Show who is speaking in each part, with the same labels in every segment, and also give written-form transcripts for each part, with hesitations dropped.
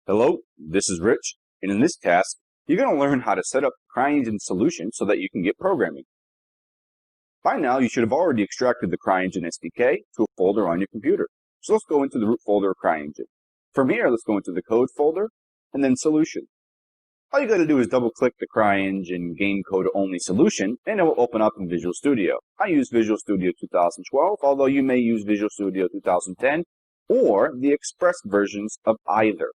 Speaker 1: Hello, this is Rich, and in this task, you're going to learn how to set up CryEngine solution so that you can get programming. By now, you should have already extracted the CryEngine SDK to a folder on your computer. So let's go into the root folder of CryEngine. From here, let's go into the code folder, and then solution. All you got to do is double-click the CryEngine game code only solution, and it will open up in Visual Studio. I use Visual Studio 2012, although you may use Visual Studio 2010, or the Express versions of either.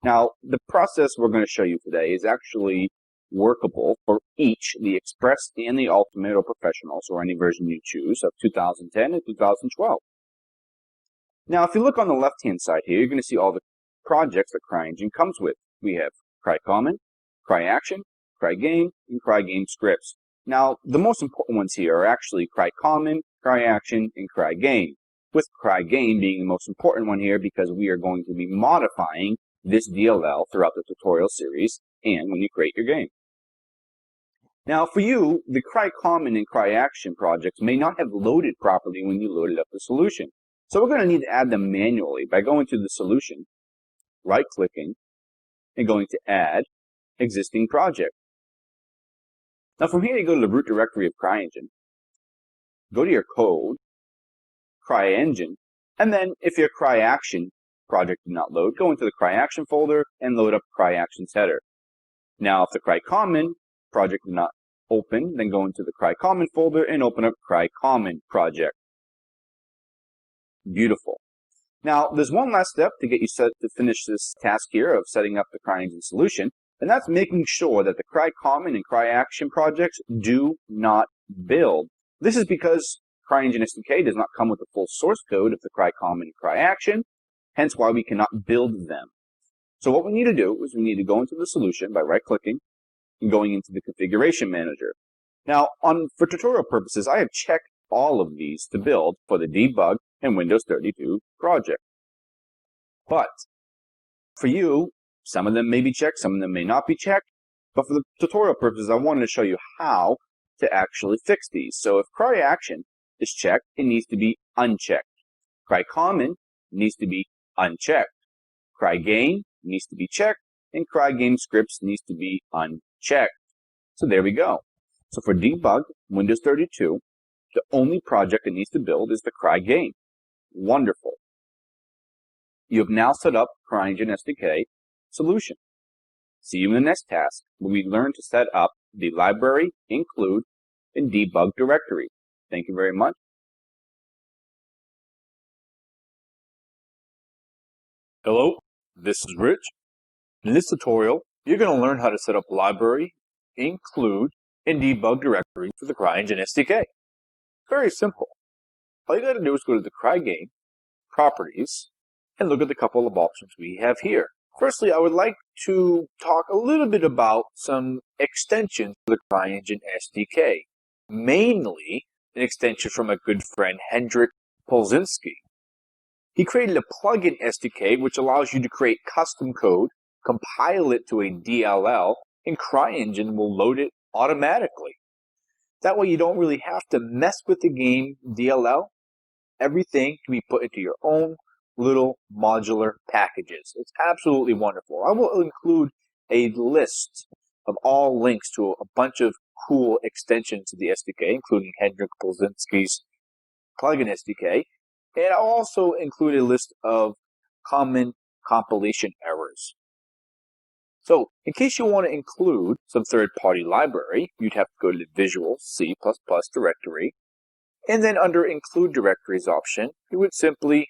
Speaker 1: Now, the process we're going to show you today is actually workable for each, the Express and the Ultimate or Professionals, or any version you choose, of 2010 and 2012. Now, if you look on the left-hand side here, you're going to see all the projects that CryEngine comes with. We have CryCommon, CryAction, CryGame, and CryGame scripts. Now, the most important ones here are actually CryCommon, CryAction, and CryGame, with CryGame being the most important one here because we are going to be modifying this DLL throughout the tutorial series and when you create your game. Now for you, the CryCommon and CryAction projects may not have loaded properly when you loaded up the solution. So we're going to need to add them manually by going to the solution, right-clicking, and going to Add Existing Project. Now from here you go to the root directory of CryEngine, go to your code, CryEngine, and then if your CryAction project did not load, go into the CryAction folder and load up CryAction's header. Now, if the CryCommon project did not open, then go into the CryCommon folder and open up CryCommon project. Beautiful. Now, there's one last step to get you set to finish this task here of setting up the CryEngine solution, and that's making sure that the CryCommon and CryAction projects do not build. This is because CryEngine SDK does not come with the full source code of the CryCommon and CryAction, hence why we cannot build them. So what we need to do is we need to go into the solution by right-clicking and going into the configuration manager. Now, for tutorial purposes, I have checked all of these to build for the debug and Windows 32 project. But for you, some of them may be checked, some of them may not be checked. But for the tutorial purposes, I wanted to show you how to actually fix these. So if CryAction is checked, it needs to be unchecked. CryCommon needs to be unchecked. CryGame needs to be checked, and CryGame scripts needs to be unchecked. So there we go. So for debug Windows 32, the only project it needs to build is the CryGame. Wonderful. You have now set up CryEngine SDK solution. See you in the next task where we learn to set up the library, include, and debug directory. Thank you very much.
Speaker 2: Hello, this is Rich. In this tutorial, you're going to learn how to set up library, include, and debug directory for the CryEngine SDK. Very simple. All you got to do is go to the CryGame, Properties, and look at the couple of options we have here. Firstly, I would like to talk a little bit about some extensions for the CryEngine SDK, mainly an extension from a good friend, Hendrik Polzinski. He created a plugin SDK which allows you to create custom code, compile it to a DLL, and CryEngine will load it automatically. That way you don't really have to mess with the game DLL. Everything can be put into your own little modular packages. It's absolutely wonderful. I will include a list of all links to a bunch of cool extensions to the SDK, including Hendrik Polzinski's plugin SDK. And I'll also include a list of common compilation errors. So, in case you want to include some third-party library, you'd have to go to the Visual C++ directory, and then under Include Directories option, you would simply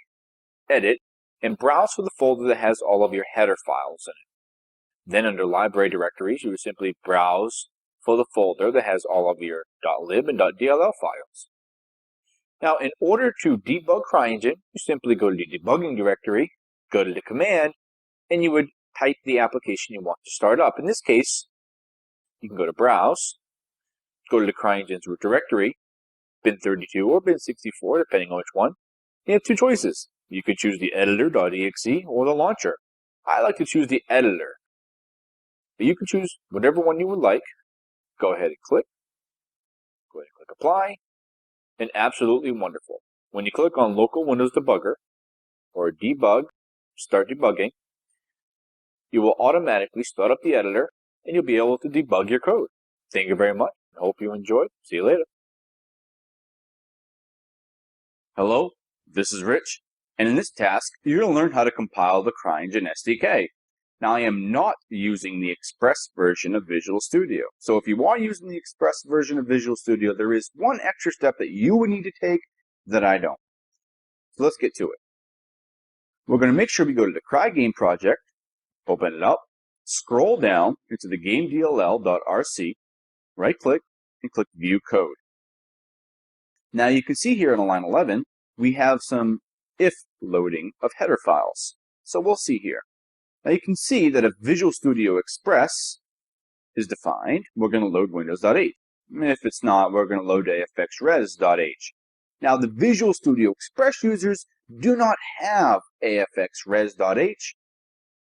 Speaker 2: edit and browse for the folder that has all of your header files in it. Then under Library Directories, you would simply browse for the folder that has all of your .lib and .dll files. Now, in order to debug CryEngine, you simply go to the debugging directory, go to the command, and you would type the application you want to start up. In this case, you can go to Browse, go to the CryEngine's root directory, bin32 or bin64, depending on which one. You have two choices. You could choose the editor.exe or the launcher. I like to choose the editor. But you can choose whatever one you would like. Go ahead and click. Go ahead and click Apply. And absolutely wonderful. When you click on Local Windows Debugger or Debug, Start Debugging, you will automatically start up the editor and you'll be able to debug your code. Thank you very much. I hope you enjoyed. See you later.
Speaker 1: Hello, this is Rich, and in this task, you're going to learn how to compile the CryEngine SDK. Now, I am not using the Express version of Visual Studio. So if you are using the Express version of Visual Studio, there is one extra step that you would need to take that I don't. So let's get to it. We're going to make sure we go to the CryGame project, open it up, scroll down into the gamedll.rc, right-click, and click View Code. Now you can see here on line 11, we have some if loading of header files. So we'll see here. Now you can see that if Visual Studio Express is defined, we're going to load Windows.h. If it's not, we're going to load AFXres.h. Now the Visual Studio Express users do not have AFXres.h,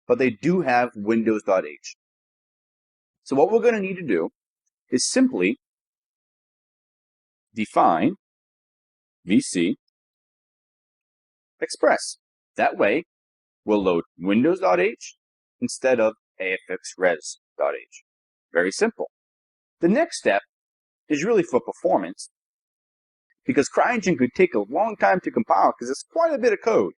Speaker 1: but they do have Windows.h. So what we're going to need to do is simply define VC Express. That way, we'll load Windows.h instead of AFXres.h. Very simple. The next step is really for performance, because CryEngine could take a long time to compile because it's quite a bit of code.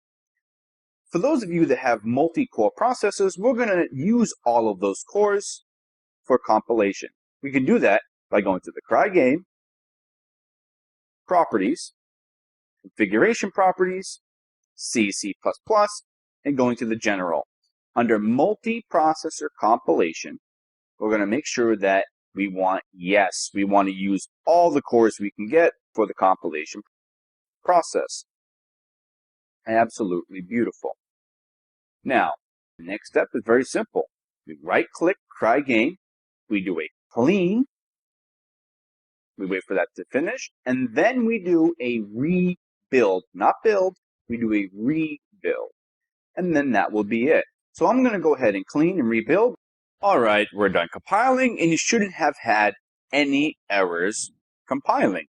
Speaker 1: For those of you that have multi-core processors, we're going to use all of those cores for compilation. We can do that by going to the CryGame, Properties, Configuration Properties, C++, and going to the General. Under multi-processor compilation, we're going to make sure that we want to use all the cores we can get for the compilation process. Absolutely beautiful. Now, the next step is very simple. We right-click CryGame, we do a clean, we wait for that to finish, and then we do a rebuild. Not build, we do a rebuild. And then that will be it. So I'm going to go ahead and clean and rebuild. All right, we're done compiling, and you shouldn't have had any errors compiling.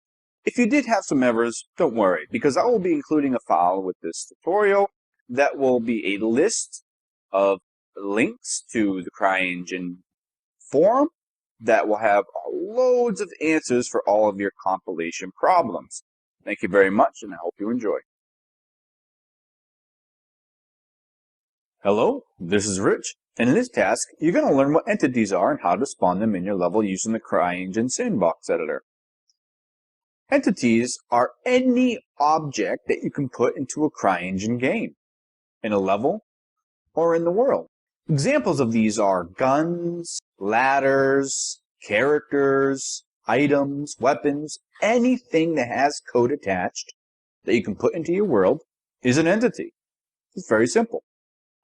Speaker 1: If you did have some errors, don't worry, because I will be including a file with this tutorial that will be a list of links to the CryEngine forum that will have loads of answers for all of your compilation problems. Thank you very much, and I hope you enjoy. Hello, this is Rich, and in this task, you're going to learn what entities are and how to spawn them in your level using the CryEngine Sandbox editor. Entities are any object that you can put into a CryEngine game, in a level, or in the world. Examples of these are guns, ladders, characters, items, weapons. Anything that has code attached that you can put into your world is an entity. It's very simple.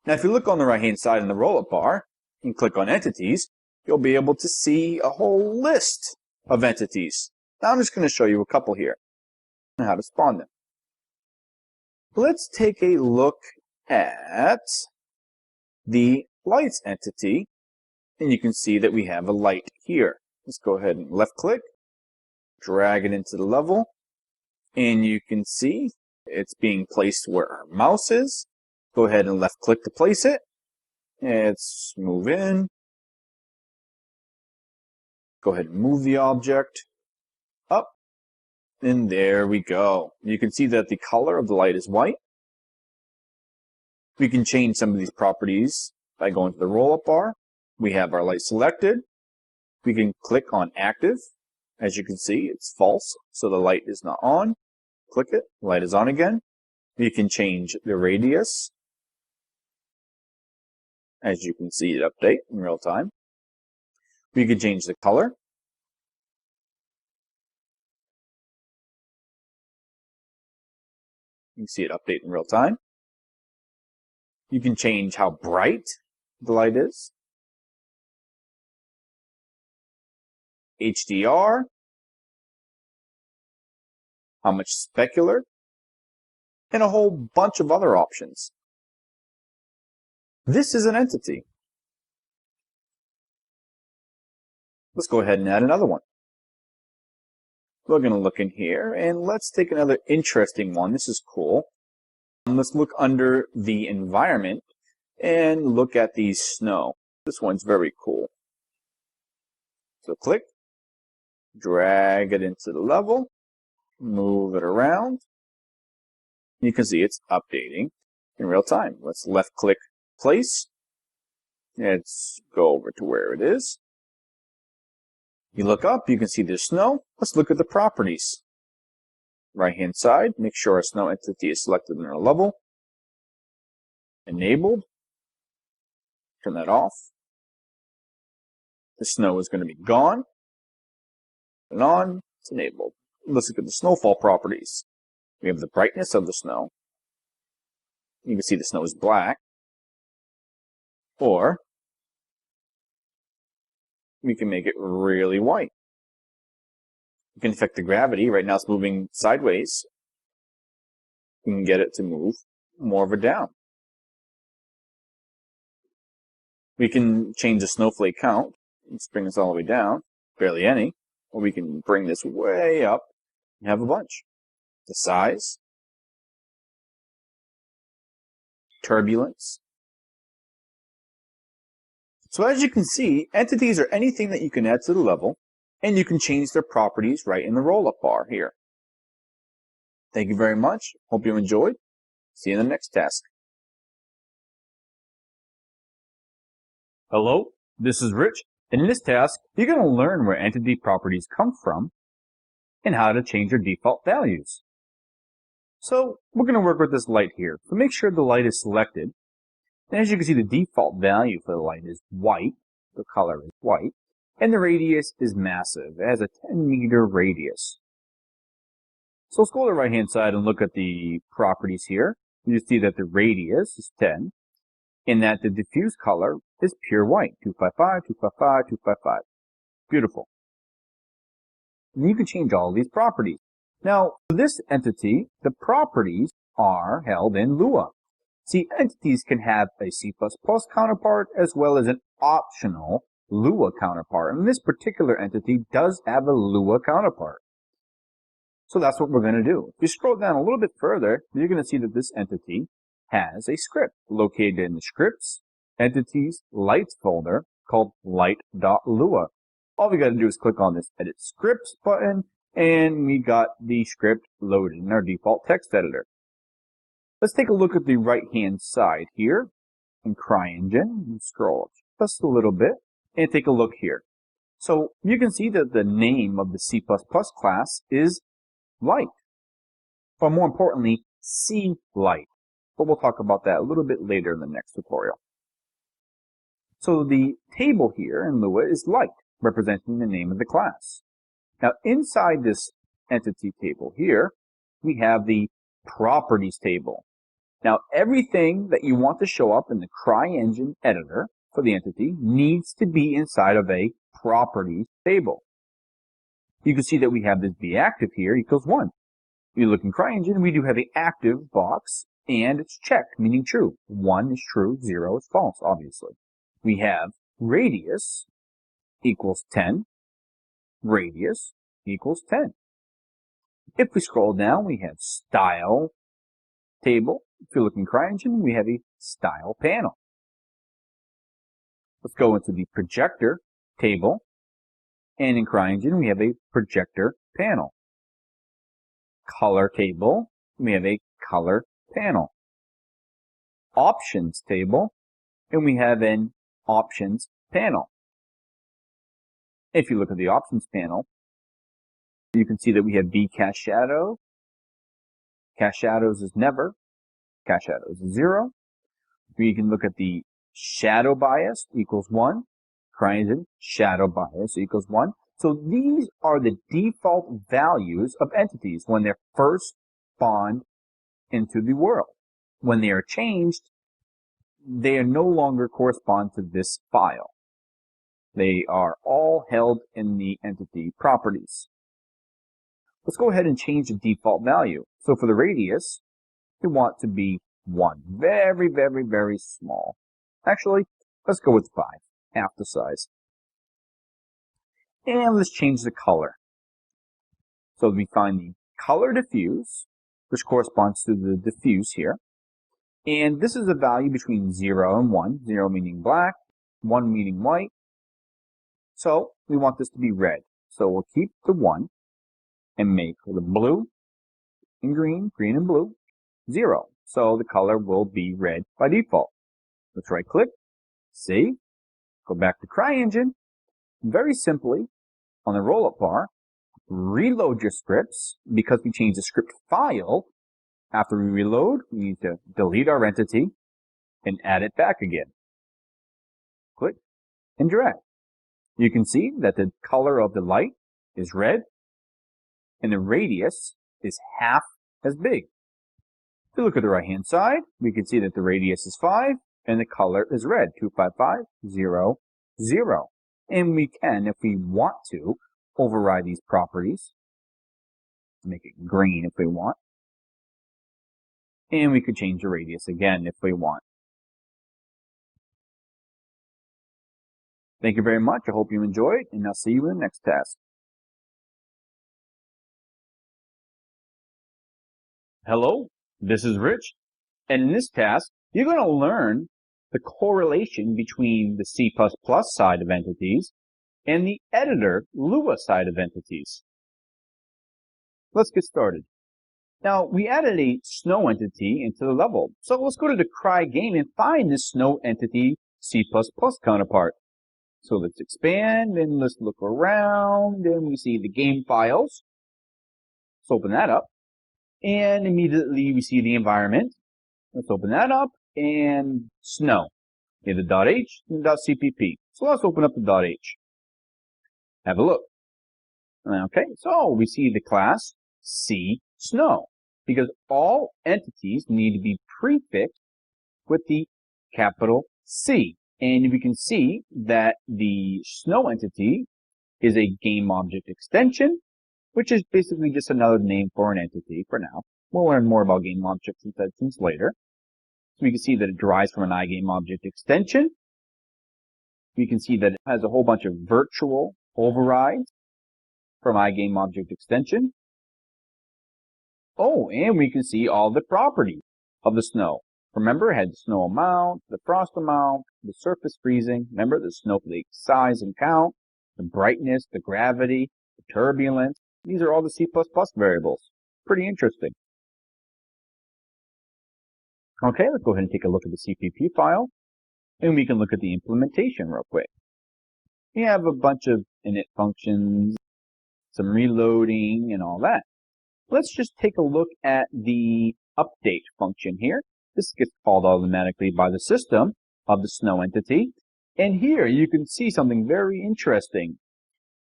Speaker 1: Now, if you look on the right-hand side in the roll-up bar and click on Entities, you'll be able to see a whole list of entities. Now, I'm just going to show you a couple here and how to spawn them. Let's take a look at the lights entity, and you can see that we have a light here. Let's go ahead and left-click, drag it into the level, and you can see it's being placed where our mouse is. Go ahead and left-click to place it. Let's move in. Go ahead and move the object up, and there we go. You can see that the color of the light is white. We can change some of these properties by going to the roll-up bar. We have our light selected. We can click on active. As you can see, it's false, so the light is not on. Click it, light is on again. We can change the radius. As you can see it update in real time. We can change the color. You can see it update in real time. You can change how bright the light is. HDR. How much specular. And a whole bunch of other options. This is an entity. Let's go ahead and add another one. We're going to look in here, and let's take another interesting one. This is cool. Let's look under the environment,
Speaker 2: and look at the snow. This one's very cool. So click, drag it into the level, move it around. You can see it's updating in real time. Let's left click place. Let's go over to where it is. You look up, you can see there's snow. Let's look at the properties. Right hand side, make sure our snow entity is selected in our level. Enabled. Turn that off. The snow is going to be gone. And on, it's enabled. Let's look at the snowfall properties. We have the brightness of the snow. You can see the snow is black. Or we can make it really white. You can affect the gravity. Right now it's moving sideways. You can get it to move more of it down. We can change the snowflake count. Let's bring this all the way down. Barely any. Or we can bring this way up and have a bunch. The size. Turbulence. So as you can see, entities are anything that you can add to the level, and you can change their properties right in the roll-up bar here. Thank you very much. Hope you enjoyed. See you in the next task. Hello, this is Rich, and in this task, you're going to learn where entity properties come from and how to change their default values. So we're going to work with this light here. So make sure the light is selected. And as you can see, the default value for the light is white. The color is white. And the radius is massive. It has a 10-meter radius. So let's go to the right-hand side and look at the properties here. You see that the radius is 10, and that the diffuse color is pure white. 255, 255, 255. Beautiful. And you can change all of these properties. Now, for this entity, the properties are held in Lua. See, entities can have a C++ counterpart as well as an optional Lua counterpart. And this particular entity does have a Lua counterpart. So that's what we're going to do. If you scroll down a little bit further, you're going to see that this entity has a script located in the Scripts, Entities, Lights folder called light.lua. All we got to do is click on this Edit Scripts button, and we got the script loaded in our default text editor. Let's take a look at the right-hand side here in CryEngine. Scroll up just a little bit and take a look here. So you can see that the name of the C++ class is Light, but more importantly, C Light. But we'll talk about that a little bit later in the next tutorial. So the table here in Lua is Light, representing the name of the class. Now inside this entity table here, we have the properties table. Now everything that you want to show up in the CryEngine editor for the entity needs to be inside of a properties table. You can see that we have this beActive here equals 1. You look in CryEngine, we do have an active box, and it's checked, meaning true. 1 is true, 0 is false, obviously. We have radius equals 10, radius equals 10. If we scroll down, we have style table. If you look in CryEngine, we have a style panel. Let's go into the projector table. And in CryEngine, we have a projector panel. Color table, we have a color panel. Options table, and we have an options panel. If you look at the options panel, you can see that we have V-cast shadow. Cast shadows is never. Cast shadows is 0. We can look at the shadow bias equals 1. CryEngine, shadow bias equals 1. So these are the default values of entities when they're first spawned into the world. When they are changed, they are no longer correspond to this file. They are all held in the entity properties. Let's go ahead and change the default value. So for the radius, we want to be 1. Very, very, very small. Actually, let's go with 5. Half the size. And let's change the color. So we find the color diffuse, which corresponds to the diffuse here.
Speaker 1: And this is a value between 0 and 1, 0 meaning black, 1 meaning white. So we want this to be red. So we'll keep the 1 and make the blue and green, green and blue, 0. So the color will be red by default. Let's right click, save, go back to CryEngine. Very simply, on the roll-up bar, reload your scripts. Because we changed the script file, after we reload, we need to delete our entity and add it back again. Click and drag. You can see that the color of the light is red and the radius is half as big. If you look at the right hand side, we can see that the radius is 5 and the color is red, 25500. And we can, if we want to, override these properties to make it green if we want. And we could change the radius again if we want. Thank you very much. I hope you enjoyed, and I'll see you in the next task. Hello, this is Rich, and in this task, you're going to learn the correlation between the C++ side of entities and the editor Lua side of entities. Let's get started. Now, we added a snow entity into the level, so let's go to the CryEngine and find this snow entity C++ counterpart. So let's expand and let's look around and we see the game files. Let's open that up and immediately we see the environment. Let's open that up and snow. We have the .h and the .cpp. So let's open up the .h. Have a look. Okay, so we see the class C snow because all entities need to be prefixed with the capital C. And we can see that the snow entity is a game object extension, which is basically just another name for an entity for now. We'll learn more about game object extensions later. So we can see that it derives from an iGame object extension. We can see that it has a whole bunch of virtual overrides from iGame object extension. Oh, and we can see all the properties of the snow. Remember, it had the snow amount, the frost amount, the surface freezing. Remember, the snowflake size and count, the brightness, the gravity, the turbulence. These are all the C++ variables. Pretty interesting. Okay, let's go ahead and take a look at the CPP file, and we can look at the implementation real quick. We have a bunch of init functions, some reloading, and all that. Let's just take a look at the update function here. This gets called automatically by the system of the snow entity. And here you can see something very interesting.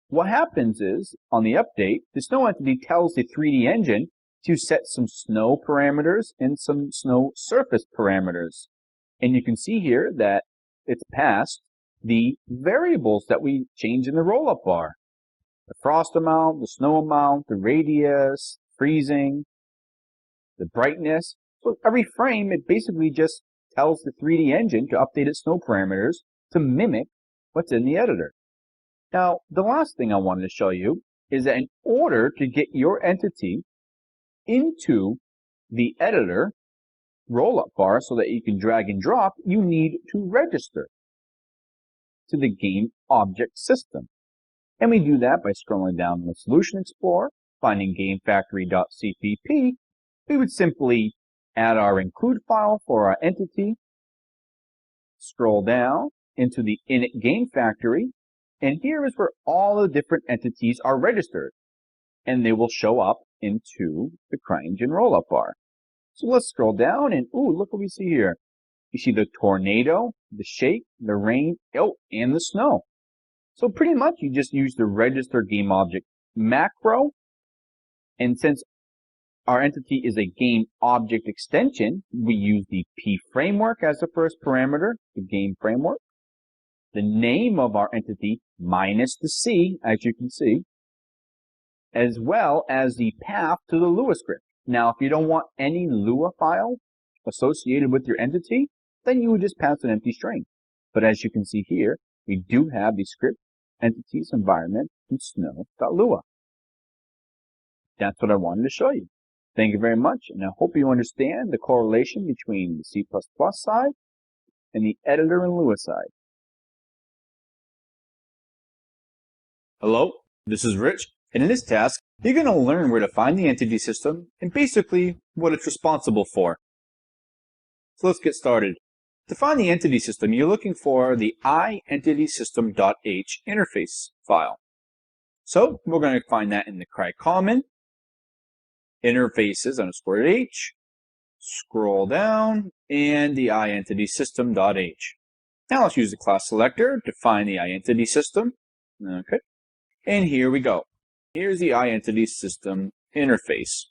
Speaker 1: What happens is, on the update, the snow entity tells the 3D engine to set some snow parameters and some snow surface parameters. And you can see here that it's passed the variables that we change in the roll-up bar. The frost amount, the snow amount, the radius, freezing, the brightness. So every frame, it basically just tells the 3D engine to update its snow parameters to mimic what's in the editor. Now, the last thing I wanted to show you is that in order to get your entity into the editor roll-up bar so that you can drag and drop, you need to register to the game object system. And we do that by scrolling down in the Solution Explorer, finding gamefactory.cpp. We would simply add our include file for our entity, scroll down into the init game factory, and here is where all the different entities are registered, and they will show up into the CryEngine roll-up bar. So let's scroll down, and ooh, look what we see here. You see the tornado, the shake, the rain, oh, and the snow. So pretty much you just use the register game object macro, and since our entity is a game object extension, we use the P framework as the first parameter, the game framework. The name of our entity minus the C, as you can see, as well as the path to the Lua script. Now, if you don't want any Lua file associated with your entity, then you would just pass an empty string. But as you can see here, we do have the script entities environment and snow.lua. That's what I wanted to show you. Thank you very much, and I hope you understand the correlation between the C++ side and the editor and Lua side.
Speaker 2: Hello, this is Rich, and in this task, you're going to learn where to find the entity system and basically what it's responsible for. So let's get started. To find the entity system, you're looking for the iEntitySystem.h interface file. So we're going to find that in the CryENGINE interfaces_h, scroll down, and the iEntitySystem.h. Now let's use the class selector to find the iEntitySystem. Okay. And here we go. Here's the iEntitySystem interface.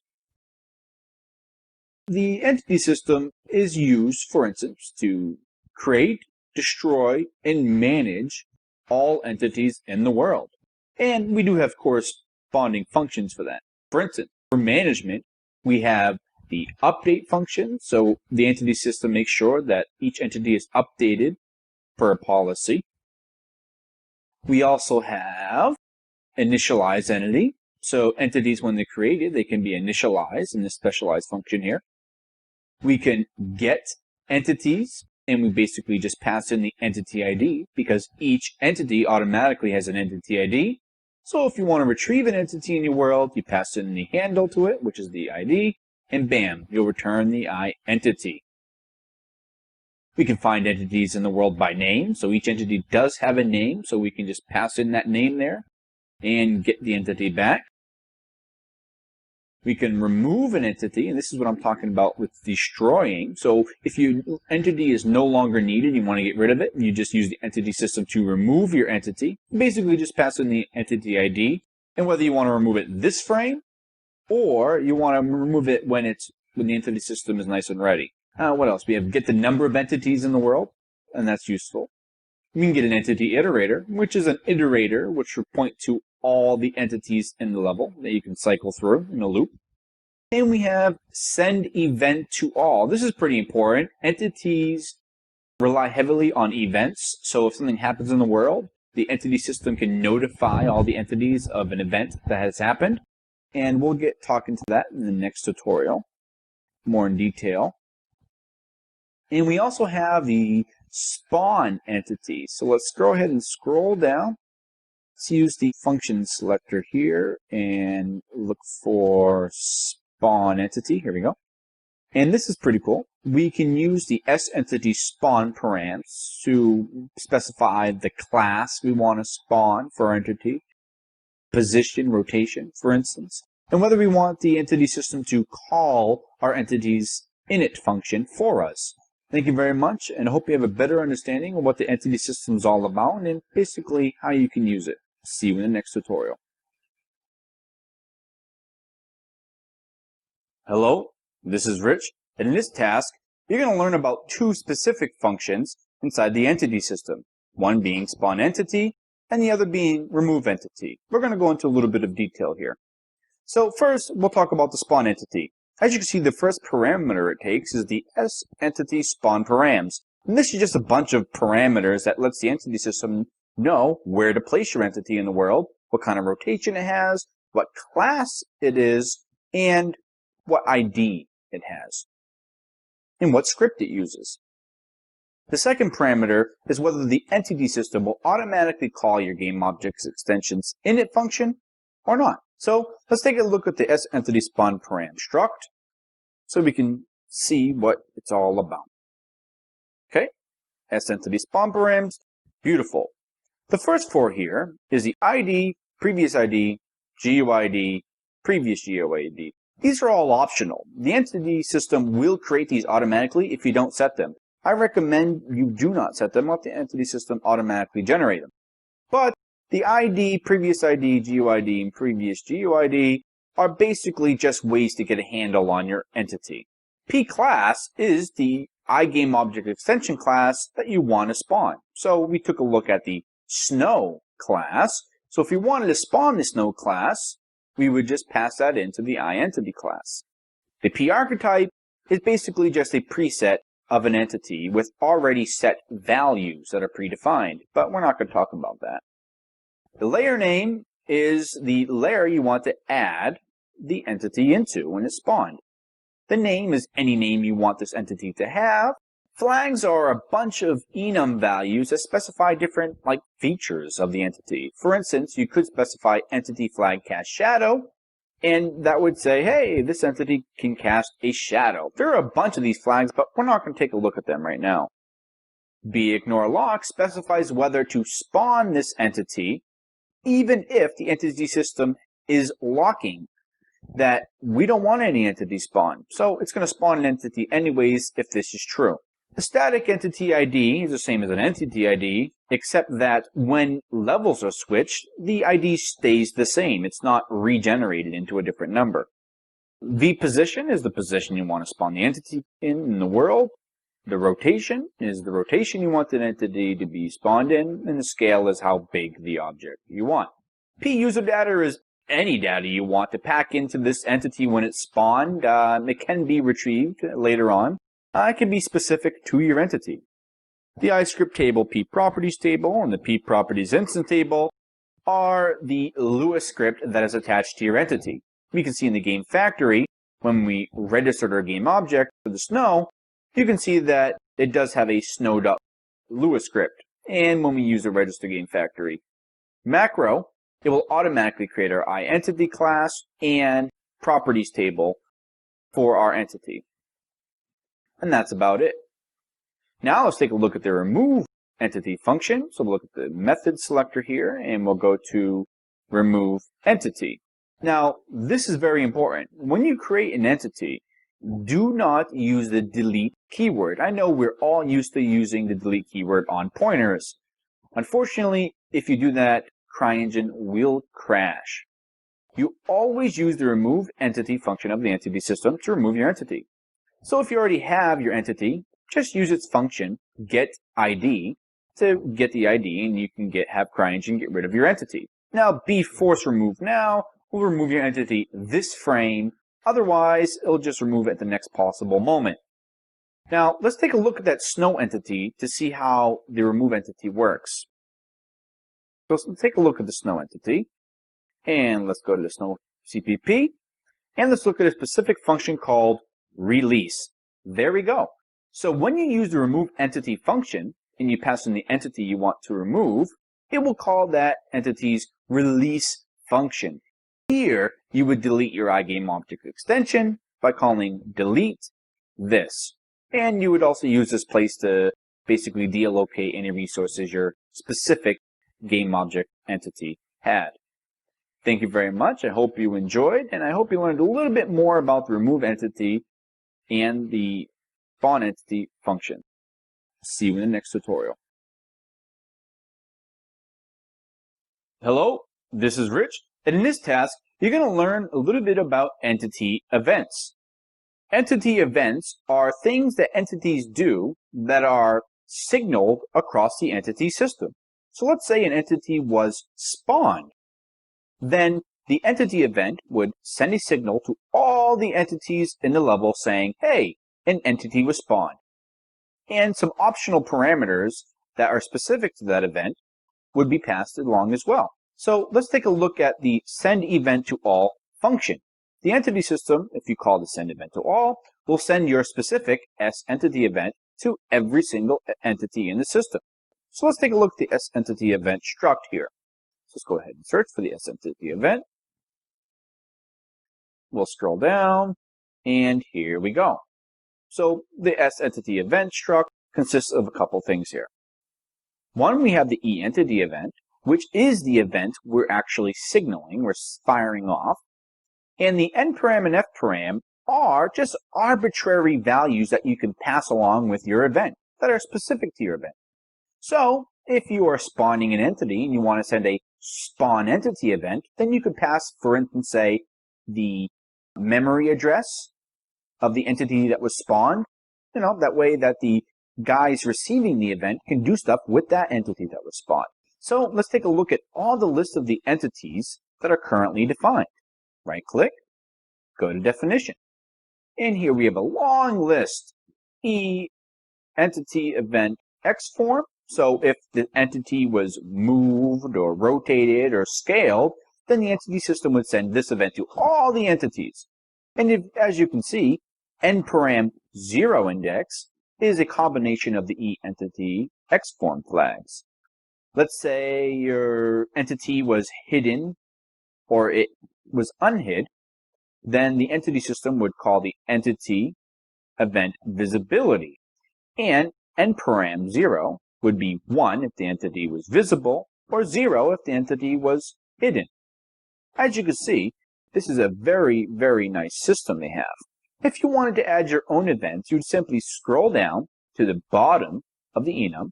Speaker 2: The entity system is used, for instance, to create, destroy, and manage all entities in the world. And we do have corresponding functions for that. For instance, for management, we have the update function. So the entity system makes sure that each entity is updated per a policy. We also have initialize entity. So entities, when they're created, they can be initialized in this specialized function here. We can get entities, and we basically just pass in the entity ID because each entity automatically has an entity ID. So if you want to retrieve an entity in your world, you pass in the handle to it, which is the ID, and bam, you'll return the iEntity. We can find entities in the world by name, so each entity does have a name, so we can just pass in that name there and get the entity back. We can remove an entity, and this is what I'm talking about with destroying. So if your entity is no longer needed, you want to get rid of it, you just use the entity system to remove your entity. Basically just pass in the entity ID, and whether you want to remove it this frame, or you want to remove it when the entity system is nice and ready. What else? We have get the number of entities in the world, and that's useful. We can get an entity iterator, which is an iterator, which will point to all the entities in the level that you can cycle through in a loop. And we have send event to all. This is pretty important. Entities rely heavily on events, so if something happens in the world, the entity system can notify all the entities of an event that has happened. And we'll get talking to that in the next tutorial, more in detail. And we also have the spawn entity. So let's go ahead and scroll down. Let's use the function selector here and look for spawn entity. Here we go. And this is pretty cool. We can use the sEntity spawn params to specify the class we want to spawn for our entity, position, rotation, for instance, and whether we want the entity system to call our entity's init function for us. Thank you very much, and I hope you have a better understanding of what the entity system is all about and basically how you can use it. See you in the next tutorial. Hello, this is Rich, and in this task, you're going to learn about two specific functions inside the entity system, one being spawn entity and the other being remove entity. We're going to go into a little bit of detail here. So first, we'll talk about the spawn entity. As you can see, the first parameter it takes is the sEntity spawn params. And this is just a bunch of parameters that lets the entity system know where to place your entity in the world, what kind of rotation it has, what class it is, and what ID it has, and what script it uses. The second parameter is whether the entity system will automatically call your GameObject's extension's init function or not. So let's take a look at the sEntity spawn param struct so we can see what it's all about. Okay, sEntity spawn params, beautiful. The first four here is the ID, previous ID, GUID, previous GUID. These are all optional. The entity system will create these automatically if you don't set them. I recommend you do not set them, let the entity system automatically generate them. But the ID, previous ID, GUID, and previous GUID are basically just ways to get a handle on your entity. P-class is the iGameObject extension class that you want to spawn. So we took a look at the snow class. So if you wanted to spawn the snow class, we would just pass that into the iEntity class. The P-archetype is basically just a preset of an entity with already set values that are predefined, but we're not going to talk about that. The layer name is the layer you want to add
Speaker 1: the entity into when it spawned. The name is any name you want this entity to have. Flags are a bunch of enum values that specify different features of the entity. For instance, you could specify entity flag cast shadow, and that would say, hey, this entity can cast a shadow. There are a bunch of these flags, but we're not going to take a look at them right now. Ignore lock specifies whether to spawn this entity, even if the entity system is locking that we don't want any entity spawn. So it's going to spawn an entity anyways if this is true. The static entity ID is the same as an entity ID, except that when levels are switched, the ID stays the same. It's not regenerated into a different number. Position is the position you want to spawn the entity in the world. The rotation is the rotation you want the entity to be spawned in, and the scale is how big the object you want. User data is any data you want to pack into this entity when it's spawned. It can be retrieved later on. It can be specific to your entity. The iScript table, properties table, and the properties instance table are the Lewis script that is attached to your entity. We can see in the game factory, when we registered our game object for the snow, you can see that it does have a snowed up Lewis script. And when we use the register game factory macro, it will automatically create our iEntity class and properties table for our entity. And that's about it. Now let's take a look at the remove entity function. So we'll look at the method selector here, and we'll go to remove entity. Now, this is very important. When you create an entity, do not use the delete keyword. I know we're all used to using the delete keyword on pointers. Unfortunately, if you do that, CryEngine will crash. You always use the remove entity function of the entity system to remove your entity. So if you already have your entity, just use its function, getID, to get the ID, and you can have CryEngine get rid of your entity. Now, force remove now will remove your entity this frame. Otherwise, it'll just remove it at the next possible moment. Now, let's take a look at that snow entity to see how the remove entity works. So let's take a look at the snow entity, and let's go to the snow CPP, and let's look at a specific function called release. There we go. So when you use the remove entity function and you pass in the entity you want to remove, it will call that entity's release function. Here, you would delete your iGameObject extension by calling delete this. And you would also use this place to basically deallocate any resources your specific GameObject entity had. Thank you very much. I hope you enjoyed, and I hope you learned a little bit more about the remove entity and the spawn entity function. See you in the next tutorial. Hello, this is Rich, and in this task, you're going to learn a little bit about entity events. Entity events are things that entities do that are signaled across the entity system. So let's say an entity was spawned. Then the entity event would send a signal to all the entities in the level saying, hey, an entity was spawned. And some optional parameters that are specific to that event would be passed along as well. So let's take a look at the send event to all function. The entity system, if you call the send event to all, will send your specific sEntity event to every single entity in the system. So let's take a look at the sEntity event struct here. So let's go ahead and search for the sEntity event. We'll scroll down, and here we go. So the sEntity event struct consists of a couple things here. One, we have the eEntity event, which is the event we're actually signaling, we're firing off. And the nparam and fparam are just arbitrary values that you can pass along with your event that are specific to your event. So if you are spawning an entity and you want to send a spawn entity event, then you could pass, for instance, say, the memory address of the entity that was spawned. That way that the guys receiving the event can do stuff with that entity that was spawned. So let's take a look at all the list of the entities that are currently defined. Right-click, go to definition. And here we have a long list. Entity event xform. So if the entity was moved or rotated or scaled, then the entity system would send this event to all the entities. And if, as you can see, nparam 0 index is a combination of the eEntity xform flags. Let's say your entity was hidden or it was unhid, then the entity system would call the entity event visibility. And nparam 0 would be 1 if the entity was visible, or 0 if the entity was hidden. As you can see, this is a very, very nice system they have. If you wanted to add your own events, you'd simply scroll down to the bottom of the enum,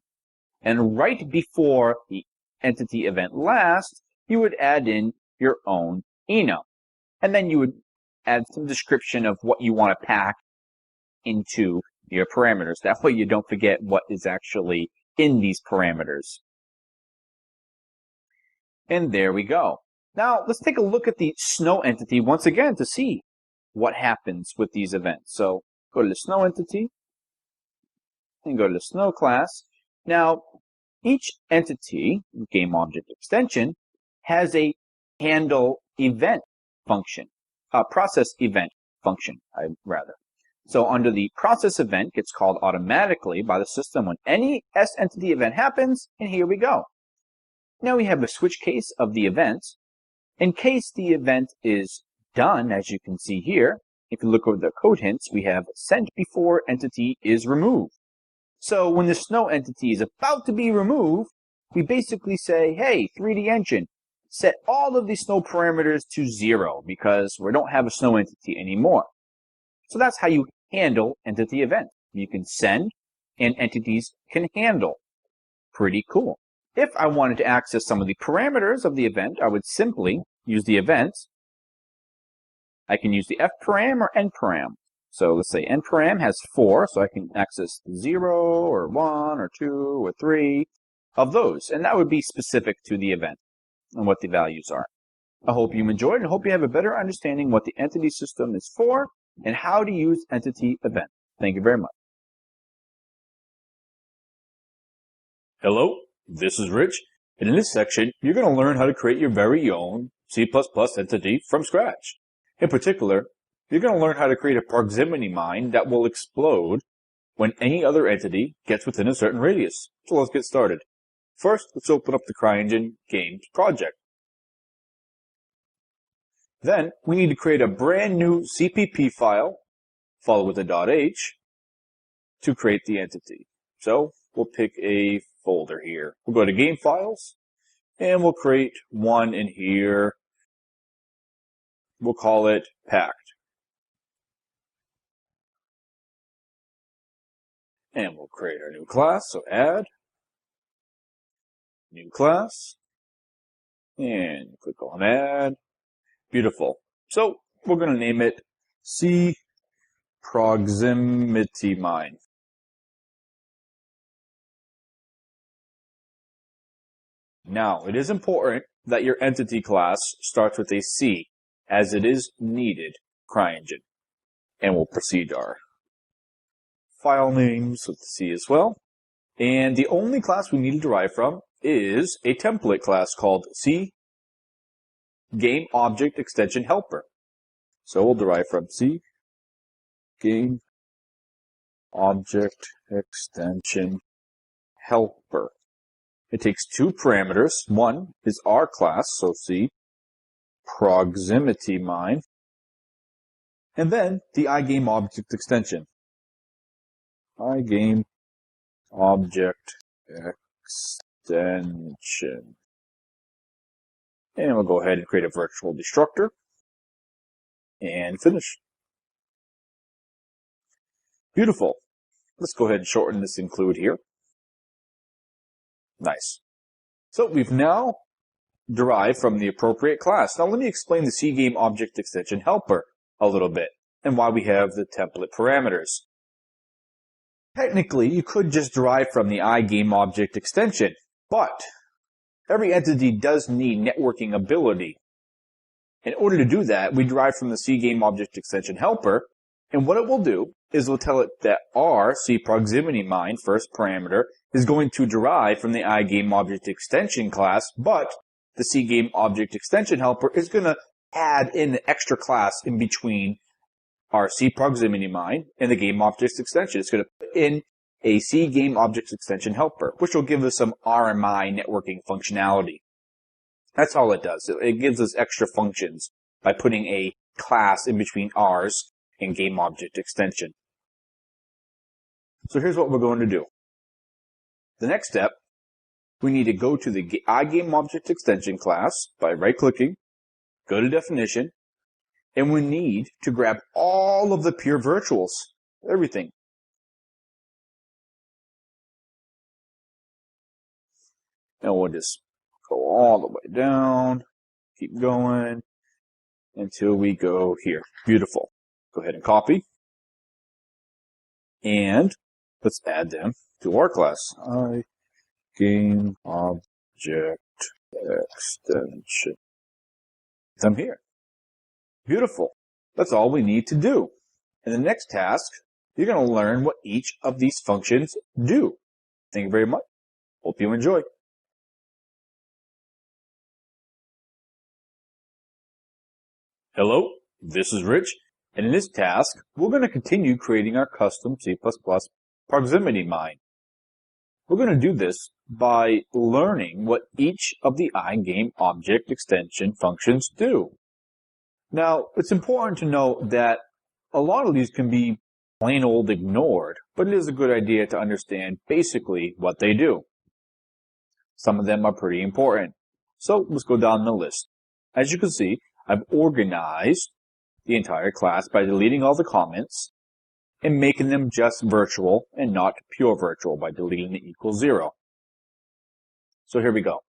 Speaker 1: and right before the entity event last, you would add in your own enum. And then you would add some description of what you want to pack into your parameters. That way you don't forget what is actually in these parameters. And there we go. Now let's take a look at the snow entity once again to see what happens with these events. So go to the snow entity and go to the snow class. Now each entity, game object extension, has a handle event function, process event function, rather. So under the process event gets called automatically by the system when any S-entity event happens, and here we go. Now we have a switch case of the event. In case the event is done, as you can see here, if you look over the code hints, we have sent before entity is removed. So when the snow entity is about to be removed, we basically say, hey, 3D Engine, set all of the snow parameters to 0 because we don't have a snow entity anymore. So that's how you handle entity event. You can send and entities can handle. Pretty cool. If I wanted to access some of the parameters of the event, I would simply use the event. I can use the fparam or nparam. So let's say nparam has 4, so I can access 0 or 1 or 2 or 3 of those. And that would be specific to the event and what the values are. I hope you enjoyed and hope you have a better understanding what the entity system is for and how to use entity event. Thank you very much.
Speaker 2: Hello, this is Rich, and in this section, you're going to learn how to create your very own C++ entity from scratch. In particular, you're going to learn how to create a proximity mine that will explode when any other entity gets within a certain radius. So let's get started. First, let's open up the CryEngine Games project. Then, we need to create a brand new CPP file, followed with a .h, to create the entity. So, we'll pick a folder here. We'll go to Game Files, and we'll create one in here. We'll call it Packed. And we'll create our new class, so add, new class, and click on add. Beautiful. So we're going to name it C Proximity Mine. Now, it is important that your entity class starts with a C, as it is needed, CryEngine. And we'll proceed our file names with C as well. And the only class we need to derive from is a template class called C Game Object Extension Helper. So we'll derive from C Game Object Extension Helper. It takes 2 parameters. One is our class, so C Proximity Mine, and then the iGame Object Extension. iGame Object Extension. And we'll go ahead and create a virtual destructor and finish. Beautiful. Let's go ahead and shorten this include here. Nice. So we've now derived from the appropriate class. Now let me explain the CGame Object Extension Helper a little bit and why we have the template parameters. Technically, you could just derive from the iGame Object Extension, but every entity does need networking ability. In order to do that, we derive from the CGame Object Extension Helper, and what it will do is we'll tell it that our C Proximity Mine first parameter is going to derive from the iGame Object Extension class, but the CGame object extension helper is going to add in an extra class in between our C proximity mine and the game objects extension. It's going to put in a CGame objects extension helper, which will give us some RMI networking functionality. That's all it does. It gives us extra functions by putting a class in between ours and game object extension. So here's what we're going to do. The next step, we need to go to the iGameObjectExtension class by right-clicking, go to definition, and we need to grab all of the pure virtuals, everything. And we'll just go all the way down, keep going until we go here. Beautiful. Go ahead and copy. And let's add them to our class. iGameObjectExtension. Them here. Beautiful. That's all we need to do. In the next task, you're going to learn what each of these functions do. Thank you very much. Hope you enjoy. Hello, this is Rich, and in this task, we're going to continue creating our custom C++ proximity mine. We're going to do this by learning what each of the iGameObjectExtension functions do. Now, it's important to note that a lot of these can be plain old ignored, but it is a good idea to understand basically what they do. Some of them are pretty important. So let's go down the list. As you can see, I've organized the entire class by deleting all the comments and making them just virtual and not pure virtual by deleting the equals 0. So here we go.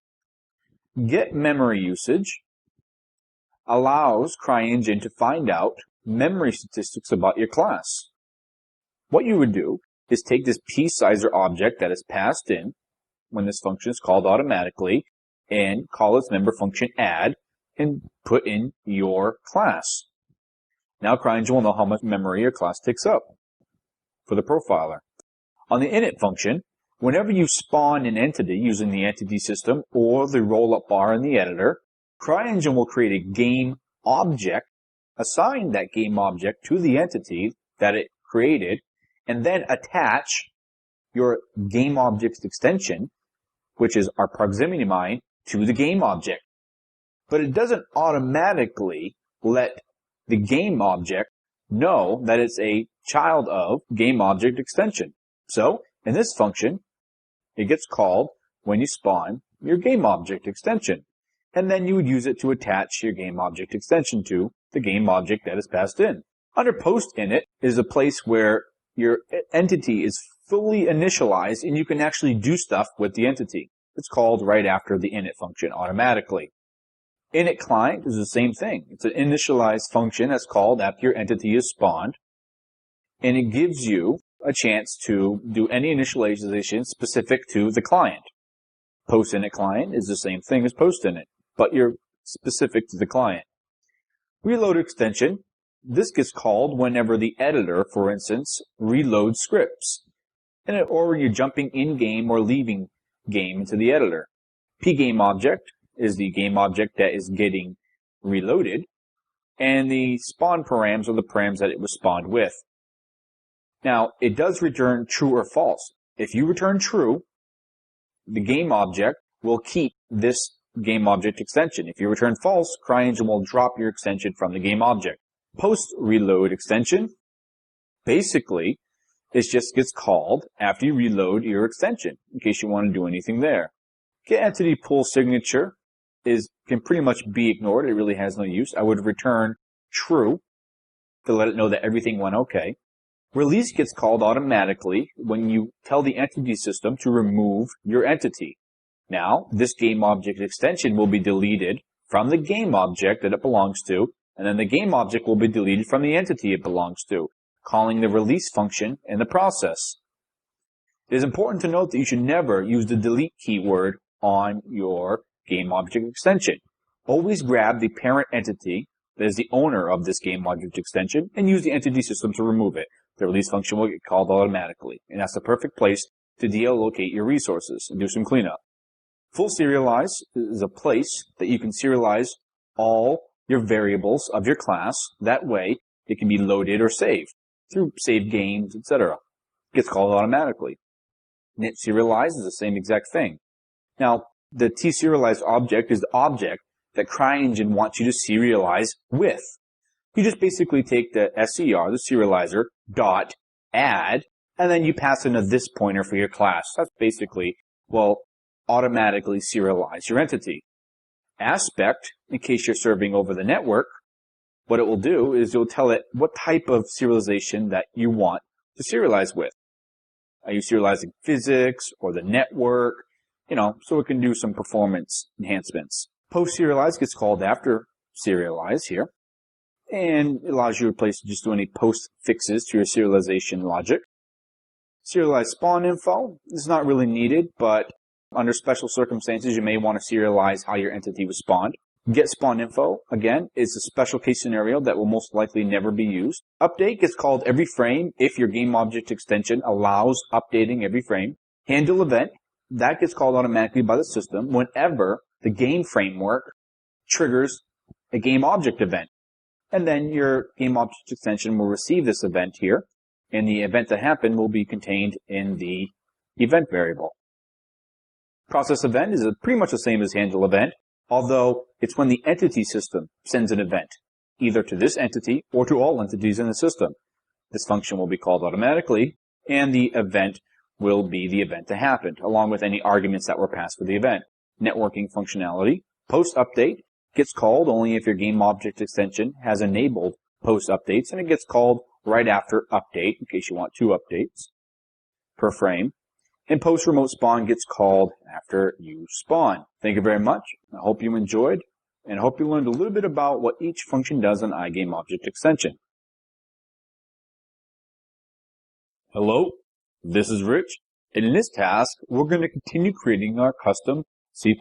Speaker 2: Get memory usage allows CryEngine to find out memory statistics about your class. What you would do is take this psizer object that is passed in when this function is called automatically and call its member function add and put in your class. Now CryEngine will know how much memory your class takes up for the profiler. On the init function, whenever you spawn an entity using the entity system or the roll-up bar in the editor, CryEngine will create a game object, assign that game object to the entity that it created, and then attach your game object extension, which is our proximity mine, to the game object. But it doesn't automatically let the game object know that it's a child of game object extension. So, in this function, it gets called when you spawn your game object extension. And then you would use it to attach your game object extension to the game object that is passed in. Under post init is a place where your entity is fully initialized and you can actually do stuff with the entity. It's called right after the init function automatically. Init client is the same thing. It's an initialized function that's called after your entity is spawned. And it gives you a chance to do any initialization specific to the client. Post init client is the same thing as post init, but you're specific to the client. Reload extension. This gets called whenever the editor, for instance, reloads scripts, or when you're jumping in-game or leaving game into the editor. pGameObject is the game object that is getting reloaded, and the spawn params are the params that it was spawned with. Now, it does return true or false. If you return true, the game object will keep this game object extension. If you return false, CryEngine will drop your extension from the game object. Post-reload extension, basically, it just gets called after you reload your extension, in case you want to do anything there. Get entity pool signature can pretty much be ignored. It really has no use. I would return true to let it know that everything went okay. Release gets called automatically when you tell the entity system to remove your entity. Now, this game object extension will be deleted from the game object that it belongs to, and then the game object will be deleted from the entity it belongs to, calling the release function in the process. It is important to note that you should never use the delete keyword on your game object extension. Always grab the parent entity that is the owner of this game object extension and use the entity system to remove it. The release function will get called automatically, and that's the perfect place to deallocate your resources and do some cleanup.
Speaker 1: Full serialize is a place that you can serialize all your variables of your class. That way, it can be loaded or saved through saved games, etc. It gets called automatically. Net serialize is the same exact thing. Now, the tserialize object is the object that CryEngine wants you to serialize with. You just basically take the SCR, the serializer, dot, add, and then you pass in a this pointer for your class. That's basically, well, automatically serialize your entity. Aspect, in case you're serving over the network, what it will do is you'll tell it what type of serialization that you want to serialize with. Are you serializing physics or the network? So it can do some performance enhancements. Post-serialize gets called after serialize here, and it allows you to replace just do any post fixes to your serialization logic. Serialize spawn info is not really needed, but under special circumstances, you may want to serialize how your entity was spawned. Get spawn info, again, is a special case scenario that will most likely never be used. Update gets called every frame if your game object extension allows updating every frame. Handle event, that gets called automatically by the system whenever the game framework triggers a game object event. And then your game object extension will receive this event here, and the event that happened will be contained in the event variable. Process event is pretty much the same as handle event, although it's when the entity system sends an event, either to this entity or to all entities in the system. This function will be called automatically, and the event will be the event that happened, along with any arguments that were passed for the event. Networking functionality, post update, gets called only if your game object extension has enabled post updates, and it gets called right after update, in case you want 2 updates per frame. And post remote spawn gets called after you spawn. Thank you very much. I hope you enjoyed, and I hope you learned a little bit about what each function does in iGame object extension. Hello, this is Rich, and in this task, we're going to continue creating our custom C++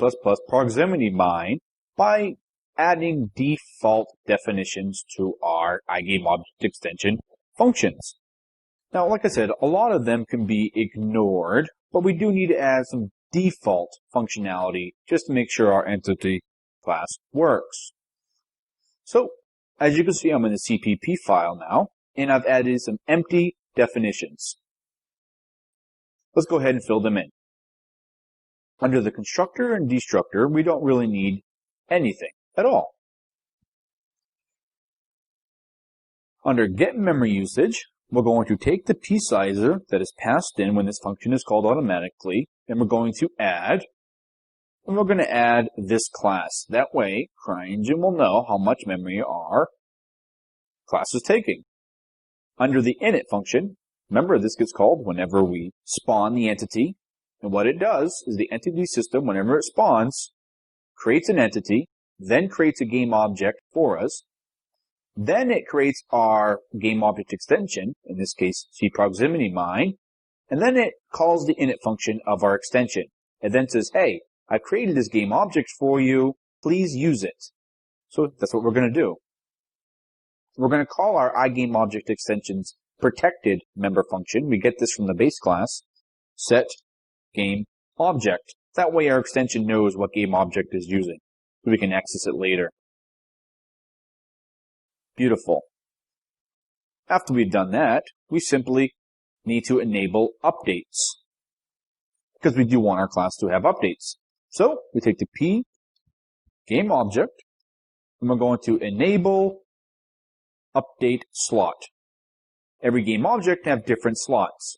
Speaker 1: proximity mine by adding default definitions to our iGame object extension functions. Now, like I said, a lot of them can be ignored, but we do need to add some default functionality just to make sure our entity class works. So, as you can see, I'm in the CPP file now, and I've added some empty definitions. Let's go ahead and fill them in. Under the constructor and destructor, we don't really need anything at all. Under get memory usage, we're going to take the p sizer that is passed in when this function is called automatically, and we're going to add, and we're going to add this class. That way, CryEngine will know how much memory our class is taking. Under the init function, remember this gets called whenever we spawn the entity, and what it does is the entity system, whenever it spawns, creates an entity, then creates a game object for us. Then it creates our game object extension, in this case, cproximity mine, and then it calls the init function of our extension. It then says, hey, I created this game object for you, please use it. So that's what we're going to do. We're going to call our iGame object extension's protected member function. We get this from the base class, set game object. That way our extension knows what game object is using. We can access it later. Beautiful. After we've done that, we simply need to enable updates, because we do want our class to have updates. So we take the p game object, and we're going to enable update slot. Every game object have different slots.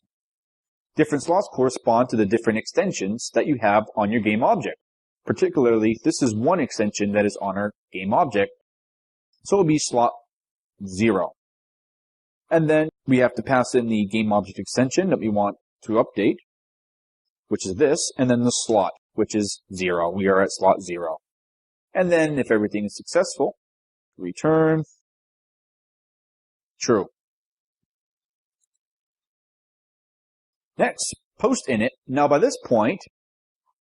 Speaker 1: Different slots correspond to the different extensions that you have on your game object. Particularly, this is one extension that is on our game object, so it will be slot 0. And then we have to pass in the game object extension that we want to update, which is this, and then the slot, which is 0. We are at slot 0. And then if everything is successful, return true. Next, post init. Now by this point,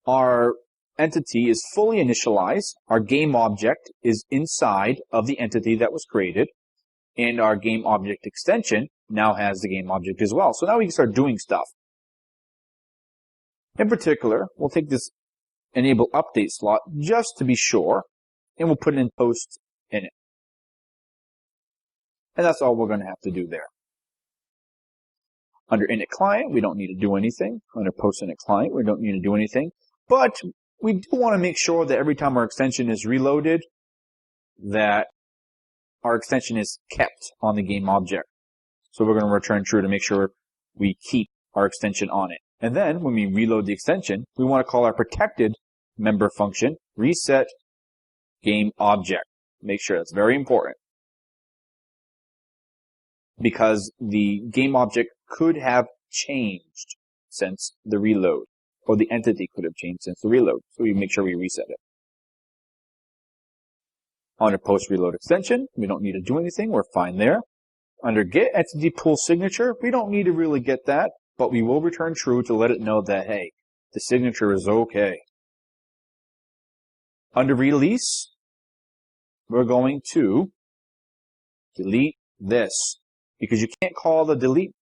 Speaker 1: our entity is fully initialized. Our game object is inside of the entity that was created. And our game object extension now has the game object as well. So now we can start doing stuff. In particular, we'll take this
Speaker 2: enable update slot just to be sure, and we'll put it in post init. And that's all we're going to have to do there. Under init client, we don't need to do anything. Under post init client, we don't need to do anything. But we do want to make sure that every time our extension is reloaded, that our extension is kept on the game object. So we're going to return true to make sure we keep our extension on it. And then when we reload the extension, we want to call our protected member function reset game object. Make sure that's very important, because the game object could have changed since the reload, or the entity could have changed since the reload. So we make sure we reset it. Under post reload extension, we don't need to do anything. We're fine there. Under get entity pool signature, we don't need to really get that, but we will return true to let it know that, hey, the signature is okay. Under release, we're going to delete this, because you can't call the delete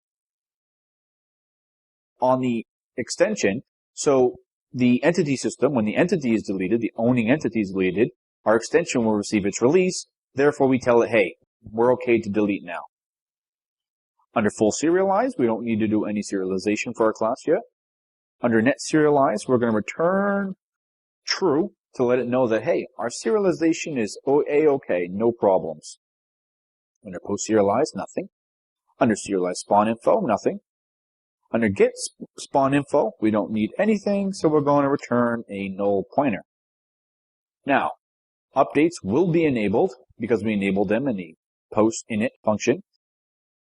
Speaker 2: on the extension. So the entity system, when the entity is deleted, the owning entity is deleted, our extension will receive its release. Therefore, we tell it, hey, we're okay to delete now. Under full serialize, we don't need to do any serialization for our class yet. Under net serialize, we're going to return true to let it know that, hey, our serialization is A-okay, no problems. Under post serialize, nothing. Under serialize spawn info, nothing. Under get spawn info, we don't need anything, so we're going to return a null pointer. Now, updates will be enabled because we enabled them in the post init function,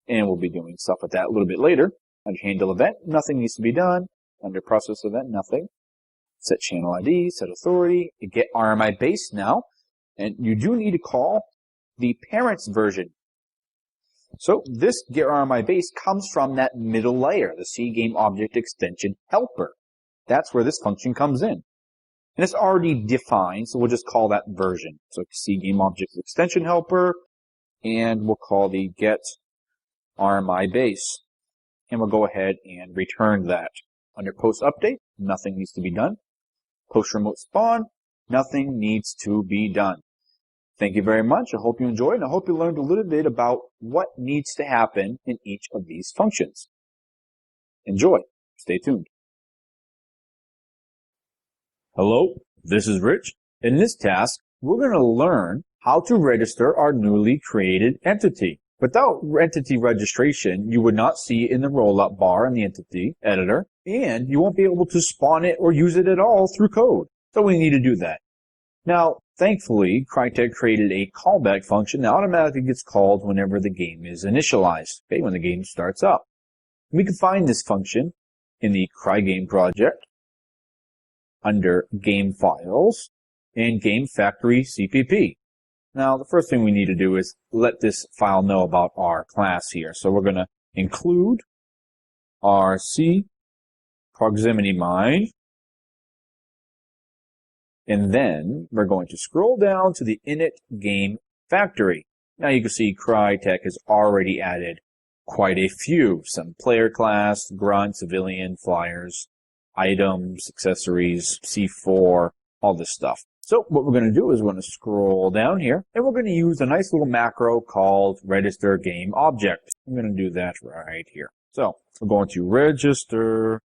Speaker 2: and we'll be doing stuff with that a little bit later. Under handle event, nothing needs to be done. Under process event, nothing. Set channel ID, set authority, get RMI base now, and you do need to call the parents version. So this get RMI base comes from that middle layer, the C game object extension helper. That's where this function comes in. And it's already defined, so we'll just call that version. So C game object extension helper, and we'll call the get RMI base. And we'll go ahead and return that. Under post update, nothing needs to be done. Post remote spawn, nothing needs to be done. Thank you very much. I hope you enjoyed, and I hope you learned a little bit about what needs to happen in each of these functions. Enjoy. Stay tuned. Hello, this is Rich. In this task, we're going to learn how to register our newly created entity. Without entity registration, you would not see it in the rollup bar in the entity editor, and you won't be able to spawn it or use it at all through code. So we need to do that. Now, thankfully, Crytek created a callback function that automatically gets called whenever the game is initialized, okay, when the game starts up. We can find this function in the CryEngine project under Game Files and Game Factory CPP. Now, the first thing we need to do is let this file know about our class here. So we're going to include our C proximity mine. And then we're going to scroll down to the init game factory. Now you can see Crytek has already added quite a few. Some player class, grunt, civilian, flyers, items, accessories, C4, all this stuff. So what we're going to do is we're going to scroll down here, and we're going to use a nice little macro called register game object. I'm going to do that right here. So we're going to register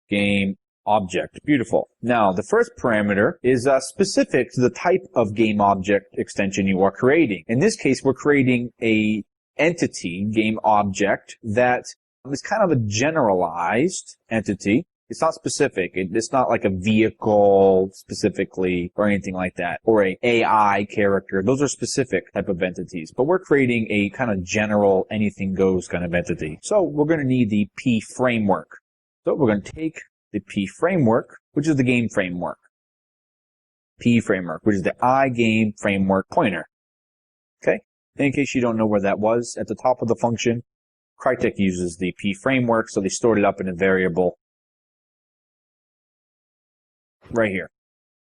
Speaker 2: game object. Beautiful. Now, the first parameter is specific to the type of game object extension you are creating. In this case, we're creating a entity game object that is kind of a generalized entity. It's not specific. It's not like a vehicle specifically or anything like that, or a AI character. Those are specific type of entities. But we're creating a kind of general anything goes kind of entity. So we're going to need the P framework. So we're going to take the P framework, which is the game framework. P framework, which is the iGame framework pointer. Okay? In case you don't know where that was, at the top of the function, Crytek uses the P framework, so they stored it up in a variable right here.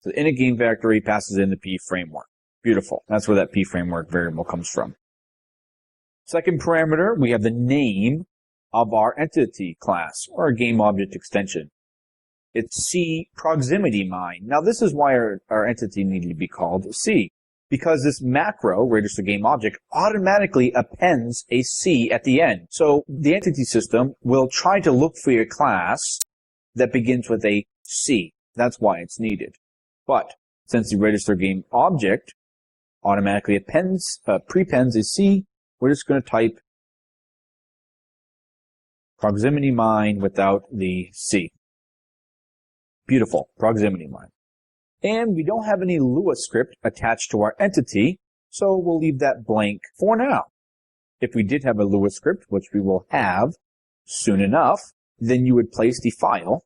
Speaker 2: So the init game factory passes in the P framework. Beautiful. That's where that P framework variable comes from. Second parameter, we have the name of our entity class or game object extension. It's C proximity mine. Now this is why our entity needed to be called C, because this macro, register game object, automatically appends a C at the end. So the entity system will try to look for your class that begins with a C. That's why it's needed. But since the register game object automatically prepends a C, we're just going to type proximity mine without the C. Beautiful, proximity mine. And we don't have any Lua script attached to our entity, so we'll leave that blank for now. If we did have a Lua script, which we will have soon enough, then you would place the file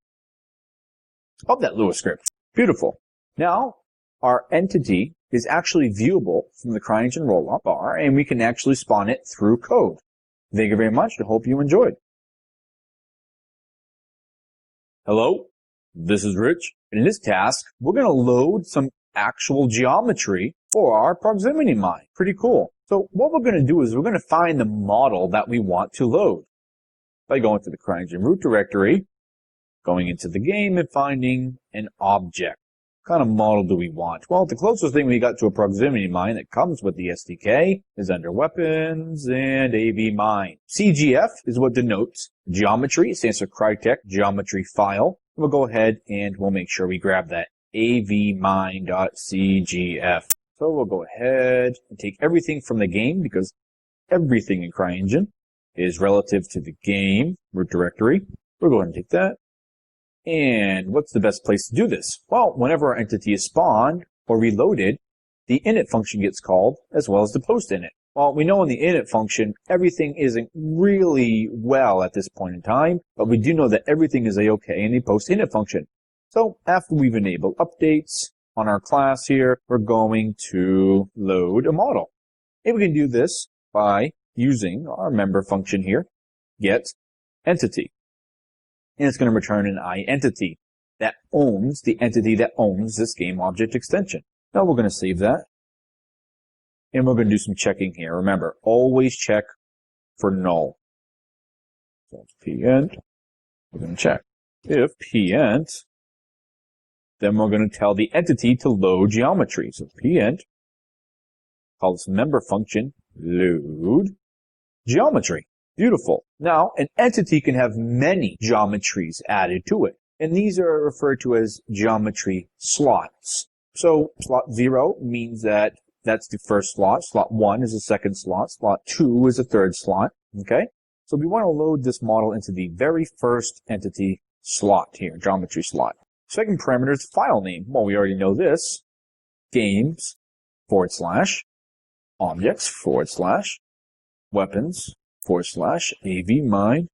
Speaker 2: of that Lua script. Beautiful. Now, our entity is actually viewable from the CryEngine rollup bar, and we can actually spawn it through code. Thank you very much. I hope you enjoyed. Hello, this is Rich, and in this task, we're going to load some actual geometry for our proximity mine. Pretty cool. So what we're going to do is we're going to find the model that we want to load by going to the CryEngine root directory, going into the game, and finding an object. What kind of model do we want? Well, the closest thing we got to a proximity mine that comes with the SDK is under Weapons and AV Mine. CGF is what denotes geometry. It stands for Crytek Geometry File. We'll go ahead and we'll make sure we grab that avmine.cgf. So we'll go ahead and take everything from the game, because everything in CryEngine is relative to the game root directory. We'll go ahead and take that. And what's the best place to do this? Well, whenever our entity is spawned or reloaded, the init function gets called, as well as the post init. Well, we know in the init function, everything isn't really well at this point in time, but we do know that everything is a-okay in the post init function. So after we've enabled updates on our class here, we're going to load a model. And we can do this by using our member function here, getEntity. And it's going to return an iEntity that owns the entity that owns this game object extension. Now we're going to save that. And we're going to do some checking here. Remember, always check for null. So it's pent. We're going to check. If pent, then we're going to tell the entity to load geometry. So pent, call this member function, load geometry. Beautiful. Now, an entity can have many geometries added to it. And these are referred to as geometry slots. So slot 0 means that that's the first slot. Slot 1 is the second slot. Slot 2 is the third slot. Okay? So we want to load this model into the very first entity slot here, geometry slot. Second parameter is file name. Well, we already know this. Games / objects / weapons / avmine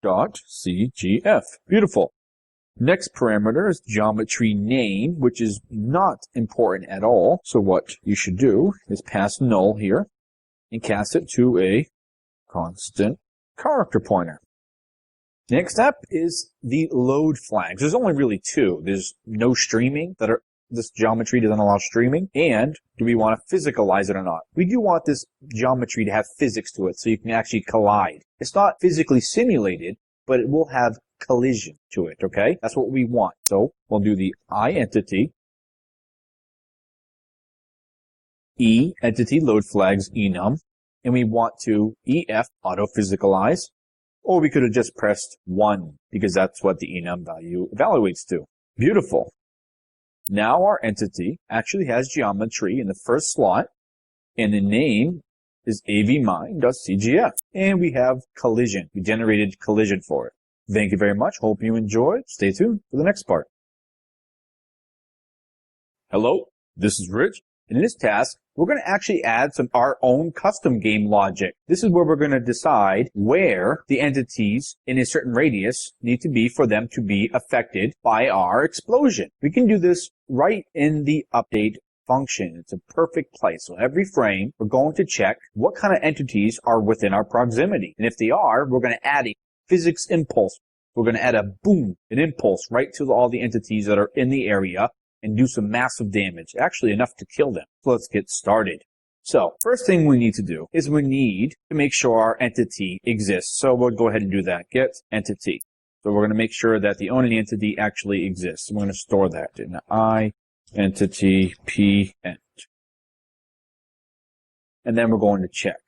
Speaker 2: .cgf. Beautiful. Next parameter is geometry name, which is not important at all. So what you should do is pass null here and cast it to a constant character pointer. Next up is the load flags. There's only really two. There's no streaming this geometry doesn't allow streaming, and do we want to physicalize it or not? We do want this geometry to have physics to it, so you can actually collide. It's not physically simulated, but it will have collision to it, okay? That's what we want. So we'll do the iEntity, eEntity load flags enum, and we want to EF auto physicalize, or we could have just pressed 1, because that's what the enum value evaluates to. Beautiful. Now our entity actually has geometry in the first slot, and the name is avmine.cgf. And we have collision. We generated collision for it. Thank you very much. Hope you enjoyed. Stay tuned for the next part. Hello, this is Rich. And in this task, we're going to actually add our own custom game logic. This is where we're going to decide where the entities in a certain radius need to be for them to be affected by our explosion. We can do this right in the update function. It's a perfect place. So every frame, we're going to check what kind of entities are within our proximity. And if they are, we're going to add a physics impulse. We're going to add a boom, an impulse right to all the entities that are in the area, and do some massive damage, actually enough to kill them. So let's get started. So first thing we need to do is we need to make sure our entity exists. So we'll go ahead and do that. Get entity. So we're going to make sure that the owning entity actually exists. We're going to store that in I entity p ent. And then we're going to check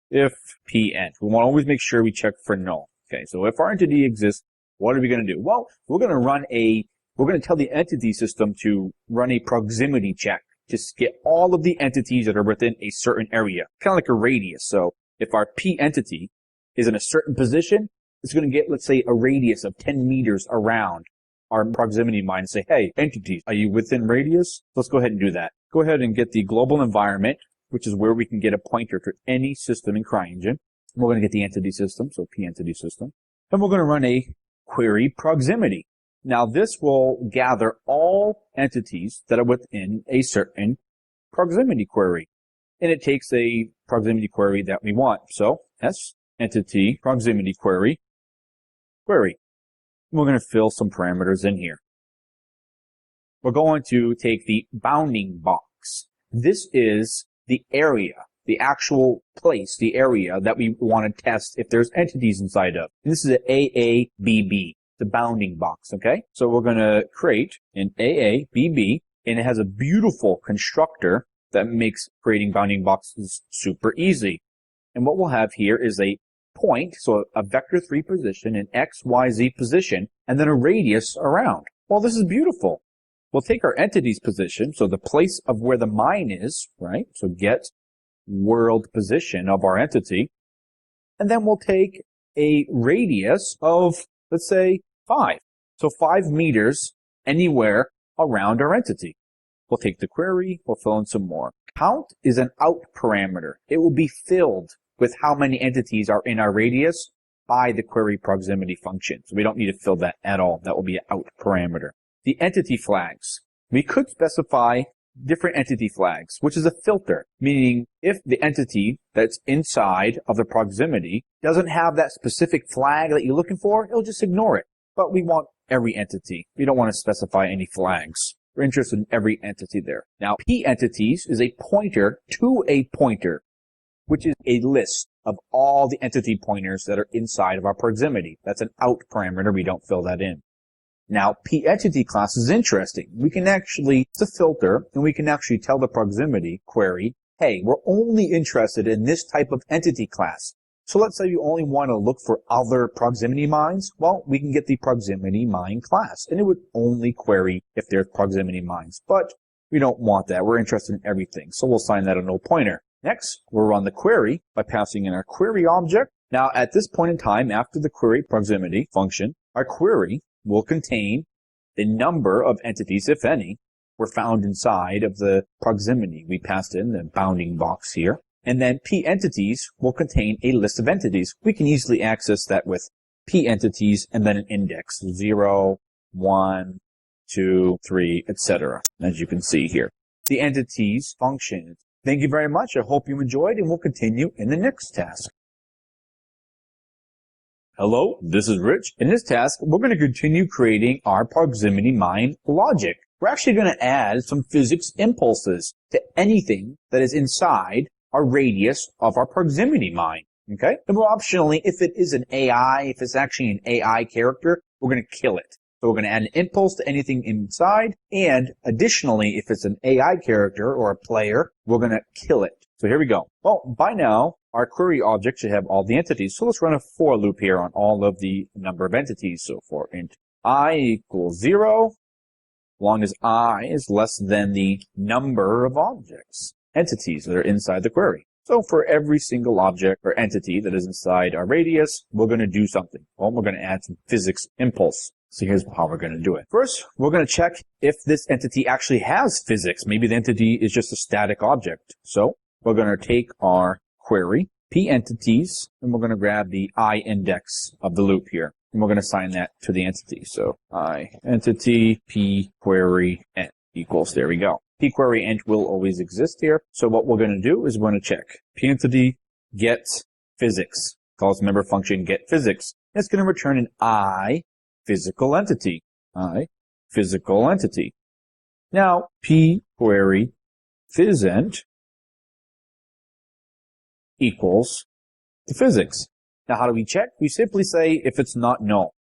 Speaker 2: if p ent. We want to always make sure we check for null. Okay, so if our entity exists, what are we going to do? Well, we're going to tell the entity system to run a proximity check. Just get all of the entities that are within a certain area, kind of like a radius. So if our P entity is in a certain position, it's going to get, let's say, a radius of 10 meters around our proximity mine and say, hey, entities, are you within radius? Let's go ahead and do that. Go ahead and get the global environment, which is where we can get a pointer to any system in CryEngine. We're going to get the entity system, so P entity system. And we're going to run a query proximity. Now this will gather all entities that are within a certain proximity query. And it takes a proximity query that we want. So S entity proximity query. We're going to fill some parameters in here. We're going to take the bounding box. This is the area, the actual place, the area that we want to test if there's entities inside of. And this is an AABB. The bounding box, okay? So we're going to create an AABB, and it has a beautiful constructor that makes creating bounding boxes super easy. And what we'll have here is a point, so a vector 3 position, an X, Y, Z position, and then a radius around. Well, this is beautiful. We'll take our entity's position, so the place of where the mine is, right? So get world position of our entity. And then we'll take a radius of, let's say, 5. So 5 meters anywhere around our entity. We'll take the query, we'll fill in some more. Count is an out parameter. It will be filled with how many entities are in our radius by the query proximity function. So we don't need to fill that at all. That will be an out parameter. The entity flags. We could specify different entity flags, which is a filter, meaning if the entity that's inside of the proximity doesn't have that specific flag that you're looking for, it'll just ignore it. But we want every entity. We don't want to specify any flags. We're interested in every entity there. Now, P entities is a pointer to a pointer, which is a list of all the entity pointers that are inside of our proximity. That's an out parameter. We don't fill that in. Now, P entity class is interesting. We can actually, it's a filter, and we can actually tell the proximity query, hey, we're only interested in this type of entity class. So let's say you only want to look for other proximity mines. Well, we can get the proximity mine class, and it would only query if there's proximity mines. But we don't want that. We're interested in everything. So we'll assign that a null pointer. Next, we'll run the query by passing in our query object. Now, at this point in time, after the query proximity function, our query will contain the number of entities, if any, were found inside of the proximity. We passed in the bounding box here. And then P entities will contain a list of entities. We can easily access that with P entities and then an index, 0, 1, 2, 3, etc., as you can see here. The entities function. Thank you very much. I hope you enjoyed, and we'll continue in the next task. Hello, this is Rich. In this task, we're going to continue creating our proximity mine logic. We're actually going to add some physics impulses to anything that is inside our radius of our proximity mine. Okay? And we'll optionally, if it is an AI, if it's actually an AI character, we're going to kill it. So we're going to add an impulse to anything inside, and additionally, if it's an AI character or a player, we're going to kill it. So here we go. Well, by now, our query object should have all the entities. So let's run a for loop here on all of the number of entities. So for int I equals 0, long as I is less than the number of objects, entities that are inside the query. So for every single object or entity that is inside our radius, we're going to do something. Well, we're going to add some physics impulse. So here's how we're going to do it. First, we're going to check if this entity actually has physics. Maybe the entity is just a static object. So we're going to take our query, P entities, and we're going to grab the I index of the loop here. And we're going to assign that to the entity. So I entity P query ent equals, there we go. P query ent will always exist here. So what we're going to do is we're going to check P entity get physics. Calls member function get physics. It's going to return an I physical entity. I physical entity. Now P query physent equals the physics. Now, how do we check? We simply say if it's not null.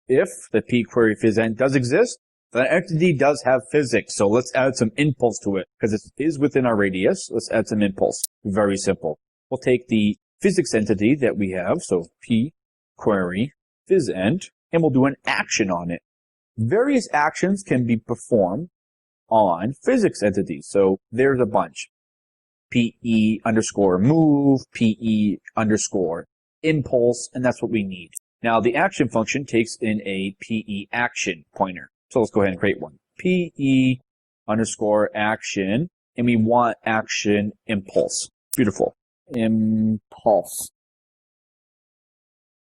Speaker 2: If the pQuery physEnt does exist, the entity does have physics. So let's add some impulse to it because it is within our radius. Let's add some impulse. Very simple. We'll take the physics entity that we have, so pQuery physEnt, and we'll do an action on it. Various actions can be performed on physics entities. So there's a bunch. PE underscore move, PE underscore impulse, and that's what we need. Now the action function takes in a PE action pointer. So let's go ahead and create one. PE underscore action, and we want action impulse. Beautiful. Impulse.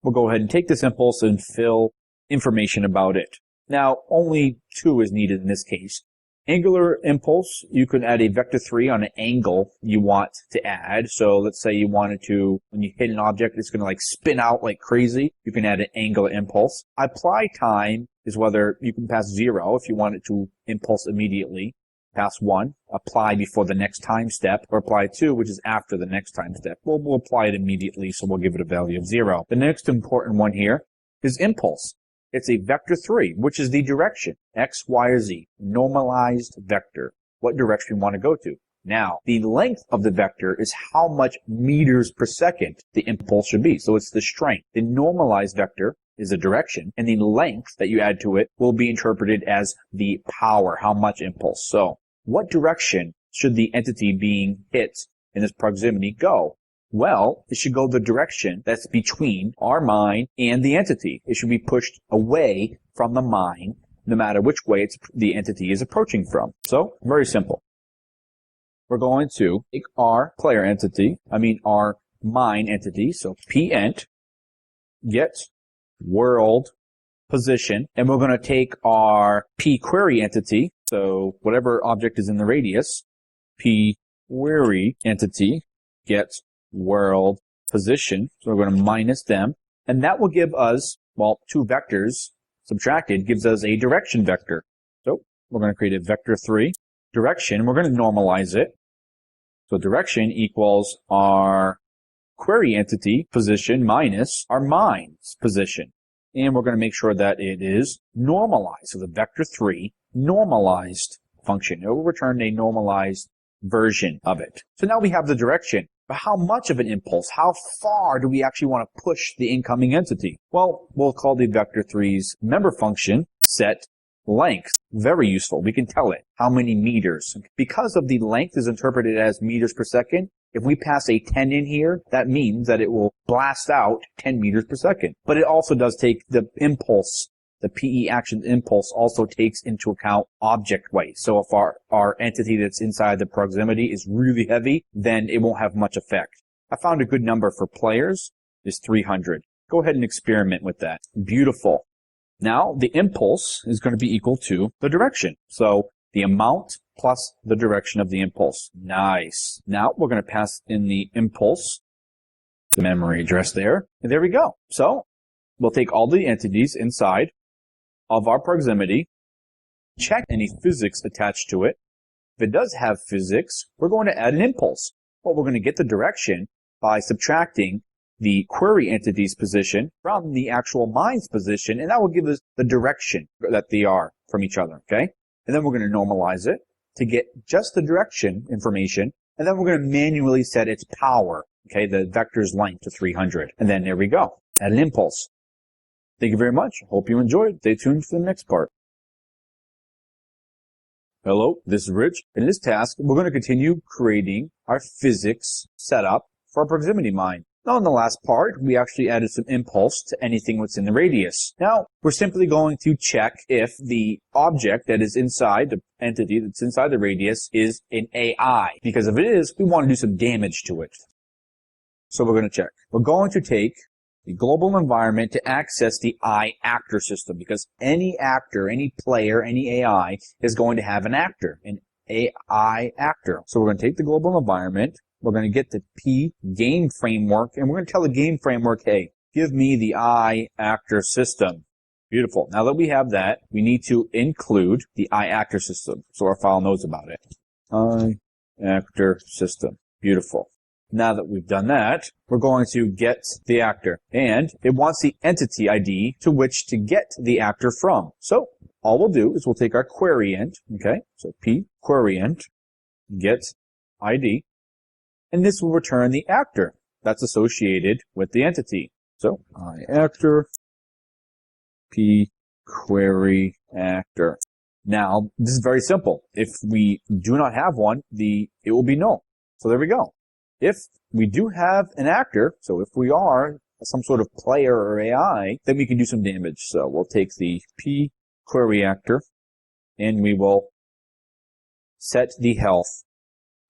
Speaker 2: We'll go ahead and take this impulse and fill information about it. Now, only 2 is needed in this case. Angular impulse, you can add a vector 3 on an angle you want to add. So let's say you wanted to, when you hit an object, it's going to like spin out like crazy. You can add an angular impulse. Apply time is whether you can pass 0 if you want it to impulse immediately. Pass 1, apply before the next time step, or apply 2, which is after the next time step. We'll apply it immediately, so we'll give it a value of 0. The next important one here is impulse. It's a vector 3, which is the direction, x, y, or z, normalized vector, what direction we want to go to. Now, the length of the vector is how much meters per second the impulse should be. So it's the strength. The normalized vector is the direction, and the length that you add to it will be interpreted as the power, how much impulse. So what direction should the entity being hit in this proximity go? Well, it should go the direction that's between our mine and the entity. It should be pushed away from the mine, no matter which way the entity is approaching from. So, very simple. We're going to take our player entity, our mine entity, so pent, get world position, and we're going to take our pQuery entity, so whatever object is in the radius, pQuery entity, get world position. So we're going to minus them. And that will give us, 2 vectors subtracted gives us a direction vector. So we're going to create a vector 3 direction. We're going to normalize it. So direction equals our query entity position minus our mine's position. And we're going to make sure that it is normalized. So the vector 3 normalized function. It will return a normalized version of it. So now we have the direction. But how much of an impulse? How far do we actually want to push the incoming entity? Well, we'll call the vector 3's member function set length. Very useful. We can tell it how many meters. Because of the length is interpreted as meters per second, if we pass a 10 in here, that means that it will blast out 10 meters per second. But it also does take the impulse. The PE action impulse also takes into account object weight. So if our entity that's inside the proximity is really heavy, then it won't have much effect. I found a good number for players is 300. Go ahead and experiment with that. Beautiful. Now the impulse is going to be equal to the direction. So the amount plus the direction of the impulse. Nice. Now we're going to pass in the impulse, the memory address there, and there we go. So we'll take all the entities inside of our proximity, check any physics attached to it. If it does have physics, we're going to add an impulse. Well, we're going to get the direction by subtracting the query entity's position from the actual mine's position, and that will give us the direction that they are from each other, okay? And then we're going to normalize it to get just the direction information, and then we're going to manually set its power, okay, the vector's length to 300. And then there we go. Add an impulse. Thank you very much. Hope you enjoyed. Stay tuned for the next part. Hello, this is Rich. In this task, we're going to continue creating our physics setup for our proximity mine. Now, in the last part, we actually added some impulse to anything that's in the radius. Now, we're simply going to check if the object that is inside, the entity that's inside the radius, is an AI. Because if it is, we want to do some damage to it. So we're going to check. We're going to take the global environment to access the I actor system, because any actor, any player, any AI is going to have an actor, an AI actor. So we're going to take the global environment, we're going to get the P game framework, and we're going to tell the game framework, hey, give me the I actor system. Beautiful. Now that we have that, we need to include the I actor system so our file knows about it. I actor system. Beautiful. Now that we've done that, we're going to get the actor, and it wants the entity ID to which to get the actor from. So all we'll do is we'll take our query int, okay? So p query int get ID, and this will return the actor that's associated with the entity. So actor p query actor. Now this is very simple. If we do not have one, it will be null. So there we go. If we do have an actor, so if we are some sort of player or AI, then we can do some damage. So we'll take the p query actor and we will set the health.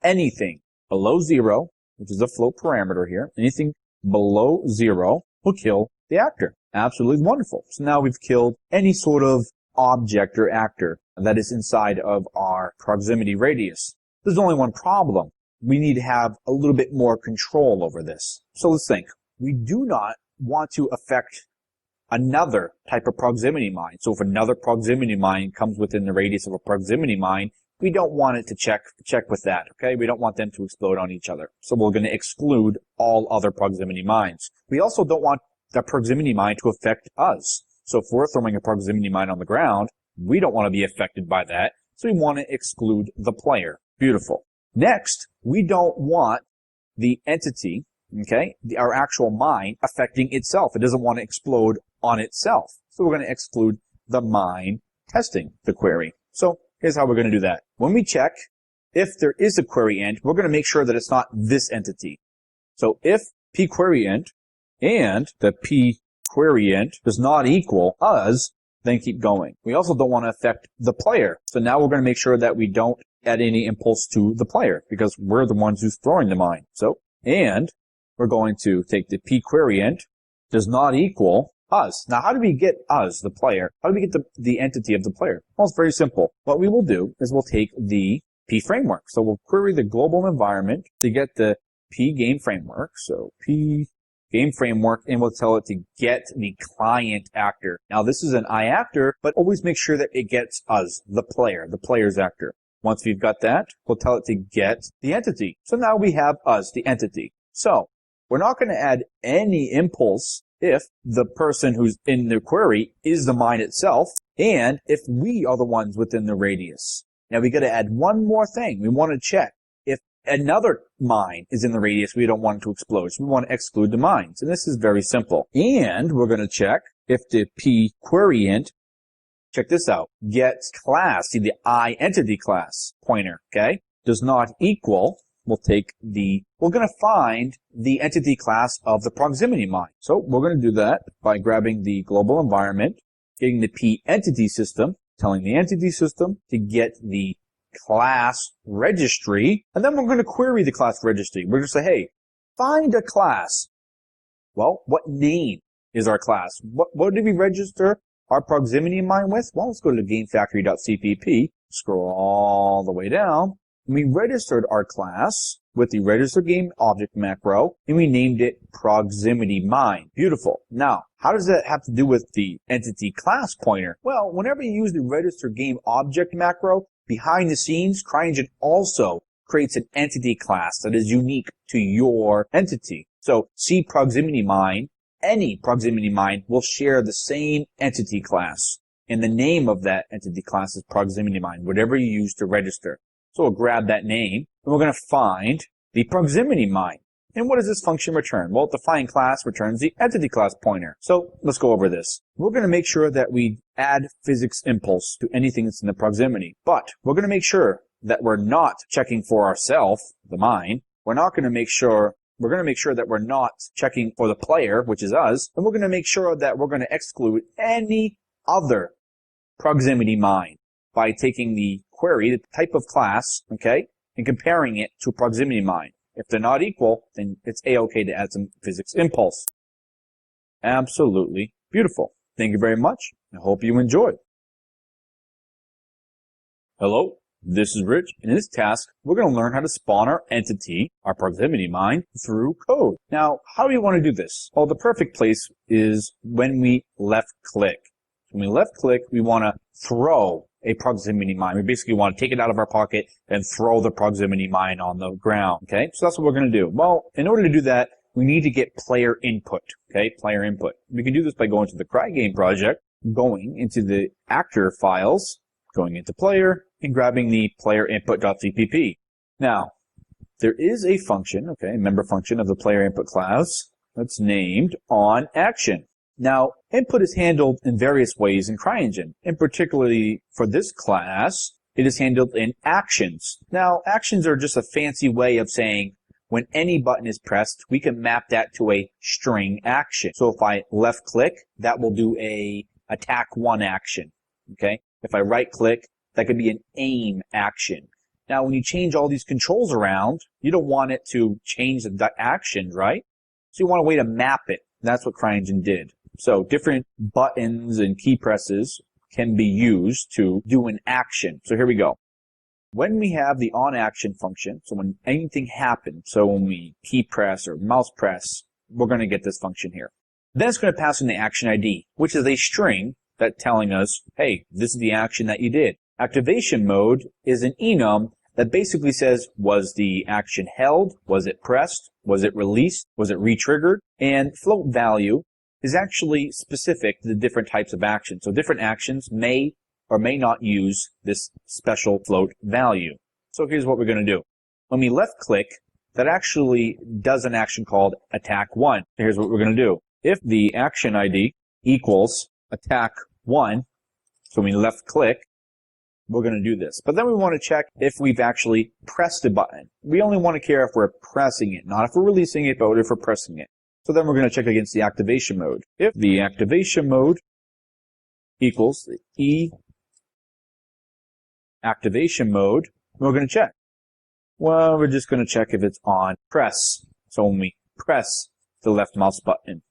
Speaker 2: Anything below 0, which is a float parameter here, anything below 0 will kill the actor. Absolutely wonderful. So now we've killed any sort of object or actor that is inside of our proximity radius. There's only one problem. We need to have a little bit more control over this. So let's think. We do not want to affect another type of proximity mine. So if another proximity mine comes within the radius of a proximity mine, we don't want it to check with that, okay? We don't want them to explode on each other. So we're going to exclude all other proximity mines. We also don't want that proximity mine to affect us. So if we're throwing a proximity mine on the ground, we don't want to be affected by that. So we want to exclude the player. Beautiful. Next, we don't want the entity, okay, our actual mine affecting itself. It doesn't want to explode on itself. So we're going to exclude the mine testing the query. So here's how we're going to do that. When we check if there is a query int, we're going to make sure that it's not this entity. So if pQueryInt and the pQueryInt does not equal us, then keep going. We also don't want to affect the player. So now we're going to make sure that we don't add any impulse to the player because we're the ones who's throwing the mine. So, and we're going to take the pQueryInt does not equal us. Now, how do we get us, the player? How do we get the entity of the player? Well, it's very simple. What we will do is we'll take the P framework. So we'll query the global environment to get the P game framework. So P game framework, and we'll tell it to get the client actor. Now, this is an I actor, but always make sure that it gets us, the player's actor. Once we've got that, we'll tell it to get the entity. So now we have us, the entity. So we're not going to add any impulse if the person who's in the query is the mine itself, and if we are the ones within the radius. Now we got to add one more thing. We want to check if another mine is in the radius we don't want it to explode. So we want to exclude the mines. And this is very simple. And we're going to check if the pQueryInt, check this out, gets class, see the I entity class pointer, okay, does not equal, we're going to find the entity class of the proximity mine. So we're going to do that by grabbing the global environment, getting the P entity system, telling the entity system to get the class registry, and then we're going to query the class registry. We're going to say, hey, find a class. Well, what name is our class? What did we register our proximity mine with? Well, let's go to gamefactory.cpp, scroll all the way down. We registered our class with the register game object macro, and we named it proximity mine. Beautiful. Now, how does that have to do with the entity class pointer? Well, whenever you use the register game object macro, behind the scenes, CryEngine also creates an entity class that is unique to your entity. So see proximity mine, any proximity mine will share the same entity class. And the name of that entity class is proximity mine, whatever you use to register. So we'll grab that name, and we're going to find the proximity mine. And what does this function return? Well, the find class returns the entity class pointer. So let's go over this. We're going to make sure that we add physics impulse to anything that's in the proximity. But we're going to make sure that we're not checking for ourselves, the mine. We're going to make sure that we're not checking for the player, which is us. And we're going to make sure that we're going to exclude any other proximity mine by taking the query, the type of class, okay, and comparing it to a proximity mine. If they're not equal, then it's A-OK to add some physics impulse. Absolutely beautiful. Thank you very much. I hope you enjoyed. Hello, this is Rich, and in this task, we're going to learn how to spawn our entity, our proximity mine, through code. Now, how do we want to do this? Well, the perfect place is when we left-click. When we left-click, we want to throw a proximity mine. We basically want to take it out of our pocket and throw the proximity mine on the ground. Okay, so that's what we're going to do. Well, in order to do that, we need to get player input. Okay, player input. We can do this by going to the CryEngine project, going into the actor files, going into player, and grabbing the player input.cpp. Now, there is a function, okay, a member function of the player input class that's named onAction. Now, input is handled in various ways in CryEngine, and particularly for this class, it is handled in actions. Now, actions are just a fancy way of saying when any button is pressed, we can map that to a string action. So if I left click, that will do a attack 1 action, okay? If I right click, that could be an aim action. Now, when you change all these controls around, you don't want it to change the actions, right? So you want a way to map it. That's what CryEngine did. So different buttons and key presses can be used to do an action. So here we go. When we have the onAction function, so when anything happens, so when we key press or mouse press, we're going to get this function here. Then it's going to pass in the action ID, which is a string that's telling us, hey, this is the action that you did. Activation mode is an enum that basically says, was the action held? Was it pressed? Was it released? Was it re-triggered? And float value is actually specific to the different types of actions. So different actions may or may not use this special float value. So here's what we're going to do. When we left click, that actually does an action called attack 1. Here's what we're going to do. If the action ID equals attack 1, so when we left click, we're going to do this. But then we want to check if we've actually pressed a button. We only want to care if we're pressing it, not if we're releasing it, but if we're pressing it. So then we're going to check against the activation mode. If the activation mode equals the E activation mode, we're going to check. Well, we're just going to check if it's on press. So when we press the left mouse button,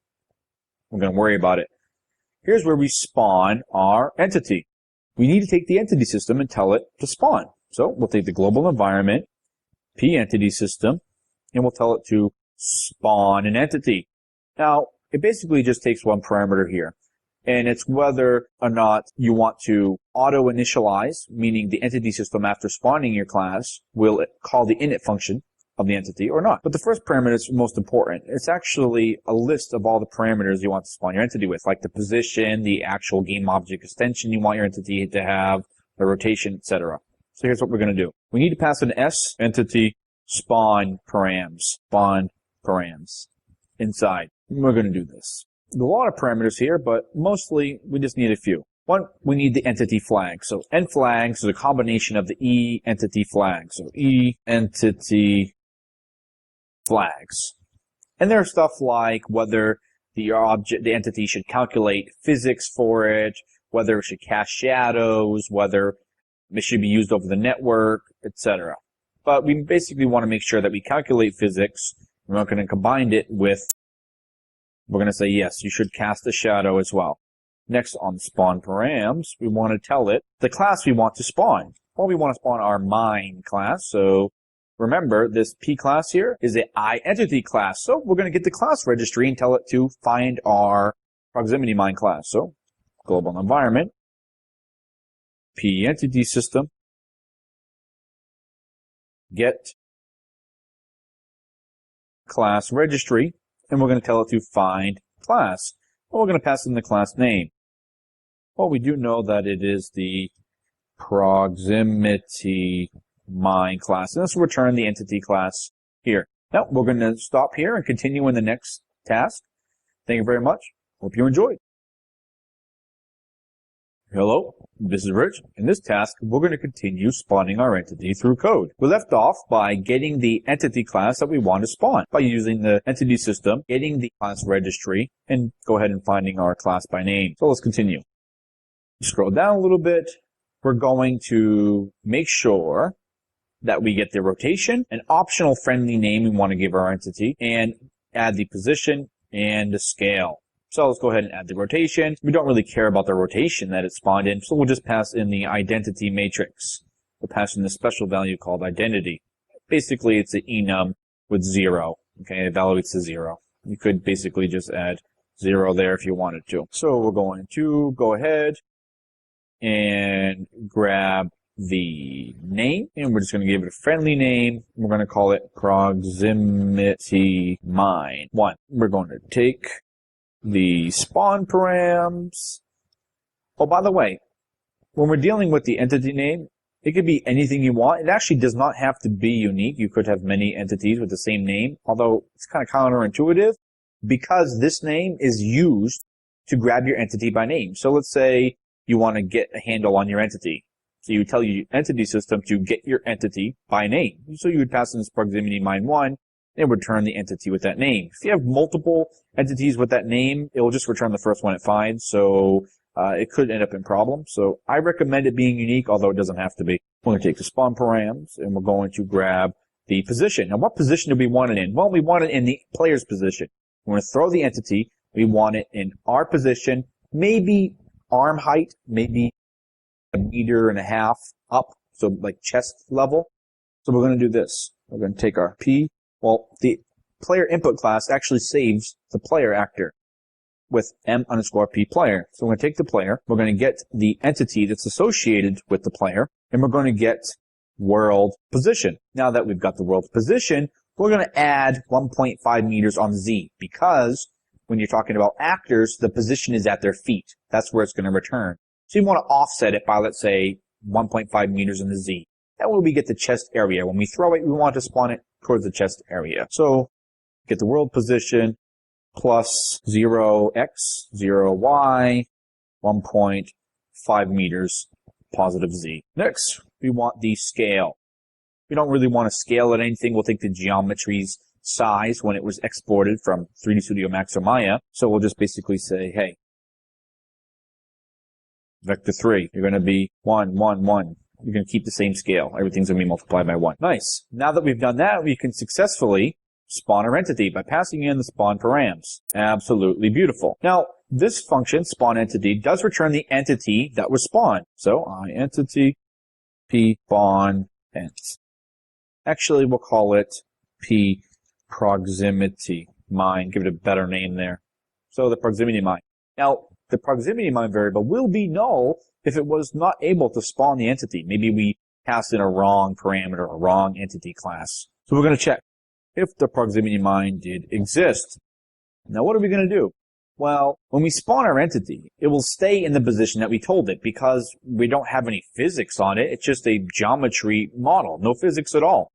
Speaker 2: we're going to worry about it. Here's where we spawn our entity. We need to take the entity system and tell it to spawn. So we'll take the global environment, p-entity system, and we'll tell it to spawn an entity. Now, it basically just takes one parameter here, and it's whether or not you want to auto-initialize, meaning the entity system after spawning your class will call the init function of the entity or not. But the first parameter is most important. It's actually a list of all the parameters you want to spawn your entity with, like the position, the actual game object extension you want your entity to have, the rotation, etc. So here's what we're going to do. We need to pass an S entity spawn params inside. We're going to do this. There's a lot of parameters here, but mostly we just need a few. One, we need the entity flag. So N flags is a combination of the E entity flags. So E entity flags. And there's stuff like whether the entity should calculate physics for it, whether it should cast shadows, whether it should be used over the network, etc. But we basically want to make sure that we calculate physics. We're not going to combine it with, we're going to say, yes, you should cast a shadow as well. Next, on spawn params, we want to tell it the class we want to spawn. Well, we want to spawn our mine class. So remember, this P class here is an I entity class. So we're going to get the class registry and tell it to find our proximity mine class. So global environment, P entity system, get class registry, and we're going to tell it to find class. Well, we're going to pass in the class name. Well, we do know that it is the proximity mine class. And this will return the entity class here. Now, we're going to stop here and continue in the next task. Thank you very much. Hope you enjoyed. Hello, this is Rich. In this task, we're going to continue spawning our entity through code. We left off by getting the entity class that we want to spawn by using the entity system, getting the class registry, and go ahead and finding our class by name. So let's continue. Scroll down a little bit. We're going to make sure that we get the rotation, an optional friendly name we want to give our entity, and add the position and the scale. So let's go ahead and add the rotation. We don't really care about the rotation that it spawned in, so we'll just pass in the identity matrix. We'll pass in the special value called identity. Basically, it's an enum with 0. Okay, it evaluates to 0. You could basically just add 0 there if you wanted to. So we're going to go ahead and grab the name, and we're just going to give it a friendly name. We're going to call it Proximity Mine 1. We're going to take the spawn params. Oh, by the way, when we're dealing with the entity name, it could be anything you want. It actually does not have to be unique. You could have many entities with the same name, although it's kind of counterintuitive because this name is used to grab your entity by name. So let's say you want to get a handle on your entity. So you tell your entity system to get your entity by name. So you would pass in this proximity mine 1 and return the entity with that name. If you have multiple entities with that name, it will just return the first one it finds. So it could end up in problems. So I recommend it being unique, although it doesn't have to be. We're going to take the spawn params and we're going to grab the position. Now, what position do we want it in? Well, we want it in the player's position. We're going to throw the entity. We want it in our position, maybe arm height, maybe 1.5 meters up, so like chest level. So we're going to do this. We're going to take our P. Well, the player input class actually saves the player actor with m_p player. So we're going to take the player. We're going to get the entity that's associated with the player, and we're going to get world position. Now that we've got the world position, we're going to add 1.5 meters on Z because when you're talking about actors, the position is at their feet. That's where it's going to return. So you want to offset it by, let's say, 1.5 meters in the Z. That way we get the chest area. When we throw it, we want to spawn it towards the chest area. So get the world position plus 0x, 0y, 1.5 meters, positive Z. Next, we want the scale. We don't really want to scale at anything. We'll take the geometry's size when it was exported from 3D Studio Max or Maya. So we'll just basically say, hey, vector 3, you're going to be 1, 1, 1. You're going to keep the same scale. Everything's going to be multiplied by 1. Nice. Now that we've done that, we can successfully spawn our entity by passing in the spawn params. Absolutely beautiful. Now, this function, spawn entity, does return the entity that was spawned. So, entity p spawn ent. Actually, we'll call it p proximity mine. Give it a better name there. So, the proximity mine. Now, the proximity mine variable will be null if it was not able to spawn the entity. Maybe we passed in a wrong parameter, a wrong entity class. So we're going to check if the proximity mine did exist. Now what are we going to do? Well, when we spawn our entity, it will stay in the position that we told it because we don't have any physics on it. It's just a geometry model, no physics at all.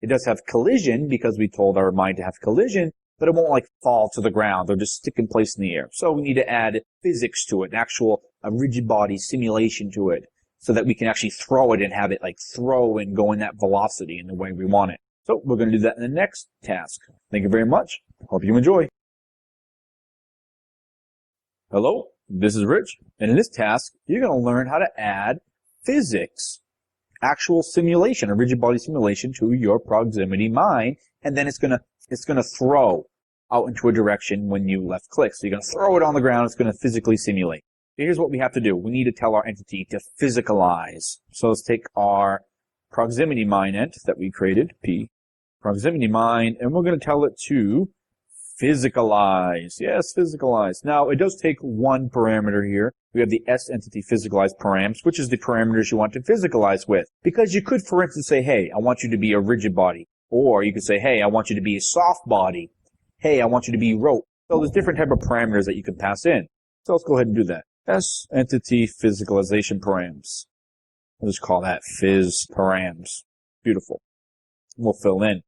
Speaker 2: It does have collision because we told our mine to have collision, but it won't like fall to the ground. They'll just stick in place in the air. So we need to add physics to it, a rigid body simulation to it, so that we can actually throw it and have it like throw and go in that velocity in the way we want it. So we're going to do that in the next task. Thank you very much. Hope you enjoy. Hello, this is Rich, and in this task, you're going to learn how to add physics, actual simulation, a rigid body simulation to your proximity mine, and then it's going to throw out into a direction when you left click. So you're going to throw it on the ground. It's going to physically simulate. Here's what we have to do. We need to tell our entity to physicalize. So let's take our proximity mine ent that we created, p proximity mine, and we're going to tell it to physicalize. Yes, physicalize. Now, it does take one parameter here. We have the S entity physicalize params, which is the parameters you want to physicalize with. Because you could, for instance, say, hey, I want you to be a rigid body. Or you could say, hey, I want you to be a soft body. Hey, I want you to be rope. So there's different type of parameters that you can pass in. So let's go ahead and do that. S entity physicalization params. We'll just call that phys params. Beautiful. We'll fill in.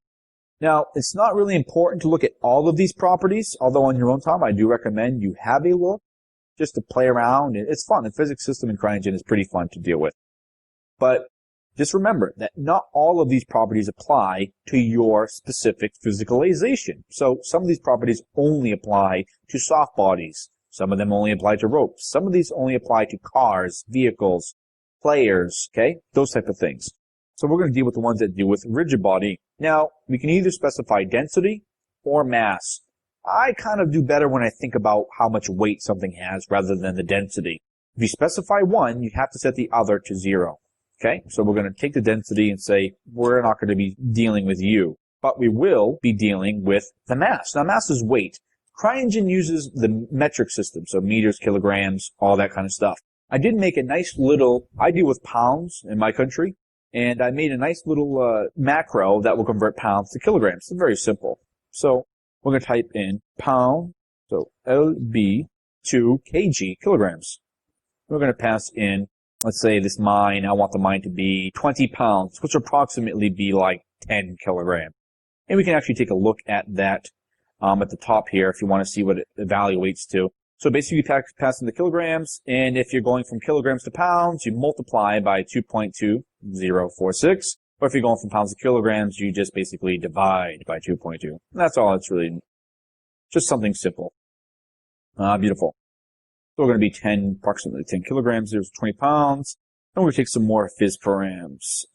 Speaker 2: Now, it's not really important to look at all of these properties, although on your own time, I do recommend you have a look just to play around. It's fun. The physics system in CryEngine is pretty fun to deal with. But just remember that not all of these properties apply to your specific physicalization. So some of these properties only apply to soft bodies. Some of them only apply to ropes. Some of these only apply to cars, vehicles, players, okay? Those type of things. So we're going to deal with the ones that deal with rigid body. Now, we can either specify density or mass. I kind of do better when I think about how much weight something has rather than the density. If you specify one, you have to set the other to 0. Okay, so we're going to take the density and say, we're not going to be dealing with you, but we will be dealing with the mass. Now, mass is weight. CryEngine uses the metric system, so meters, kilograms, all that kind of stuff. I did make a nice little, I deal with pounds in my country, and I made a nice little macro that will convert pounds to kilograms. It's very simple. So we're going to type in pound, so LB to kg, kilograms. We're going to pass in, let's say this mine, I want the mine to be 20 pounds, which will approximately be like 10 kilograms. And we can actually take a look at that at the top here if you want to see what it evaluates to. So basically you pass in the kilograms, and if you're going from kilograms to pounds, you multiply by 2.2046. Or if you're going from pounds to kilograms, you just basically divide by 2.2. That's all. It's really just something simple. Beautiful. So we're going to be approximately 10 kilograms. There's 20 pounds. And we're going to take some more physics params.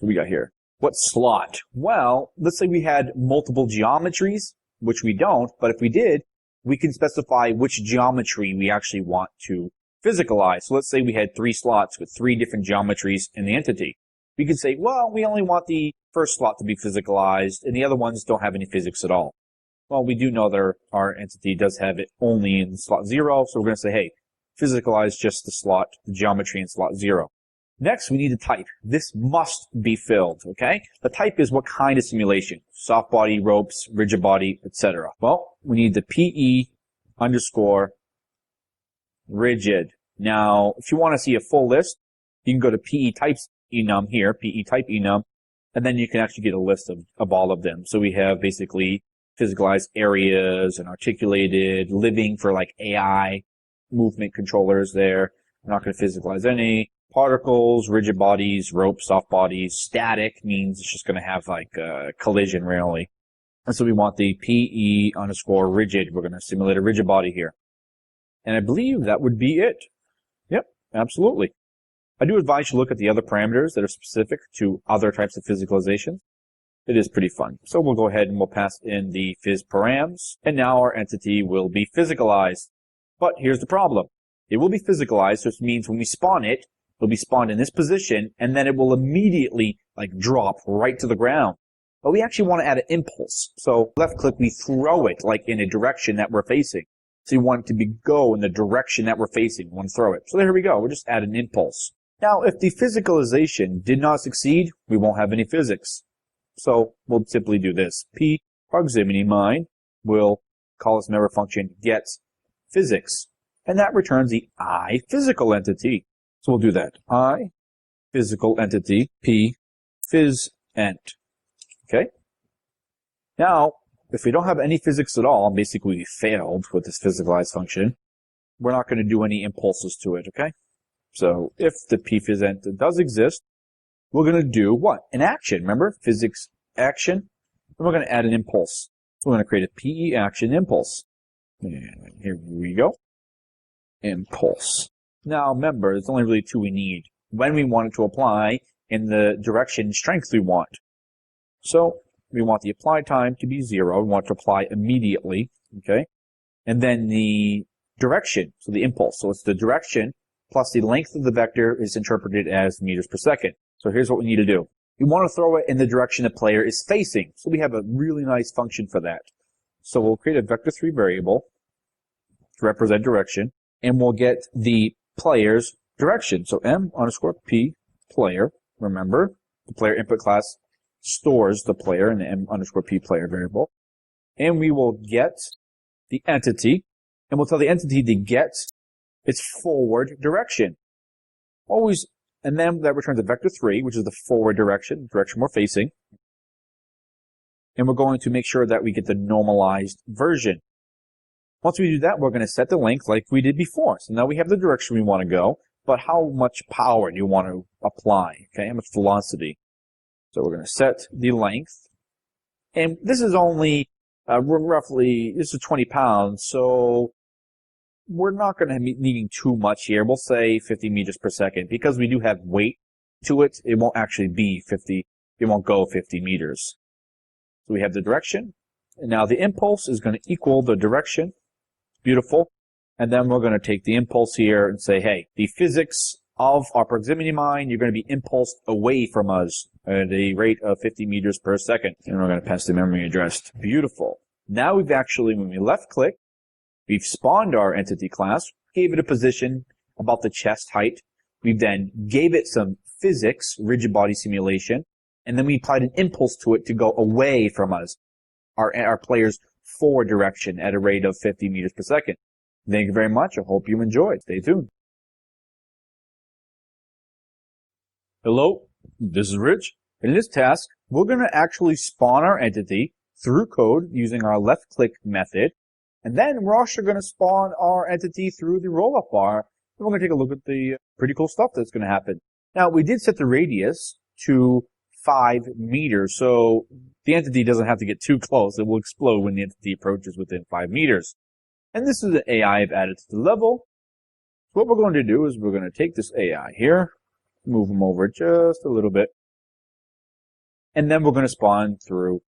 Speaker 2: What we got here? What slot? Well, let's say we had multiple geometries, which we don't, but if we did, we can specify which geometry we actually want to physicalize. So let's say we had 3 slots with 3 different geometries in the entity. We could say, well, we only want the first slot to be physicalized, and the other ones don't have any physics at all. Well, we do know that our entity does have it only in slot 0, so we're going to say, hey, physicalize just the geometry in slot 0. Next, we need a type. This must be filled, okay? The type is what kind of simulation. Soft body, ropes, rigid body, etc. Well, we need the PE underscore rigid. Now, if you want to see a full list, you can go to PE types enum here, PE type enum, and then you can actually get a list of all of them. So we have basically physicalized areas and articulated, living for like AI movement controllers there. We're not going to physicalize any. Particles, rigid bodies, rope, soft bodies. Static means it's just going to have like a collision really. And so we want the PE underscore rigid. We're going to simulate a rigid body here. And I believe that would be it. Yep, absolutely. I do advise you look at the other parameters that are specific to other types of physicalization. It is pretty fun. So we'll go ahead and we'll pass in the phys params. And now our entity will be physicalized. But here's the problem. It will be physicalized, which means when we spawn it, it'll be spawned in this position, and then it will immediately like drop right to the ground. But we actually want to add an impulse. So left click, we throw it like in a direction that we're facing. So you want it to go in the direction that we're facing. We want to throw it. So there we go. We'll just add an impulse. Now, if the physicalization did not succeed, we won't have any physics. So we'll simply do this. P proximity mine will call this member function get physics. And that returns the I physical entity. So we'll do that. I physical entity P phys ent. Okay. Now, if we don't have any physics at all, basically we failed with this physicalized function, we're not going to do any impulses to it, okay? So if the P phys ent does exist, we're going to do what? An action, remember? Physics action. And we're going to add an impulse. So we're going to create a PE action impulse. And here we go. Impulse. Now remember, there's only really 2 we need when we want it to apply in the direction strength we want. So we want the apply time to be 0. We want to apply immediately, okay? And then the direction, so the impulse. So it's the direction plus the length of the vector is interpreted as meters per second. So here's what we need to do. We want to throw it in the direction the player is facing. So we have a really nice function for that. So we'll create a vector3 variable to represent direction, and we'll get the player's direction. So m underscore p player, remember, the player input class stores the player in the m underscore p player variable. And we will get the entity, and we'll tell the entity to get its forward direction. Always, and then that returns a vector3, which is the forward direction we're facing. And we're going to make sure that we get the normalized version. Once we do that, we're going to set the length like we did before. So now we have the direction we want to go, but how much power do you want to apply? Okay, how much velocity? So we're going to set the length. And this is only roughly, this is 20 pounds, so we're not going to be needing too much here. We'll say 50 meters per second. Because we do have weight to it, it won't actually be 50, it won't go 50 meters. So we have the direction, and now the impulse is going to equal the direction. Beautiful. And then we're going to take the impulse here and say, hey, the physics of our proximity mine, you're going to be impulsed away from us at a rate of 50 meters per second. And we're going to pass the memory address. Beautiful. Now we've actually, when we left click, we've spawned our entity class, gave it a position about the chest height. We then gave it some physics, rigid body simulation, and then we applied an impulse to it to go away from us, our player's forward direction at a rate of 50 meters per second. Thank you very much. I hope you enjoyed. Stay tuned. Hello, this is Rich. In this task, we're going to actually spawn our entity through code using our left-click method, and then we're also going to spawn our entity through the roll-up bar, and we're going to take a look at the pretty cool stuff that's going to happen. Now, we did set the radius to 5 meters, so the entity doesn't have to get too close. It will explode when the entity approaches within 5 meters. And this is an AI I've added to the level. So what we're going to do is we're going to take this AI here, move him over just a little bit, and then we're going to spawn through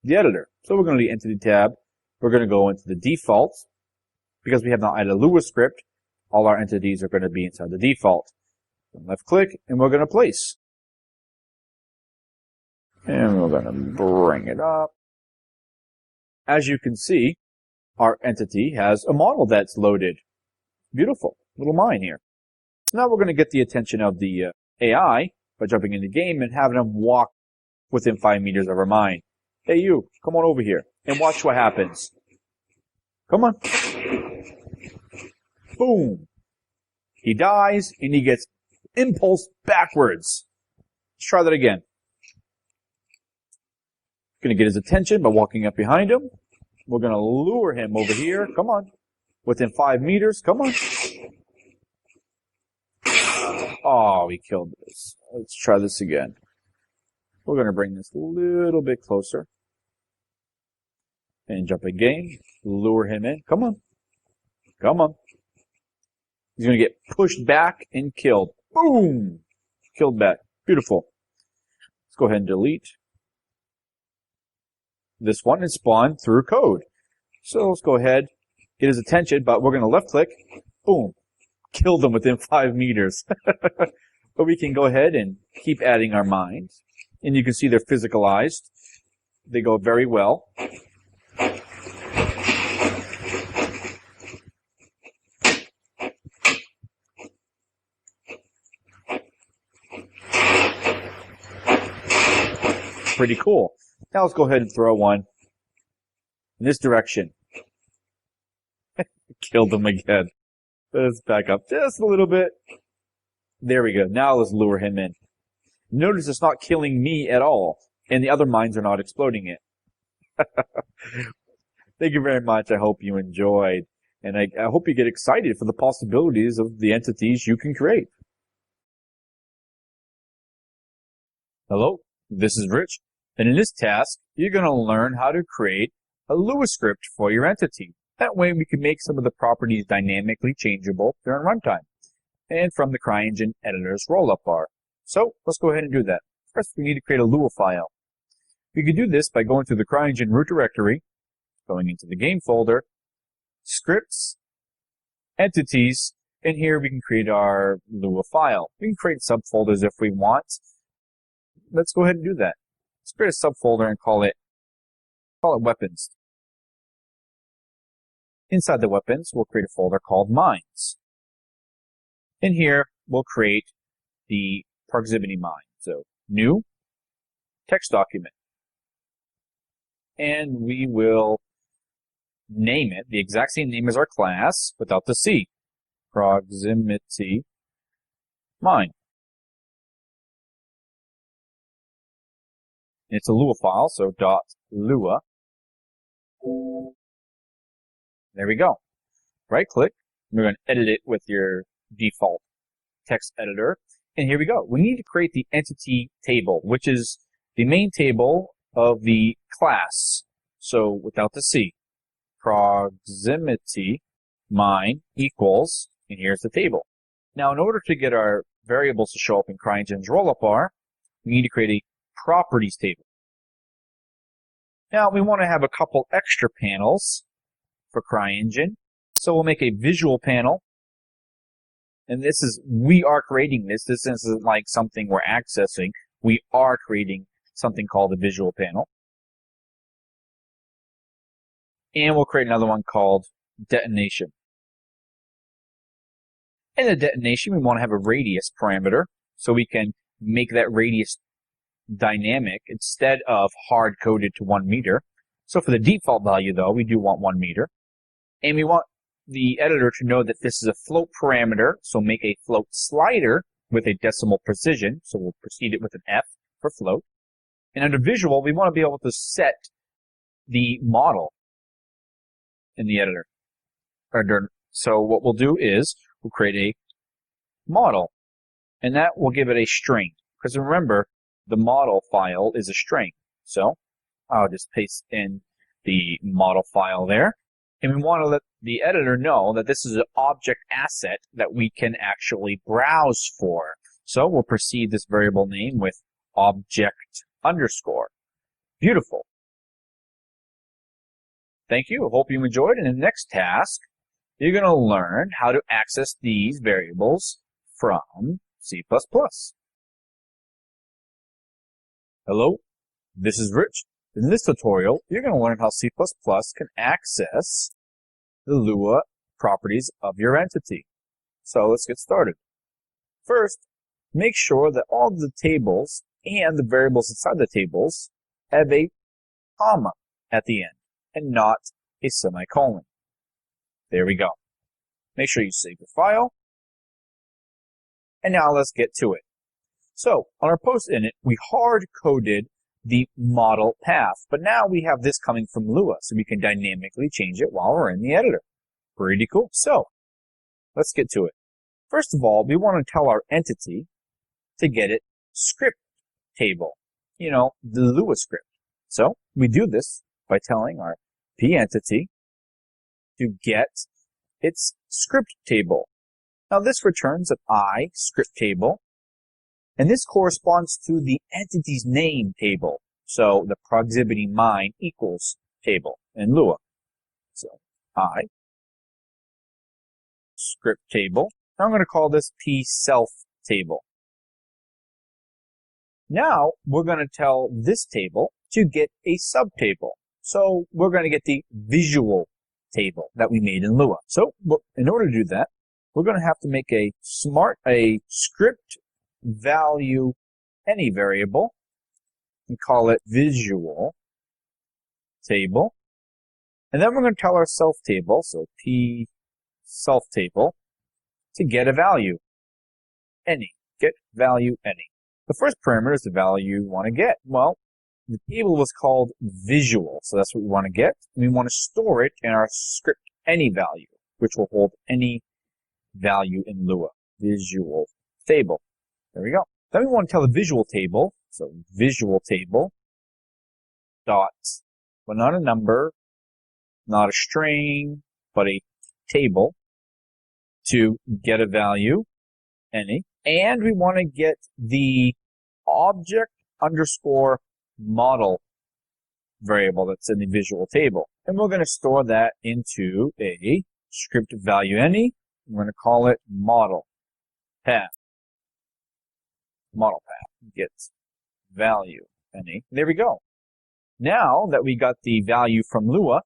Speaker 2: the editor. So we're going to the Entity tab. We're going to go into the default. Because we have not added a Lua script, all our entities are going to be inside the default. Left click, and we're going to place. And we're going to bring it up. As you can see, our entity has a model that's loaded. Beautiful. Little mine here. So now we're going to get the attention of the AI by jumping in the game and having them walk within 5 meters of our mine. Hey you, come on over here and watch what happens. Come on. Boom. He dies and he gets impulse backwards. Let's try that again. Going to get his attention by walking up behind him. We're going to lure him over here. Come on. Within 5 meters. Come on. Oh, we killed this. Let's try this again. We're going to bring this a little bit closer. And jump again. Lure him in. Come on. Come on. He's going to get pushed back and killed. Boom! Killed back. Beautiful. Let's go ahead and delete this one and spawn through code. So let's go ahead, get his attention, but we're going to left click. Boom. Kill them within 5 meters. But we can go ahead and keep adding our mines. And you can see they're physicalized. They go very well. Pretty cool. Now let's go ahead and throw one in this direction. Killed them again. Let's back up just a little bit. There we go. Now let's lure him in. Notice it's not killing me at all, and the other mines are not exploding it. Thank you very much. I hope you enjoyed, and I hope you get excited for the possibilities of the entities you can create. Hello, this is Rich, and in this task, you're going to learn how to create a Lua script for your entity. That way we can make some of the properties dynamically changeable during runtime, and from the CryEngine editor's roll-up bar. So let's go ahead and do that. First, we need to create a Lua file. We can do this by going to the CryEngine root directory, going into the game folder, scripts, entities, and here we can create our Lua file. We can create subfolders if we want. Let's go ahead and do that. Let's create a subfolder and call it weapons. Inside the weapons, we'll create a folder called mines. In here, we'll create the proximity mine. So, new, text document. And we will name it the exact same name as our class without the C. Proximity mine. It's a Lua file, so .lua. There we go. Right click. We're going to edit it with your default text editor. And here we go. We need to create the entity table, which is the main table of the class. So without the C. Proximity mine equals, and here's the table. Now in order to get our variables to show up in CryEngine's roll-up bar, we need to create a properties table. Now we want to have a couple extra panels for CryEngine. So we'll make a visual panel. And we are creating this. This isn't like something we're accessing. We are creating something called a visual panel. And we'll create another one called detonation. In the detonation, we want to have a radius parameter, so we can make that radius dynamic instead of hard-coded to 1 meter. So for the default value, though, we do want 1 meter. And we want the editor to know that this is a float parameter, so make a float slider with a decimal precision. So we'll precede it with an F for float. And under visual, we want to be able to set the model in the editor. So what we'll do is we'll create a model, and that will give it a string. Because remember, the model file is a string. So I'll just paste in the model file there. And we want to let the editor know that this is an object asset that we can actually browse for. So we'll precede this variable name with object underscore. Beautiful. Thank you. I hope you enjoyed. In the next task, you're going to learn how to access these variables from C++. Hello, this is Rich. In this tutorial, you're going to learn how C++ can access the Lua properties of your entity. So let's get started. First, make sure that all the tables and the variables inside the tables have a comma at the end and not a semicolon. There we go. Make sure you save your file. And now let's get to it. So on our post init, we hard-coded the model path, but now we have this coming from Lua, so we can dynamically change it while we're in the editor. Pretty cool. So let's get to it. First of all, we want to tell our entity to get it script table, the Lua script. So we do this by telling our P entity to get its script table. Now this returns an I script table, and this corresponds to the entity's name table. So the proximity mine equals table in Lua. So I script table. Now I'm going to call this P self table. Now we're going to tell this table to get a subtable. So we're going to get the visual table that we made in Lua. So in order to do that, we're going to have to make a script value any variable and call it visual table. And then we're going to tell our self table, so P self table, to get a value any. Get value any. The first parameter is the value you want to get. Well, the table was called visual, so that's what we want to get. We want to store it in our script any value, which will hold any value in Lua. Visual table. There we go. Then we want to tell the visual table, so visual table dot, well, not a number, not a string, but a table, to get a value any. And we want to get the object underscore model variable that's in the visual table. And we're going to store that into a script value any. We're going to call it model path. Model path gets value any. There we go. Now that we got the value from Lua,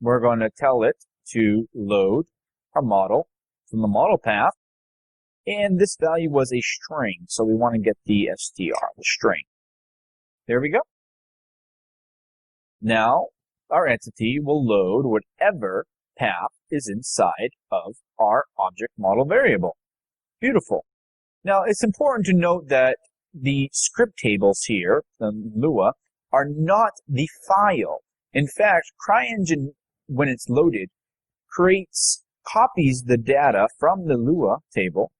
Speaker 2: we're going to tell it to load our model from the model path. And this value was a string, so we want to get the str, the string. There we go. Now, our entity will load whatever path is inside of our object model variable. Beautiful. Now, it's important to note that the script tables here, in Lua, are not the file. In fact, CryEngine, when it's loaded, copies the data from the Lua table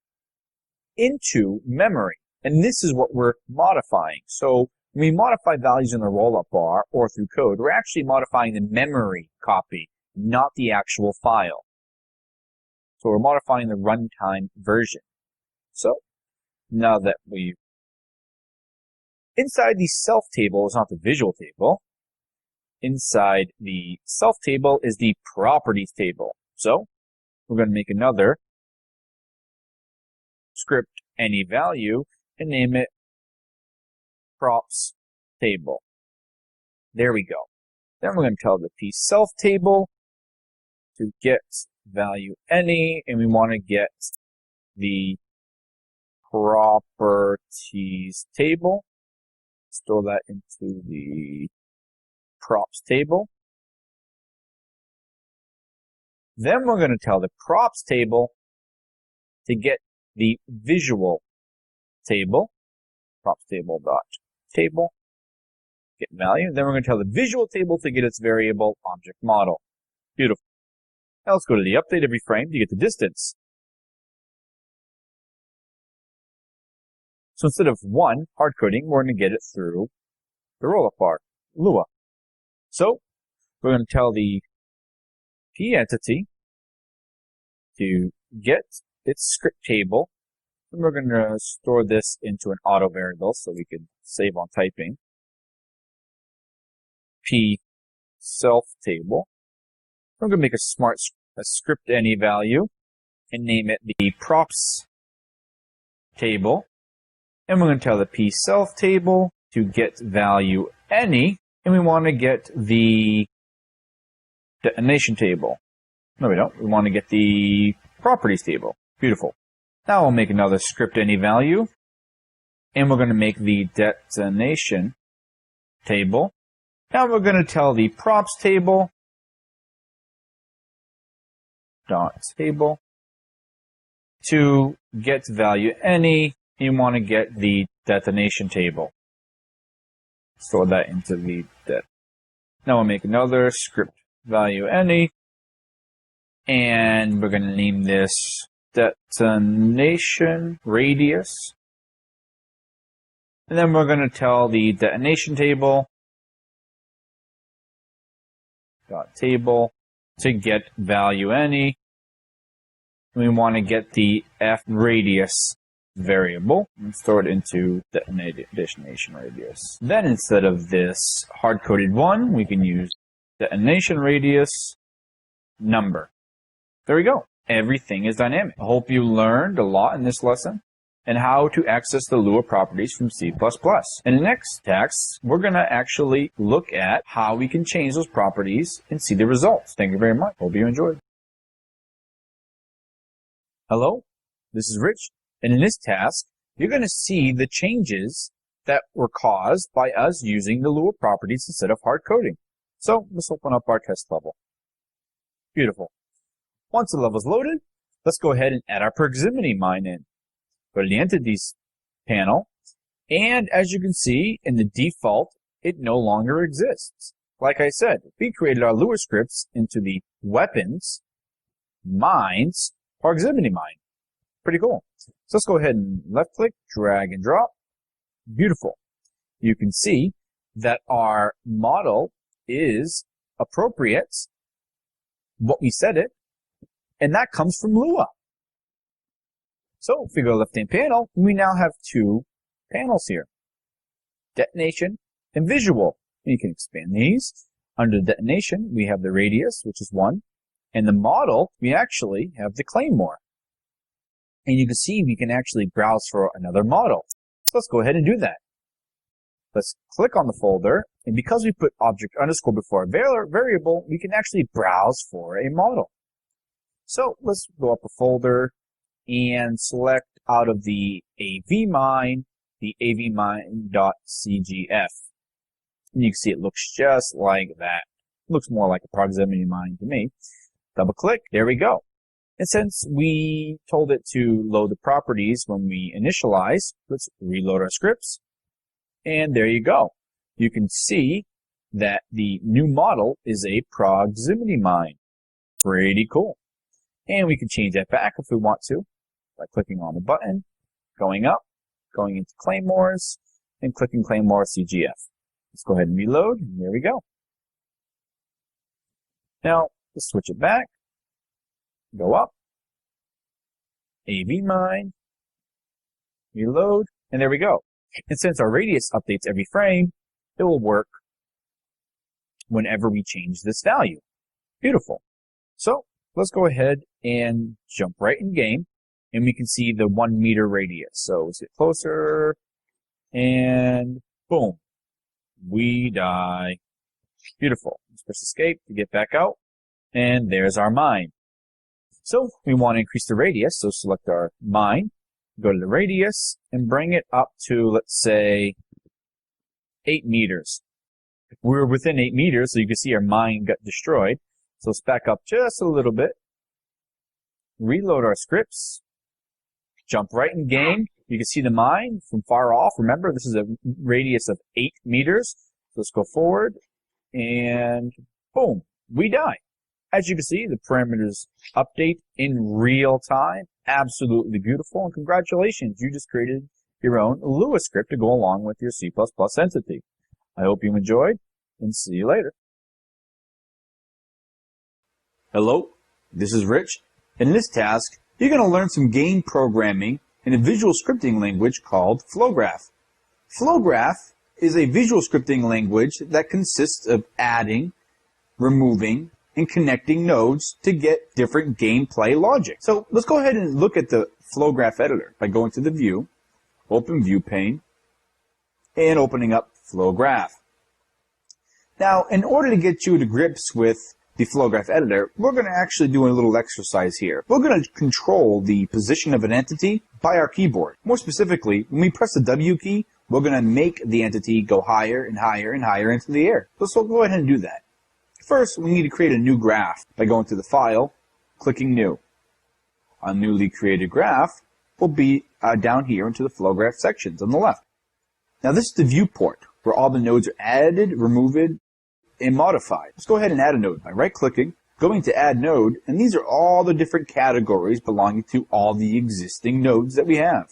Speaker 2: into memory. And this is what we're modifying. So when we modify values in the roll-up bar or through code, we're actually modifying the memory copy, not the actual file. So we're modifying the runtime version. So now that inside the self table is not the visual table. Inside the self table is the properties table. So we're going to make another script any value and name it props table. There we go. Then we're going to tell the P self table to get value any, and we want to get the properties table. Store that into the props table. Then we're going to tell the props table to get the visual table. Props table dot table. Get value. Then we're going to tell the visual table to get its variable object model. Beautiful. Now let's go to the update every frame to get the distance. So instead of 1 hard coding, we're going to get it through the roll-up bar, Lua. So we're going to tell the P entity to get its script table, and we're going to store this into an auto variable so we can save on typing. P self table. We're going to make a script any value and name it the props table. And we're going to tell the P self table to get value any, and we want to get the detonation table. No, we don't. We want to get the properties table. Beautiful. Now we'll make another script any value, and we're going to make the detonation table. Now we're going to tell the props table dot table to get value any. You want to get the detonation table. Store that into the det. Now we'll make another script value any, and we're going to name this detonation radius. And then we're going to tell the detonation table dot table to get value any. We want to get the F radius variable and store it into detonation radius. Then instead of this hard-coded 1, we can use detonation radius number. There we go. Everything is dynamic. I hope you learned a lot in this lesson and how to access the Lua properties from C++. In the next text, we're going to actually look at how we can change those properties and see the results. Thank you very much. Hope you enjoyed. Hello, this is Rich, and in this task, you're going to see the changes that were caused by us using the Lua properties instead of hard coding. So let's open up our test level. Beautiful. Once the level is loaded, let's go ahead and add our proximity mine in. Go to the Entities panel, and as you can see in the default, it no longer exists. Like I said, we created our Lua scripts into the Weapons, Mines, proximity mine. Pretty cool. So let's go ahead and left click, drag and drop. Beautiful. You can see that our model is appropriate, what we set it, and that comes from Lua. So if we go to the left-hand panel, we now have 2 panels here. Detonation and visual. And you can expand these. Under detonation, we have the radius, which is 1. And the model, we actually have the claymore. And you can see we can actually browse for another model. So let's go ahead and do that. Let's click on the folder, and because we put object underscore before a variable, we can actually browse for a model. So let's go up a folder and select out of the AV mine, the avmine.cgf. And you can see it looks just like that. It looks more like a proximity mine to me. Double click, there we go. And since we told it to load the properties when we initialize, let's reload our scripts. And there you go. You can see that the new model is a proximity mine. Pretty cool. And we can change that back if we want to by clicking on the button, going up, going into Claymores, and clicking Claymore CGF. Let's go ahead and reload, and there we go. Now, let's switch it back, go up, AV mine, reload, and there we go. And since our radius updates every frame, it will work whenever we change this value. Beautiful. So let's go ahead and jump right in game, and we can see the 1 meter radius. So let's get closer, and boom, we die. Beautiful. Let's press escape to get back out, and there's our mine. So we want to increase the radius, so select our mine, go to the radius, and bring it up to, let's say, 8 meters. We're within 8 meters, so you can see our mine got destroyed. So let's back up just a little bit, reload our scripts, jump right in game. You can see the mine from far off. Remember, this is a radius of 8 meters. So let's go forward, and boom, we die. As you can see, the parameters update in real time. Absolutely beautiful, and congratulations, you just created your own Lua script to go along with your C++ entity. I hope you enjoyed, and see you later.
Speaker 1: Hello, this is Rich. In this task, you're going to learn some game programming in a visual scripting language called Flowgraph. Flowgraph is a visual scripting language that consists of adding, removing, and connecting nodes to get different gameplay logic. So let's go ahead and look at the Flowgraph editor by going to the View, Open View pane, and opening up Flowgraph. Now, in order to get you to grips with the Flowgraph editor, we're going to actually do a little exercise here. We're going to control the position of an entity by our keyboard. More specifically, when we press the W key, we're going to make the entity go higher and higher and higher into the air. So we'll go ahead and do that. First, we need to create a new graph by going to the File, clicking New. A newly created graph will be down here into the Flowgraph sections on the left. Now this is the viewport, where all the nodes are added, removed, and modified. Let's go ahead and add a node by right-clicking, going to Add Node, and these are all the different categories belonging to all the existing nodes that we have.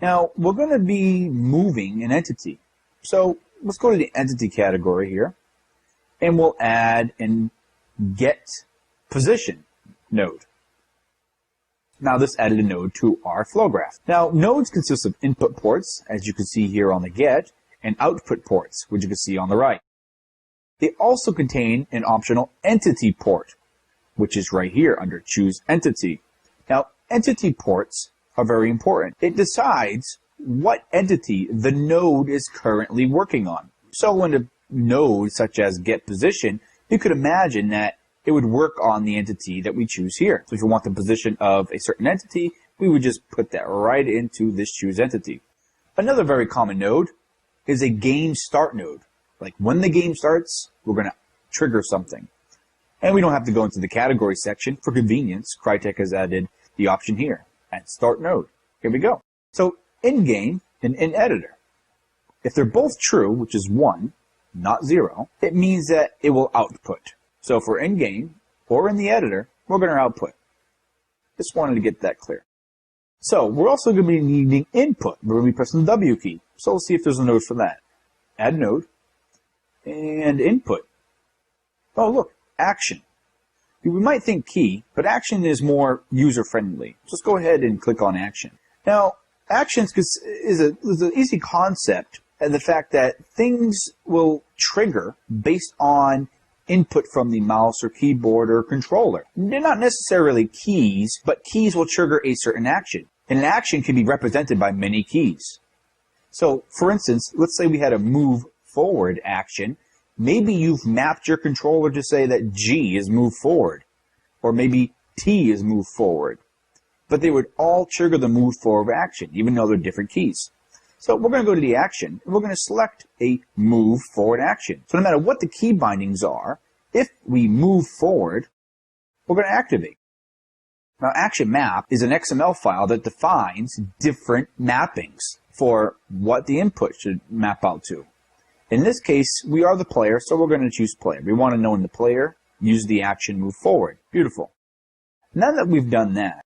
Speaker 1: Now, we're going to be moving an entity. So let's go to the Entity category here, and we'll add an Get Position node. Now this added a node to our flow graph. Now nodes consist of input ports, as you can see here on the get, and output ports, which you can see on the right. They also contain an optional entity port, which is right here under Choose Entity. Now entity ports are very important. It decides what entity the node is currently working on. So in a node such as Get Position, you could imagine that it would work on the entity that we choose here. So if you want the position of a certain entity, we would just put that right into this Choose Entity. Another very common node is a game start node. Like when the game starts, we're going to trigger something. And we don't have to go into the category section. For convenience, Crytek has added the option here, at start node. Here we go. So in game and in editor, if they're both true, which is 1, not 0, it means that it will output. So if we're in game or in the editor, we're going to output. Just wanted to get that clear. So we're also going to be needing input. We're going to be pressing the W key. So let's see if there's a node for that. Add node and input. Oh, look, action. We might think key, but action is more user-friendly. So let's go ahead and click on action. Now, actions is an easy concept, and the fact that things will trigger based on input from the mouse or keyboard or controller. They're not necessarily keys, but keys will trigger a certain action. And an action can be represented by many keys. So, for instance, let's say we had a move forward action. Maybe you've mapped your controller to say that G is move forward, or maybe T is move forward. But they would all trigger the move forward action, even though they're different keys. So we're going to go to the action, and we're going to select a move forward action. So no matter what the key bindings are, if we move forward, we're going to activate. Now action map is an XML file that defines different mappings for what the input should map out to. In this case, we are the player, so we're going to choose player. We want to know in the player, use the action move forward. Beautiful. Now that we've done that,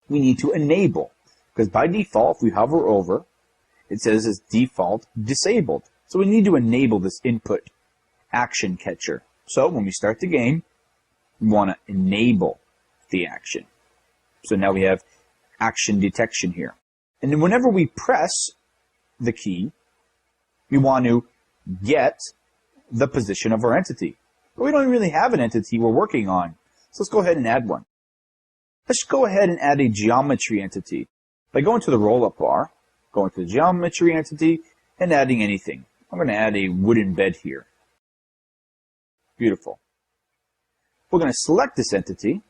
Speaker 1: we need to enable, because by default, if we hover over, it says it's default disabled. So we need to enable this input action catcher. So when we start the game, we want to enable the action. So now we have action detection here. And then whenever we press the key, we want to get the position of our entity. But we don't really have an entity we're working on. So let's go ahead and add one. Let's go ahead and add a geometry entity. By going to the roll-up bar, going to the geometry entity, and adding anything. I'm going to add a wooden bed here. Beautiful. We're going to select this entity,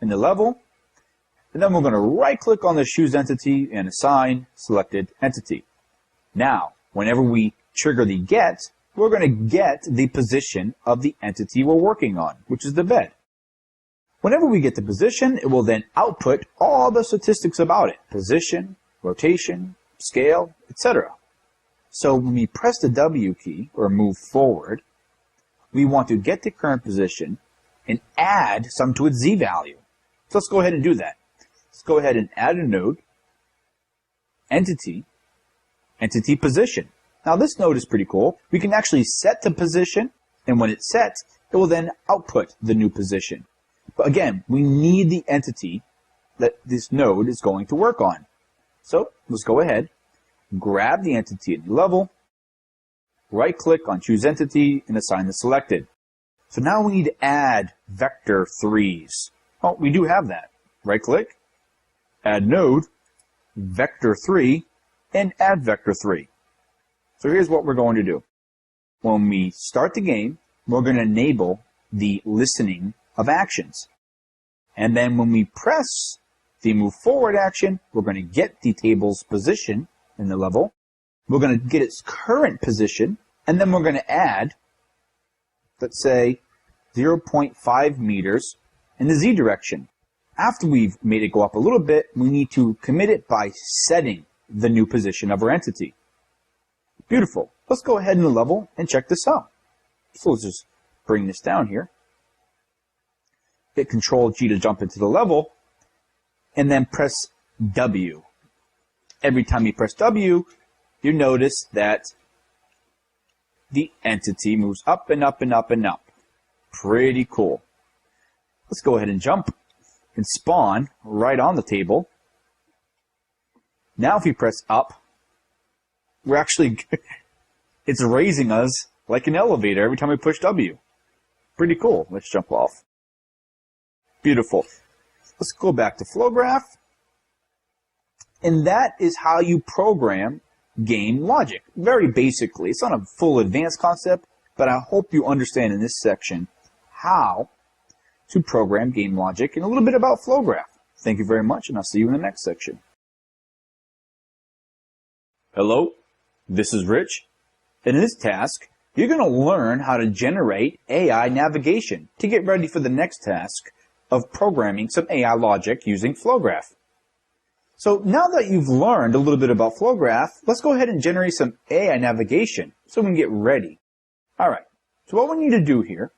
Speaker 1: in the level, and then we're going to right-click on the choose entity and assign selected entity. Now, whenever we trigger the get, we're going to get the position of the entity we're working on, which is the bed. Whenever we get the position, it will then output all the statistics about it: position, rotation, scale, etc. So when we press the W key, or move forward, we want to get the current position and add some to its Z value. So let's go ahead and do that. Let's go ahead and add a node, entity, entity position. Now this node is pretty cool. We can actually set the position, and when it's set, it will then output the new position. But again, we need the entity that this node is going to work on. So let's go ahead, grab the entity at the level, right-click on Choose Entity, and assign the selected. So now we need to add vector 3s. Oh, we do have that. Right-click, add node, vector 3, and add vector 3. So here's what we're going to do. When we start the game, we're going to enable the listening of actions. And then when we press the move forward action, we're going to get the table's position in the level. We're going to get its current position, and then we're going to add, let's say, 0.5 meters in the Z direction. After we've made it go up a little bit, we need to commit it by setting the new position of our entity. Beautiful. Let's go ahead in the level and check this out. So let's just bring this down here. Hit Control G to jump into the level, and then press W. Every time you press W, you notice that the entity moves up and up and up and up. Pretty cool. Let's go ahead and jump and spawn right on the table. Now if we press up, we're actually, it's raising us like an elevator every time we push W. Pretty cool. Let's jump off. Beautiful. Let's go back to FlowGraph. And that is how you program game logic. Very basically. It's not a full advanced concept, but I hope you understand in this section how to program game logic and a little bit about FlowGraph. Thank you very much, and I'll see you in the next section. Hello, this is Rich, and in this task, you're going to learn how to generate AI navigation to get ready for the next task of programming some AI logic using FlowGraph. So now that you've learned a little bit about FlowGraph, let's go ahead and generate some AI navigation so we can get ready. Alright, so what we need to do here,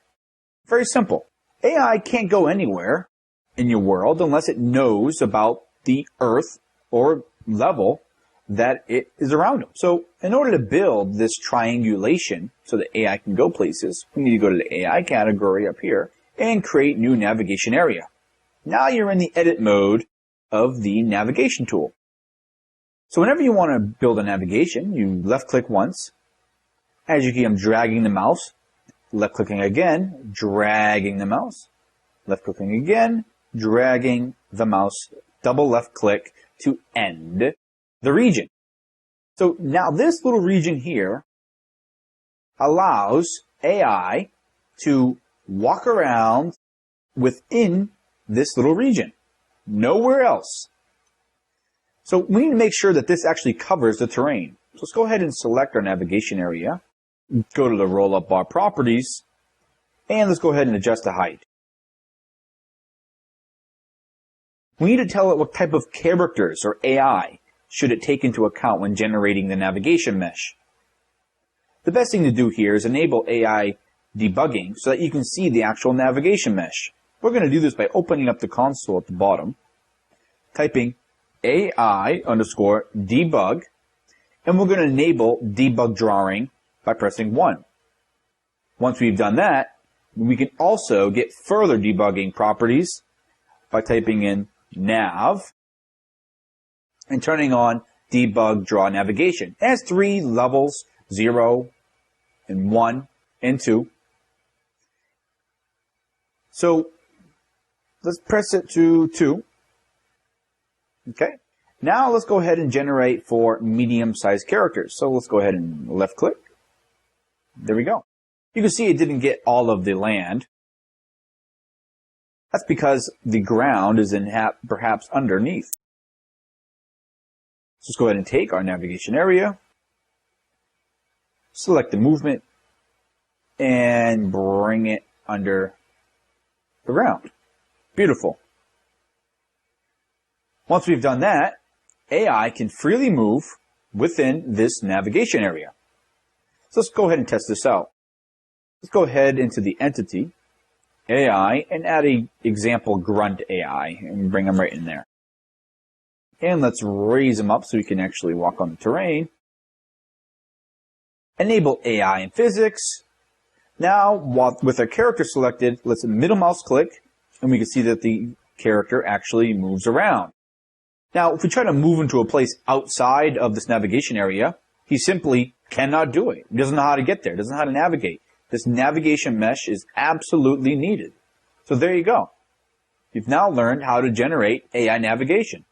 Speaker 1: very simple. AI can't go anywhere in your world unless it knows about the Earth or level that it is around them. So in order to build this triangulation so that AI can go places, we need to go to the AI category up here and create new navigation area. Now you're in the edit mode of the navigation tool. So whenever you want to build a navigation, you left click once. As you can see, I'm dragging the mouse. Left clicking again, dragging the mouse. Left clicking again, dragging the mouse. Double left click to end the region. So now this little region here allows AI to walk around within this little region. Nowhere else. So we need to make sure that this actually covers the terrain. So let's go ahead and select our navigation area. Go to the roll-up bar properties. And let's go ahead and adjust the height. We need to tell it what type of characters or AI should it take into account when generating the navigation mesh. The best thing to do here is enable AI debugging so that you can see the actual navigation mesh. We're going to do this by opening up the console at the bottom, typing AI_debug, and we're going to enable debug drawing by pressing 1. Once we've done that, we can also get further debugging properties by typing in nav and turning on debug draw navigation. It has 3 levels, 0 and 1 and 2. So let's press it to 2. Okay. Now let's go ahead and generate for medium-sized characters. So let's go ahead and left click. There we go. You can see it didn't get all of the land.
Speaker 2: That's because the ground is perhaps underneath. So let's go ahead and take our navigation area, select the movement, and bring it under the ground. Beautiful. Once we've done that, AI can freely move within this navigation area. So let's go ahead and test this out. Let's go ahead into the entity, AI, and add an example grunt AI and bring them right in there. And let's raise them up so we can actually walk on the terrain. Enable AI and physics. Now, with our character selected, let's middle mouse click, and we can see that the character actually moves around. Now, if we try to move into a place outside of this navigation area, he simply cannot do it. He doesn't know how to get there, doesn't know how to navigate. This navigation mesh is absolutely needed. So there you go. You've now learned how to generate AI navigation.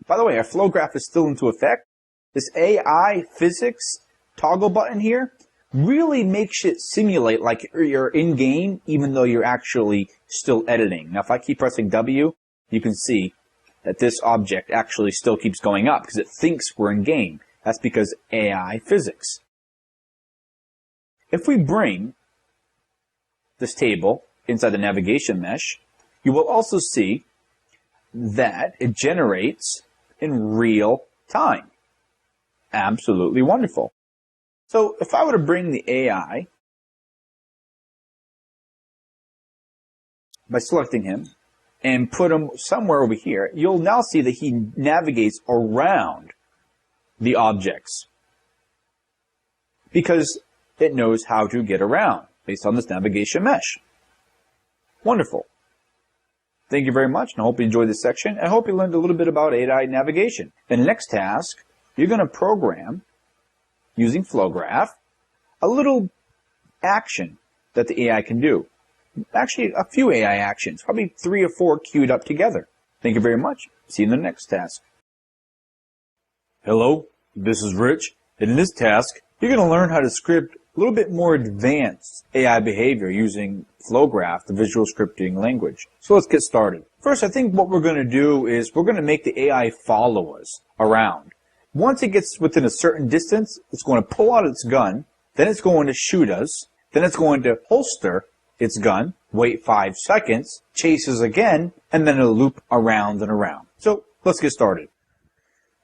Speaker 2: By the way, our flow graph is still into effect. This AI physics toggle button here really makes it simulate like you're in-game, even though you're actually still editing. Now, if I keep pressing W, you can see that this object actually still keeps going up because it thinks we're in-game. That's because AI physics. If we bring this table inside the navigation mesh, you will also see that it generates in real time. Absolutely wonderful. So if I were to bring the AI by selecting him and put him somewhere over here, you'll now see that he navigates around the objects because it knows how to get around based on this navigation mesh. Wonderful. Thank you very much, and I hope you enjoyed this section. I hope you learned a little bit about AI navigation. In the next task, you're going to program, using FlowGraph, a little action that the AI can do. Actually, a few AI actions, probably 3 or 4 queued up together. Thank you very much. See you in the next task.
Speaker 3: Hello, this is Rich, and in this task, you're going to learn how to script a little bit more advanced AI behavior using FlowGraph, the visual scripting language. So let's get started. First, I think what we're going to do is we're going to make the AI follow us around. Once it gets within a certain distance, it's going to pull out its gun, then it's going to shoot us, then it's going to holster its gun, wait 5 seconds, chase us again, and then it'll loop around and around. So let's get started.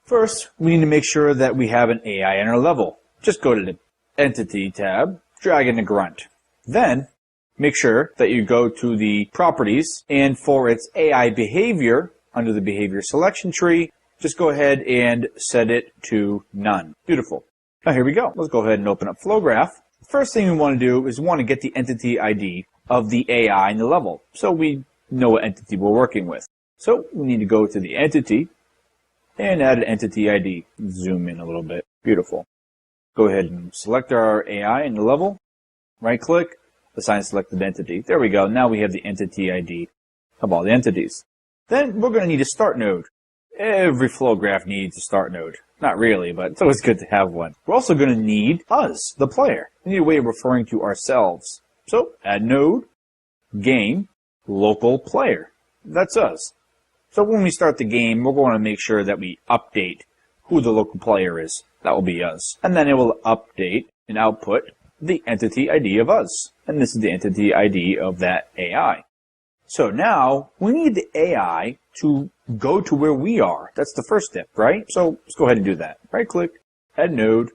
Speaker 3: First, we need to make sure that we have an AI in our level. Just go to the Entity tab, drag in the grunt. Then, make sure that you go to the Properties, and for its AI behavior, under the Behavior Selection tree, just go ahead and set it to None. Beautiful. Now here we go. Let's go ahead and open up FlowGraph. First thing we want to do is we want to get the entity ID of the AI in the level, so we know what entity we're working with. So we need to go to the Entity, and add an entity ID. Zoom in a little bit. Beautiful. Go ahead and select our AI in the level. Right click, assign selected entity. There we go. Now we have the entity ID of all the entities. Then we're going to need a start node. Every flow graph needs a start node. Not really, but it's always good to have one. We're also going to need us, the player. We need a way of referring to ourselves. So add node, game, local player. That's us. So when we start the game, we're going to make sure that we update who the local player is. That will be us. And then it will update and output the entity ID of us. And this is the entity ID of that AI. So now we need the AI to go to where we are. That's the first step, right? So let's go ahead and do that. Right click, add node,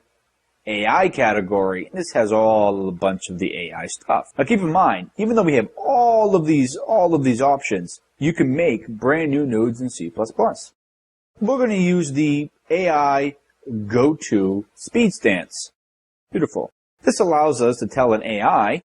Speaker 3: AI category. This has a bunch of the AI stuff. Now keep in mind, even though we have all of these options, you can make brand new nodes in C++. We're going to use the AI go-to speed stance. Beautiful. This allows us to tell an AI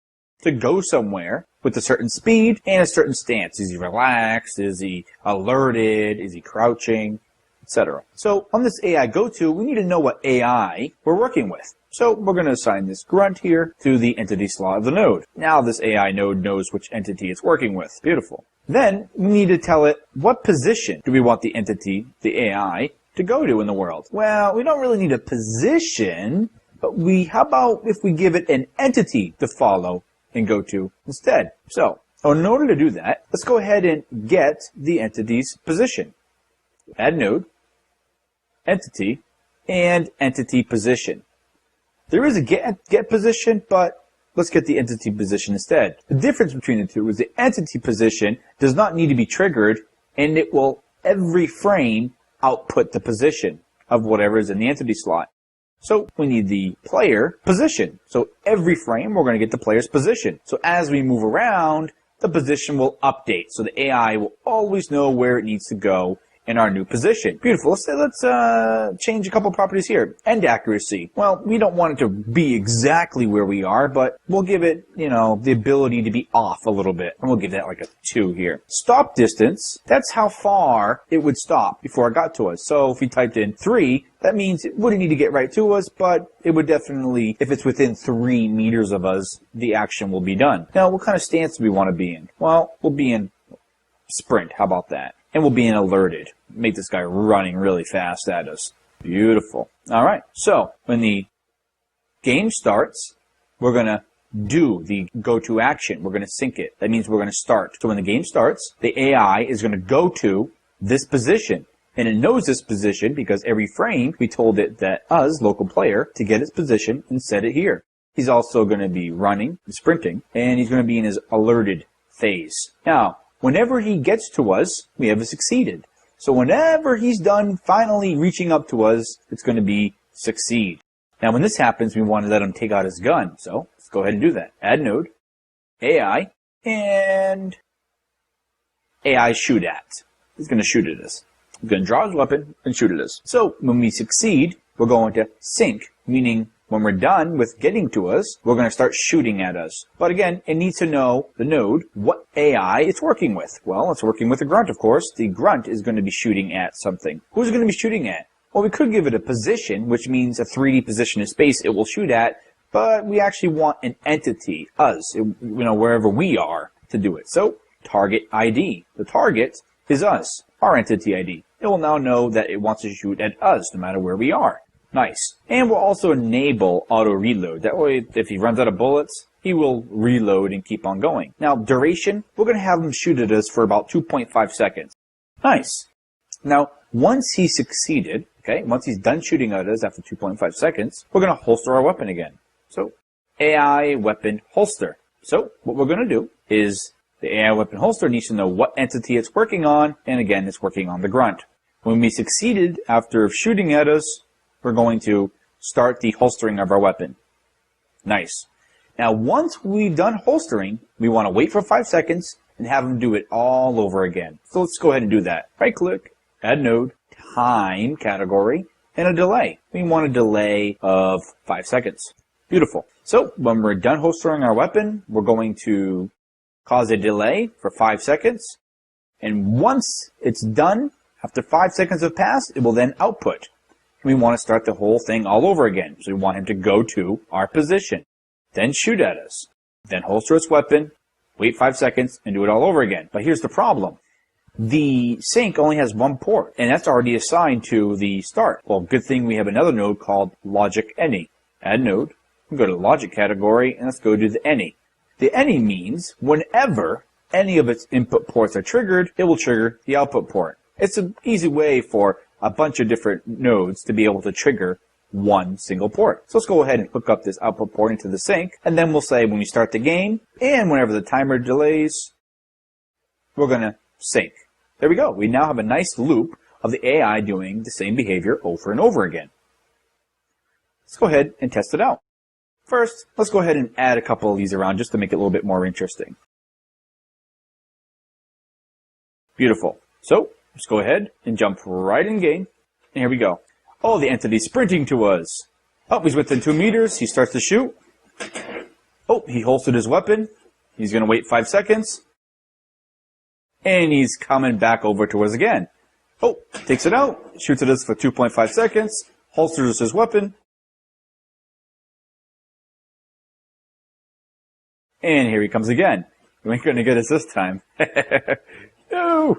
Speaker 3: to go somewhere with a certain speed and a certain stance. Is he relaxed? Is he alerted? Is he crouching? Etc. So on this AI go-to, we need to know what AI we're working with. So we're going to assign this grunt here to the entity slot of the node. Now this AI node knows which entity it's working with. Beautiful. Then we need to tell it what position do we want the entity, the AI, to go to in the world. Well, we don't really need a position, but how about if we give it an entity to follow and go to instead? So So in order to do that, let's go ahead and get the entity's position. Add node, entity, and entity position. There is a get position, but let's get the entity position instead. The difference between the two is the entity position does not need to be triggered, and it will every frame output the position of whatever is in the entity slot. So we need the player position. So every frame we're going to get the player's position. So as we move around, the position will update. So the AI will always know where it needs to go in our new position. Beautiful. Let's change a couple properties here. End accuracy. Well, we don't want it to be exactly where we are, but we'll give it, the ability to be off a little bit. And we'll give that like a 2 here. Stop distance. That's how far it would stop before it got to us. So if we typed in 3, that means it wouldn't need to get right to us, but it would definitely, if it's within 3 meters of us, the action will be done. Now, what kind of stance do we want to be in? Well, we'll be in sprint. How about that? And we'll be in alerted. Make this guy running really fast at us. Beautiful. All right. So when the game starts, we're going to do the go-to action. We're going to sync it. That means we're going to start. So when the game starts, the AI is going to go to this position. And it knows this position because every frame we told it that us, local player, to get its position and set it here. He's also going to be running, sprinting, and he's going to be in his alerted phase. Now, whenever he gets to us, we have a succeeded. So whenever he's done finally reaching up to us, it's going to be succeed. Now when this happens, we want to let him take out his gun. So let's go ahead and do that. Add node, AI, and AI shoot at. He's going to shoot at us. He's going to draw his weapon and shoot at us. So when we succeed, we're going to sync, meaning when we're done with getting to us, we're going to start shooting at us. But again, it needs to know, the node, what AI it's working with. Well, it's working with a grunt, of course. The grunt is going to be shooting at something. Who's it going to be shooting at? Well, we could give it a position, which means a 3D position in space it will shoot at, but we actually want an entity, us, wherever we are, to do it. So, target ID. The target is us, our entity ID. It will now know that it wants to shoot at us, no matter where we are. Nice. And we'll also enable auto reload. That way, if he runs out of bullets, he will reload and keep on going. Now, duration, we're going to have him shoot at us for about 2.5 seconds. Nice. Now, once he succeeded, once he's done shooting at us after 2.5 seconds, we're going to holster our weapon again. So, AI weapon holster. So, what we're going to do is the AI weapon holster needs to know what entity it's working on, and again, it's working on the grunt. When we succeeded after shooting at us, we're going to start the holstering of our weapon. Nice. Now, once we've done holstering, we want to wait for 5 seconds and have them do it all over again. So let's go ahead and do that. Right-click, add node, time category, and a delay. We want a delay of 5 seconds. Beautiful. So when we're done holstering our weapon, we're going to cause a delay for 5 seconds. And once it's done, after 5 seconds have passed, it will then output. We want to start the whole thing all over again. So we want him to go to our position, then shoot at us, then holster its weapon, wait 5 seconds, and do it all over again. But here's the problem. The sync only has one port, and that's already assigned to the start. Well, good thing we have another node called logic any. Add node, go to the logic category, and let's go to the any. The any means whenever any of its input ports are triggered, it will trigger the output port. It's an easy way for a bunch of different nodes to be able to trigger one single port. So let's go ahead and hook up this output port into the sync, and then we'll say when we start the game, and whenever the timer delays, we're going to sync. There we go. We now have a nice loop of the AI doing the same behavior over and over again. Let's go ahead and test it out. First, let's go ahead and add a couple of these around just to make it a little bit more interesting. Beautiful. So, let's go ahead and jump right in game. And here we go. Oh, the entity's sprinting to us. Oh, he's within 2 meters. He starts to shoot. Oh, he holstered his weapon. He's going to wait 5 seconds. And he's coming back over to us again. Oh, takes it out. Shoots at us for 2.5 seconds. Holsters his weapon. And here he comes again. You ain't going to get us this time. No!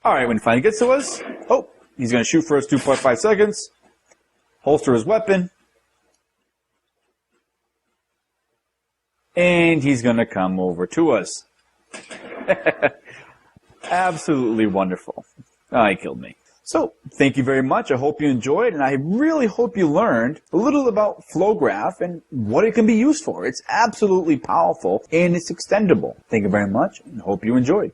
Speaker 3: Alright, when he finally gets to us, oh, he's going to shoot for us 2.5 seconds, holster his weapon, And he's going to come over to us. Absolutely wonderful. Oh, he killed me. So, thank you very much. I hope you enjoyed, and I really hope you learned a little about FlowGraph and what it can be used for. It's absolutely powerful, and it's extendable. Thank you very much, and hope you enjoyed.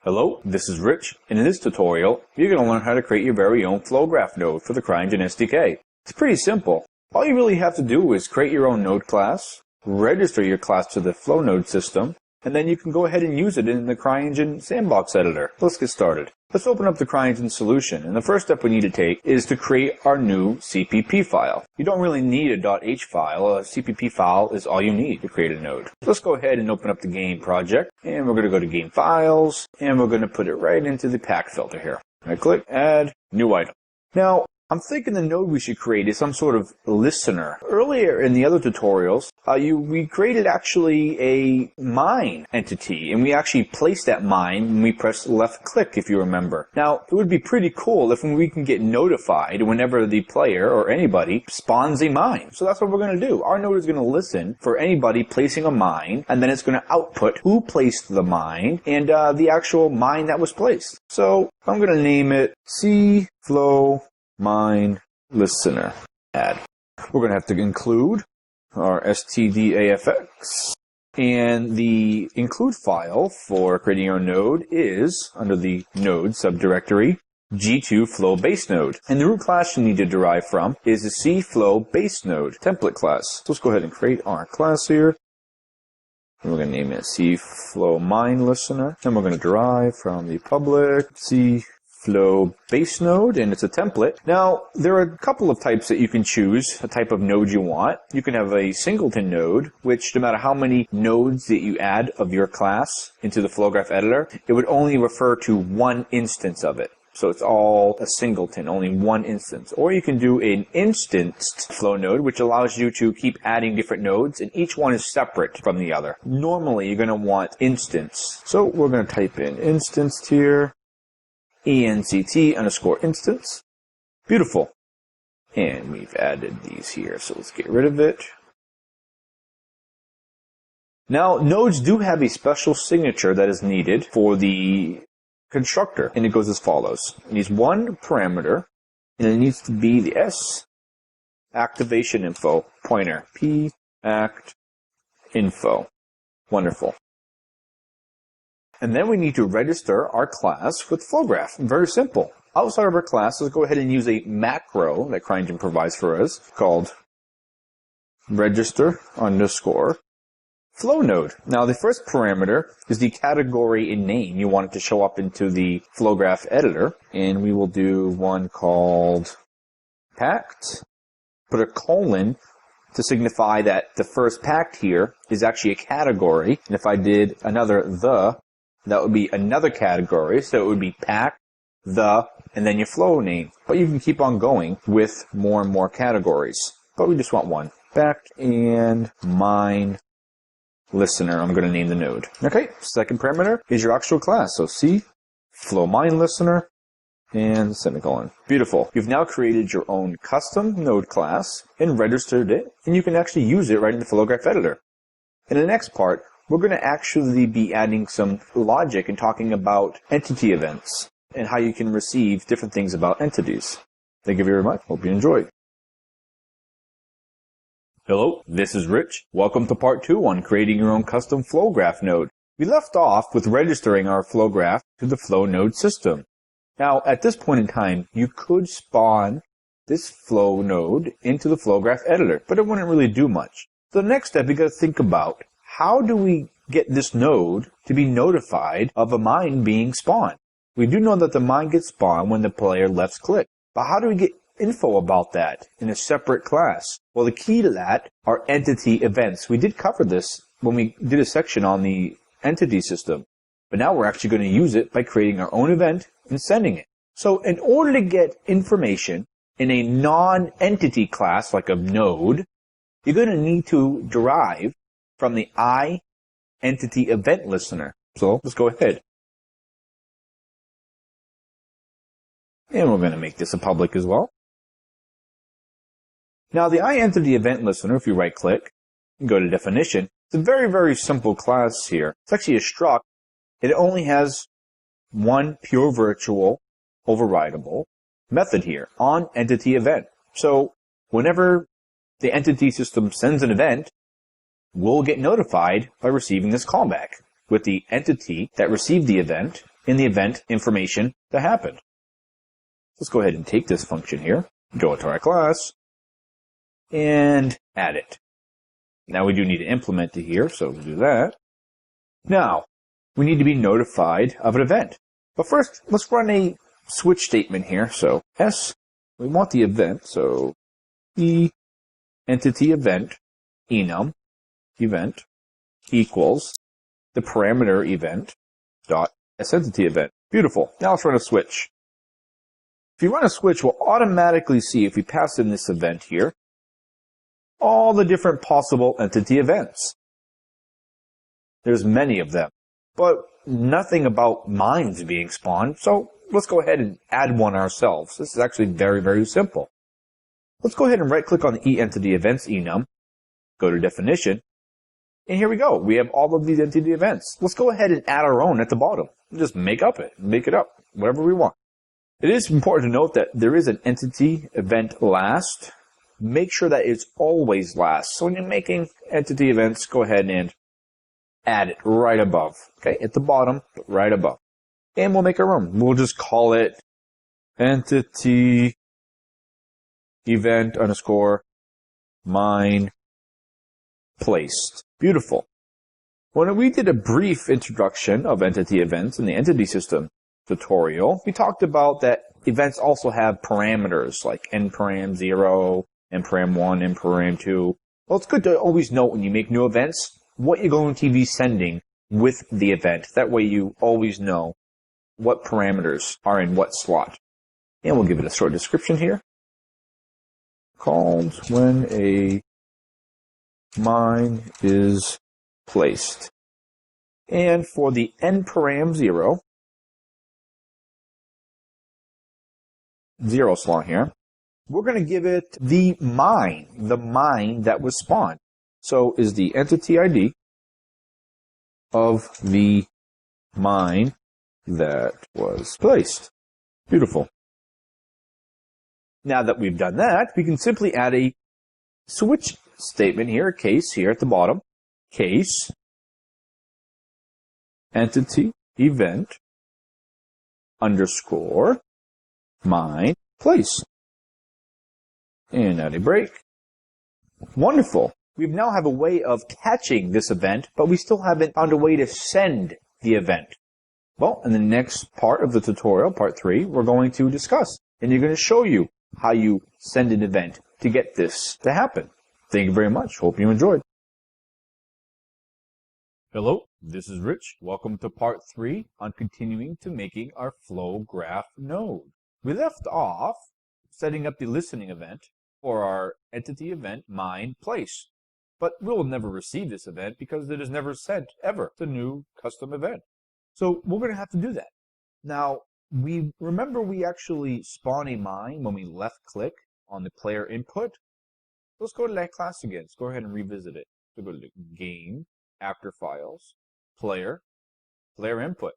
Speaker 3: Hello, this is Rich, and in this tutorial, you're going to learn how to create your very own FlowGraph node for the CryEngine SDK. It's pretty simple. All you really have to do is create your own node class, register your class to the Flow node system, and then you can go ahead and use it in the CryEngine sandbox editor. Let's get started. Let's open up the CryEngine solution, and the first step we need to take is to create our new CPP file. You don't really need a .h file. A CPP file is all you need to create a node. Let's go ahead and open up the game project, and we're going to go to game files, and we're going to put it right into the pack filter here. Right click, add, new item. Now, I'm thinking the node we should create is some sort of listener. Earlier in the other tutorials, we created actually a mine entity, and we actually placed that mine when we press left click, if you remember. Now, it would be pretty cool if we can get notified whenever the player or anybody spawns a mine. So that's what we're going to do. Our node is going to listen for anybody placing a mine, and then it's going to output who placed the mine and the actual mine that was placed. So I'm going to name it cflow mine listener add. We're going to have to include our stdafx, and the include file for creating our node is under the node subdirectory g2 flow base node, and the root class you need to derive from is the cflow base node template class. So let's go ahead and create our class here. And we're going to name it cflow mine listener, and we're going to derive from the public cflow base node, and it's a template. Now, there are a couple of types that you can choose, a type of node you want. You can have a singleton node, which no matter how many nodes that you add of your class into the FlowGraph editor, it would only refer to one instance of it. So it's all a singleton, only one instance. Or you can do an instanced flow node, which allows you to keep adding different nodes, and each one is separate from the other. Normally, you're going to want instance. So we're going to type in instanced here. enct_instance. Beautiful. And we've added these here, so let's get rid of it. Now, nodes do have a special signature that is needed for the constructor, and it goes as follows. It needs one parameter, and it needs to be the S activation info pointer. P act info. Wonderful. And then we need to register our class with FlowGraph. Very simple. Outside of our class, let's go ahead and use a macro that CryEngine provides for us called register_flow node. Now, the first parameter is the category and name you want it to show up into the FlowGraph editor. And we will do one called packed. Put a colon to signify that the first packed here is actually a category. And if I did another that would be another category, so it would be pack, and then your flow name. But you can keep on going with more and more categories. But we just want one. Pack and mine listener. I'm going to name the node. Okay, second parameter is your actual class. So cflow mine listener and semicolon. Beautiful. You've now created your own custom node class and registered it, and you can actually use it right in the FlowGraph editor. In the next part, we're going to actually be adding some logic and talking about entity events and how you can receive different things about entities. Thank you very much. Hope you enjoy. Hello, this is Rich. Welcome to part 2 on creating your own custom FlowGraph node. We left off with registering our FlowGraph to the Flow node system. Now, at this point in time, you could spawn this Flow node into the FlowGraph editor, but it wouldn't really do much. So the next step, you got to think about how do we get this node to be notified of a mine being spawned? We do know that the mine gets spawned when the player left click, but how do we get info about that in a separate class? Well, the key to that are entity events. We did cover this when we did a section on the entity system, but now we're actually going to use it by creating our own event and sending it. So in order to get information in a non-entity class like a node, you're going to need to derive from the entity event listener. So let's go ahead. And we're going to make this a public as well. Now the entity event listener, if you right click, Go to definition. It's a very, very simple class here. It's actually a struct. It only has one pure virtual overridable method here on entity event. So whenever the entity system sends an event, we'll get notified by receiving this callback with the entity that received the event and the event information that happened. Let's go ahead and take this function here, go into our class, and add it. Now we do need to implement it here, so we'll do that. Now, we need to be notified of an event. But first, let's run a switch statement here. So S, we want the event, so E entity event, enum, event, equals the parameter event dot sEntity event. Beautiful. Now let's run a switch. If you run a switch, we'll automatically see, if we pass in this event here, all the different possible entity events. There's many of them, but nothing about mines being spawned, so let's go ahead and add one ourselves. This is actually very, very simple. Let's go ahead and right-click on the eEntity Events enum, go to Definition, and here we go. We have all of these entity events. Let's go ahead and add our own at the bottom. Just make it up, whatever we want. It is important to note that there is an entity event last. Make sure that it's always last. So when you're making entity events, go ahead and add it right above. Okay, at the bottom, but right above. And we'll make our own. We'll just call it entity event underscore mine placed. Beautiful. When we did a brief introduction of entity events in the entity system tutorial, we talked about that events also have parameters like nparam0, nparam1, nparam2. Well, it's good to always note when you make new events what you're going to be sending with the event. That way you always know what parameters are in what slot. And we'll give it a short description here. Called when a mine is placed. And for the nparam0, 0 slot here, we're going to give it the mine that was spawned. So is the entity ID of the mine that was placed. Beautiful. Now that we've done that, we can simply add a switch statement here, a case here at the bottom. Case entity event underscore mine place. And add a break. Wonderful. We now have a way of catching this event, but we still haven't found a way to send the event. Well, in the next part of the tutorial, part 3, we're going to discuss, and you're going to show you how you send an event to get this to happen. Thank you very much. Hope you enjoyed.
Speaker 2: Hello, this is Rich. Welcome to part 3 on continuing to making our flow graph node. We left off setting up the listening event for our entity event mine place. But we'll never receive this event because it is never sent ever. It's a new custom event. So we're going to have to do that. Now, we actually spawn a mine when we left click on the player input. Let's go to that class again. Let's go ahead and revisit it. So go to game, after files, player input.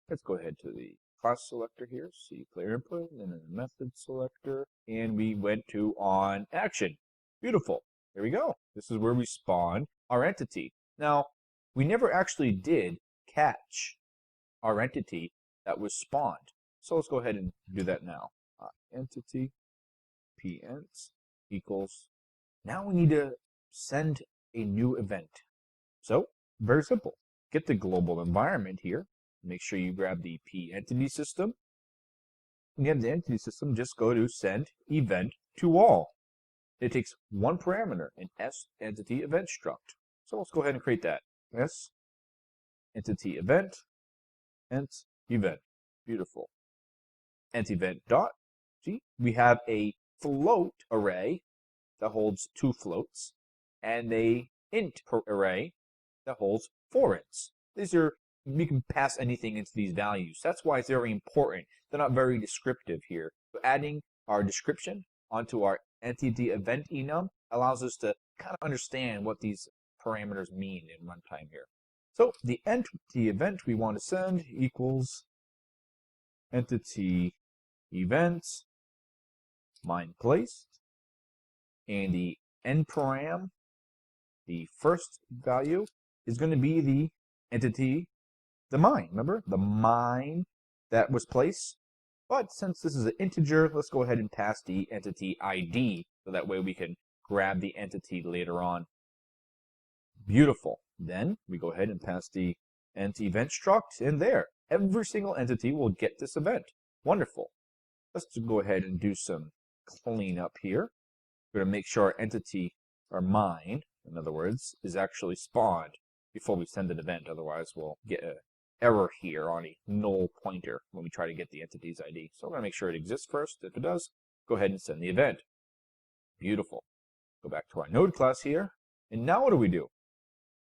Speaker 2: Let's go ahead to the class selector here, see player input, and then the method selector, and we went to on action. Beautiful. There we go. This is where we spawn our entity. Now, we never actually did catch our entity that was spawned. So let's go ahead and do that now. Entity pents equals. Now we need to send a new event. So, very simple. Get the global environment here. Make sure you grab the P entity system. When you have the entity system, just go to send event to all. It takes one parameter, an S entity event struct. So let's go ahead and create that. S entity event, ent event. Beautiful. Ent event dot. See, we have a float array that holds 2 floats and a int array that holds 4 ints. You can pass anything into these values. That's why it's very important. They're not very descriptive here. So adding our description onto our entity event enum allows us to kind of understand what these
Speaker 3: parameters mean in runtime here. So the entity event we want to send equals entity event mine placed, and the end param, the first value, is going to be the entity, the mine. Remember, the mine that was placed. But since this is an integer, let's go ahead and pass the entity ID, so that way we can grab the entity later on. Beautiful. Then we go ahead and pass the entity event struct in there. Every single entity will get this event. Wonderful. Let's go ahead and do some cleanup here. We're going to make sure our entity, our mine, in other words, is actually spawned before we send an event. Otherwise, we'll get an error here on a null pointer when we try to get the entity's ID. So we're going to make sure it exists first. If it does, go ahead and send the event. Beautiful. Go back to our node class here. And now what do we do?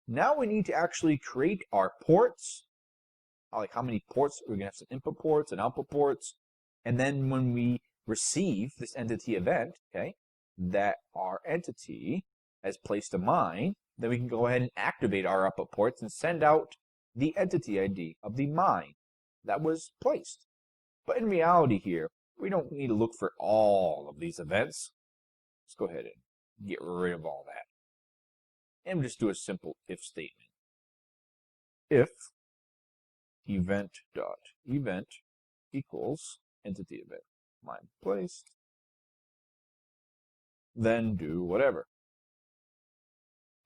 Speaker 3: Now we need to actually create our ports. Like how many ports? We're going to have some input ports and output ports. And then when we receive this entity event, okay, that our entity has placed a mine, then we can go ahead and activate our output ports and send out the entity ID of the mine that was placed. But in reality here, we don't need to look for all of these events. Let's go ahead and get rid of all that. And just do a simple if statement. If event.event equals entity event mine placed, then do whatever.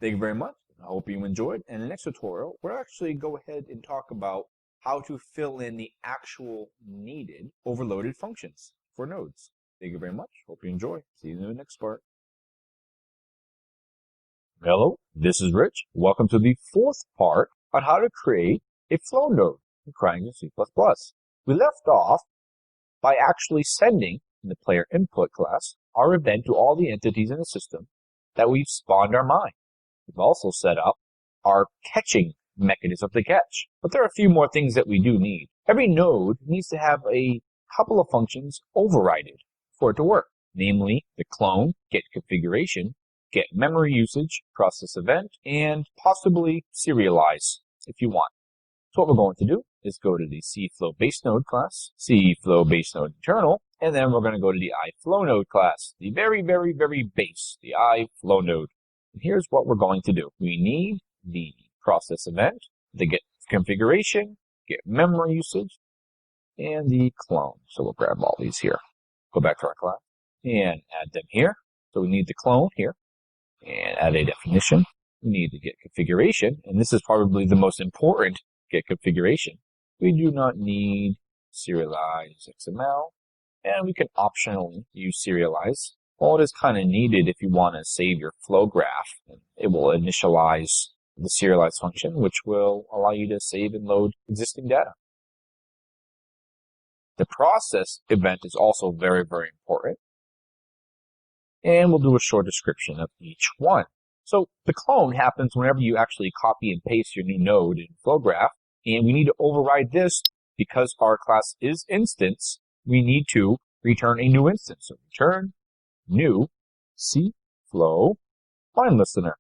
Speaker 3: Thank you very much. I hope you enjoyed. And in the next tutorial, we'll actually go ahead and talk about how to fill in the actual needed overloaded functions for nodes. Thank you very much. Hope you enjoy. See you in the next part. Hello, this is Rich. Welcome to the fourth part on how to create a flow node in CryEngine C++. We left off by actually sending in the player input class our event to all the entities in the system that we've spawned our mine. We've also set up our catching mechanism to catch. But there are a few more things that we do need. Every node needs to have a couple of functions overridden for it to work, namely the clone, get configuration, get memory usage, process event, and possibly serialize if you want. So what we're going to do is go to the cflow base node class, cflow base node internal, and then we're going to go to the iflow node class, the very, very, very base, the iflow node. And here's what we're going to do. We need the process event, the get configuration, get memory usage, and the clone. So we'll grab all these here. Go back to our class and add them here. So we need the clone here and add a definition. We need to get configuration, and this is probably the most important, get configuration. We do not need serialize XML, and we can optionally use serialize. Well, it is kind of needed if you want to save your flow graph. It will initialize the serialize function, which will allow you to save and load existing data. The process event is also very, very important. And we'll do a short description of each one. So the clone happens whenever you actually copy and paste your new node in flow graph. And we need to override this because our class is instance. We need to return a new instance. So return new cflow mine listener.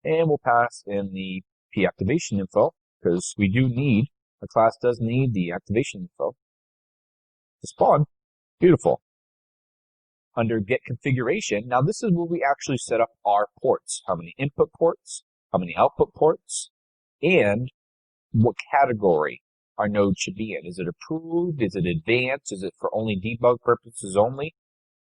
Speaker 3: And we'll pass in the p activation info because we do need, our class does need the activation info to spawn. Beautiful. Under get configuration, now this is where we actually set up our ports. How many input ports, how many output ports, and what category our node should be in. Is it approved? Is it advanced? Is it for only debug purposes only?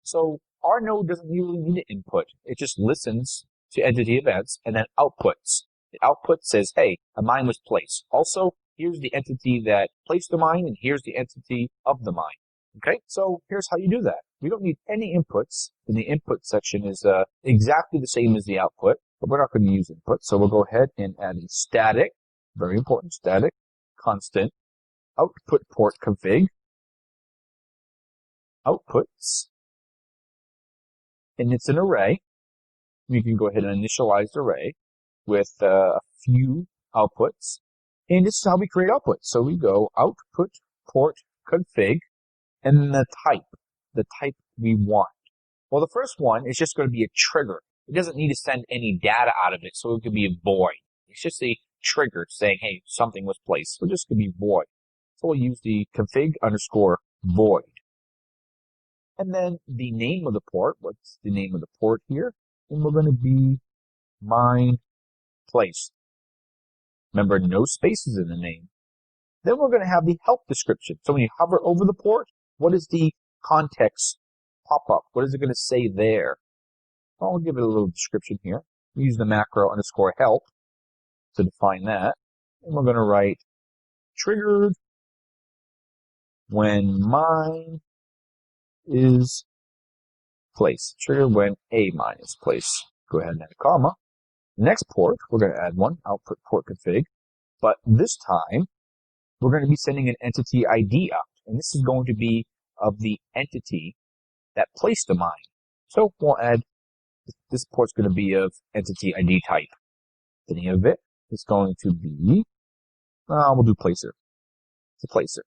Speaker 3: So our node doesn't really need an input. It just listens to entity events and then outputs. The output says, hey, a mine was placed. Also, here's the entity that placed the mine, and here's the entity of the mine. Okay, so here's how you do that. We don't need any inputs, and the input section is exactly the same as the output, but we're not going to use input. So we'll go ahead and add a static, very important, static, constant, output port config, outputs, and it's an array. We can go ahead and initialize the array with a few outputs, and this is how we create outputs. So we go output port config, and then the type we want. Well, the first one is just going to be a trigger.
Speaker 4: It doesn't need to send any data out of it, so it could be a void. It's just a trigger saying, hey, something was placed. So it just could be void. So we'll use the config_void. And then the name of the port. What's the name of the port here? And we're going to be mine placed. Remember, no spaces in the name. Then we're going to have the help description. So when you hover over the port, what is the context pop up? What is it going to say there? Well, I'll give it a little description here. We use the macro _help to define that. And we're going to write triggered when mine is placed. Triggered when a mine is placed. Go ahead and add a comma. Next port, we're going to add one, output port config. But this time, we're going to be sending an entity ID out. And this is going to be of the entity that placed a mine. So we'll add, this port's going to be of entity ID type. The name of it is going to be, we'll do placer. It's a placer.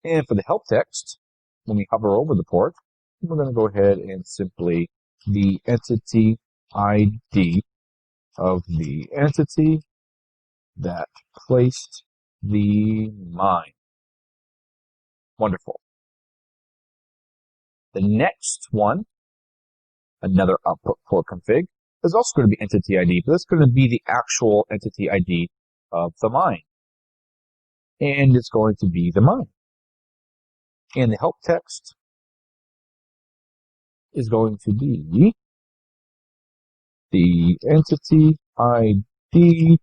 Speaker 4: And for the help text, when we hover over the port, we're going to go ahead and simply the entity ID of the entity that placed the mine. Wonderful. The next one, another output port config, is also going to be entity ID, but that's going to be the actual entity ID of the mine. And it's going to be the mine. And the help text is going to be the entity ID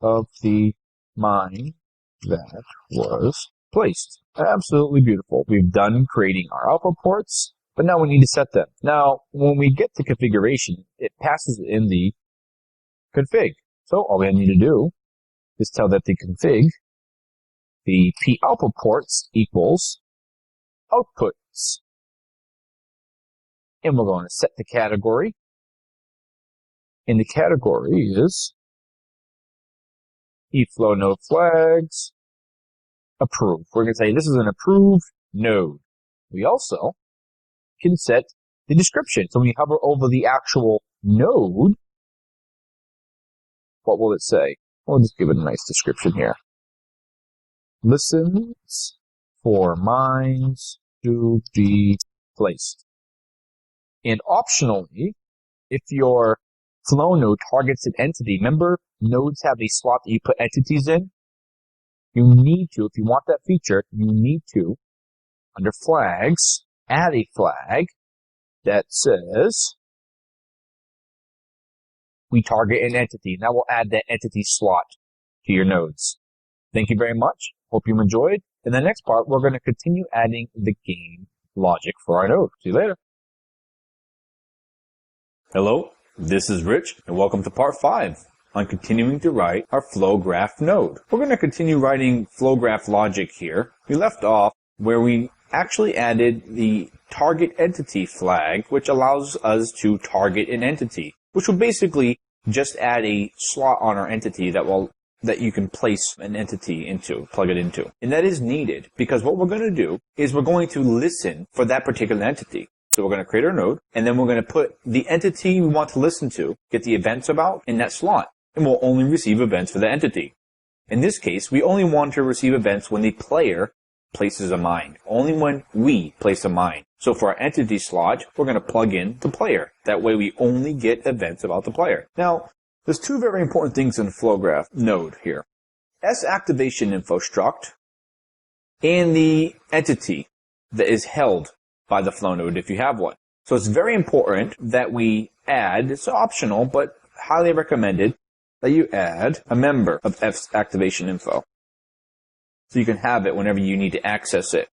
Speaker 4: of the mine that was placed. Absolutely beautiful. We've done creating our output ports, but now we need to set them. Now, when we get to configuration, it passes in the config. So all we need to do is tell that the config, the P output ports equals outputs. And we're going to set the category. And the category is eFlow node flags approved. We're going to say this is an approved node. We also can set the description. So when you hover over the actual node, what will it say? We'll just give it a nice description here. Listens for mines to be placed. And optionally, if your flow node targets an entity, remember nodes have a slot that you put entities in? You need to, if you want that feature, you need to, under flags, add a flag that says we target an entity. Now we'll add that entity slot to your nodes. Thank you very much. Hope you enjoyed. In the next part, we're going to continue adding the game logic for our node. See you later.
Speaker 3: Hello, this is Rich, and welcome to part 5 on continuing to write our flow graph node. We're going to continue writing flow graph logic here. We left off where we actually added the target entity flag, which allows us to target an entity, which will basically just add a slot on our entity that you can place an entity into, plug it into. And that is needed because what we're going to do is we're going to listen for that particular entity. So we're going to create our node, and then we're going to put the entity we want to listen to, get the events about in that slot, and we'll only receive events for the entity. In this case, we only want to receive events when the player places a mine, only when we place a mine. So for our entity slot, we're going to plug in the player. That way we only get events about the player. Now, there's two very important things in the flow graph node here. S-activation info struct and the entity that is held by the flow node if you have one. So it's very important that we add, it's optional, but highly recommended that you add a member of S-activation info. So you can have it whenever you need to access it,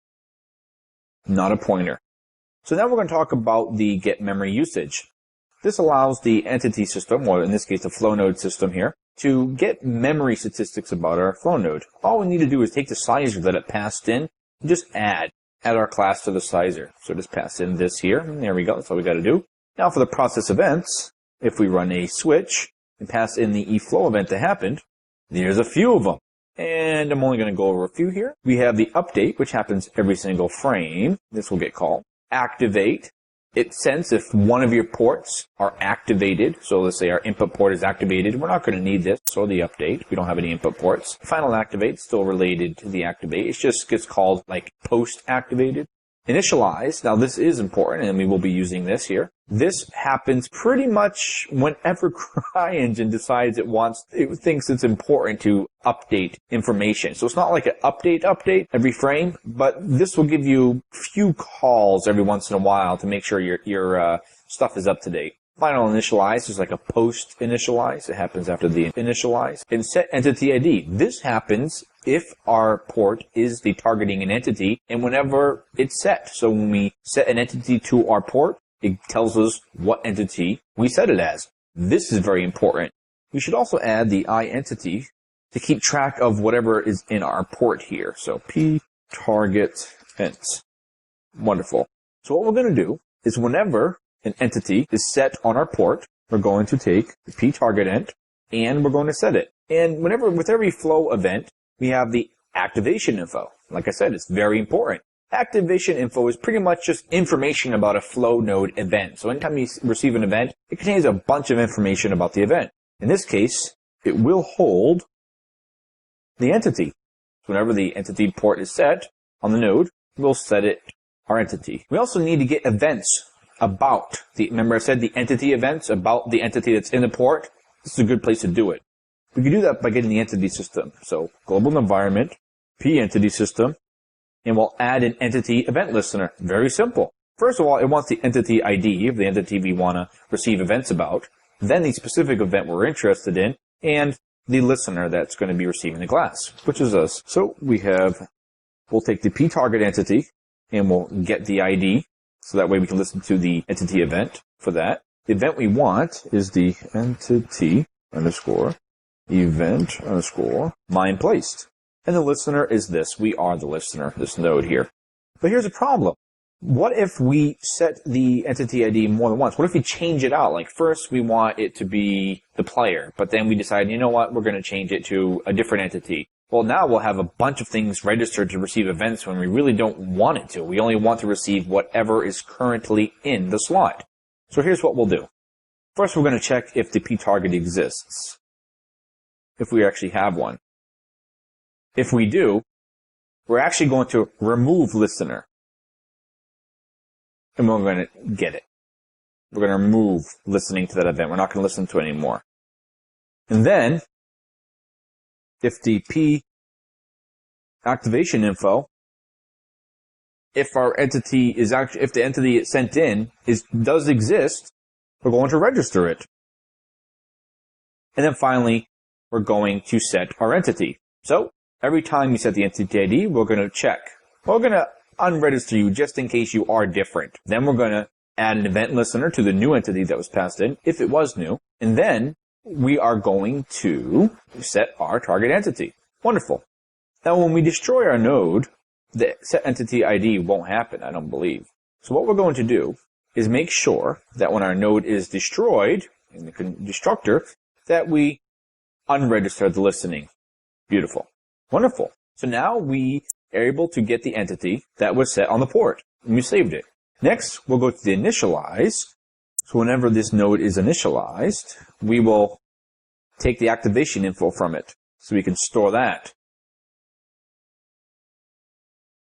Speaker 3: not a pointer. So now we're going to talk about the get memory usage. This allows the entity system, or in this case the flow node system here, to get memory statistics about our flow node. All we need to do is take the sizer that it passed in and just add our class to the sizer. So just pass in this here, and there we go, that's all we got to do. Now for the process events, if we run a switch and pass in the eFlow event that happened, there's a few of them. And I'm only going to go over a few here. We have the update, which happens every single frame. This will get called. Activate, it sends if one of your ports are activated. So let's say our input port is activated. We're not going to need this or the update. We don't have any input ports. Final activate, still related to the activate. It just gets called like post activated. Initialize, now this is important and we will be using this here. This happens pretty much whenever CryEngine decides it thinks it's important to update information. So it's not like an update every frame, but this will give you a few calls every once in a while to make sure your stuff is up to date. Final initialize is like a post initialize. It happens after the initialize. And set entity ID. This happens if our port is the targeting an entity and whenever it's set. So when we set an entity to our port, it tells us what entity we set it as. This is very important. We should also add the iEntity to keep track of whatever is in our port here. So p target ent. Wonderful. So what we're going to do is whenever an entity is set on our port, we're going to take the p target ent and we're going to set it. And with every flow event, we have the activation info. Like I said, it's very important. Activation info is pretty much just information about a flow node event. So anytime you receive an event, it contains a bunch of information about the event. In this case, it will hold the entity. So whenever the entity port is set on the node, we'll set it our entity. We also need to get events about remember I said the entity events about the entity that's in the port? This is a good place to do it. We can do that by getting the entity system. So global environment, p entity system, and we'll add an entity event listener. Very simple. First of all, it wants the entity ID of the entity we want to receive events about, then the specific event we're interested in, and the listener that's going to be receiving the class, which is us. So we'll take the p target entity and we'll get the ID. So that way we can listen to the entity event for that. The event we want is the entity underscore event underscore mine placed. And the listener is this. We are the listener, this node here. But here's a problem. What if we set the entity ID more than once? What if we change it out? Like first we want it to be the player, but then we decide, you know what, we're going to change it to a different entity. Well, now we'll have a bunch of things registered to receive events when we really don't want it to. We only want to receive whatever is currently in the slot. So here's what we'll do. First, we're going to check if the p-target exists, if we actually have one. If we do, we're actually going to remove listener. And we're going to get it. We're going to remove listening to that event. We're not going to listen to it anymore. And then, if the p activation info, if the entity it's sent in does exist, we're going to register it. And then finally, we're going to set our entity. So every time you set the entity ID, we're going to check. We're going to unregister you just in case you are different. Then we're going to add an event listener to the new entity that was passed in, if it was new. And then we are going to set our target entity. Wonderful. Now, when we destroy our node, the set entity ID won't happen, I don't believe. So what we're going to do is make sure that when our node is destroyed in the destructor, that we unregister the listening. Beautiful. Wonderful. So now we are able to get the entity that was set on the port, and we saved it. Next, we'll go to the initialize. So whenever this node is initialized, we will take the activation info from it, so we can store that.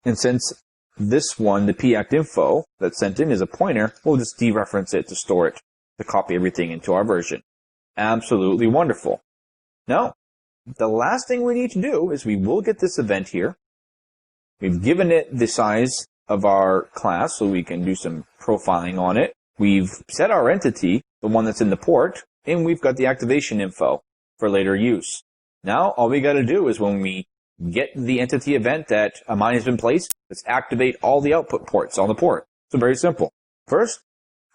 Speaker 3: And since this one, the pact info that's sent in is a pointer, we'll just dereference it to store it, to copy everything into our version. Absolutely wonderful. Now, the last thing we need to do is we will get this event here. We've given it the size of our class so we can do some profiling on it. We've set our entity, the one that's in the port, and we've got the activation info for later use. Now, all we got to do is when we get the entity event that a mine has been placed, let's activate all the output ports on the port. So very simple. First,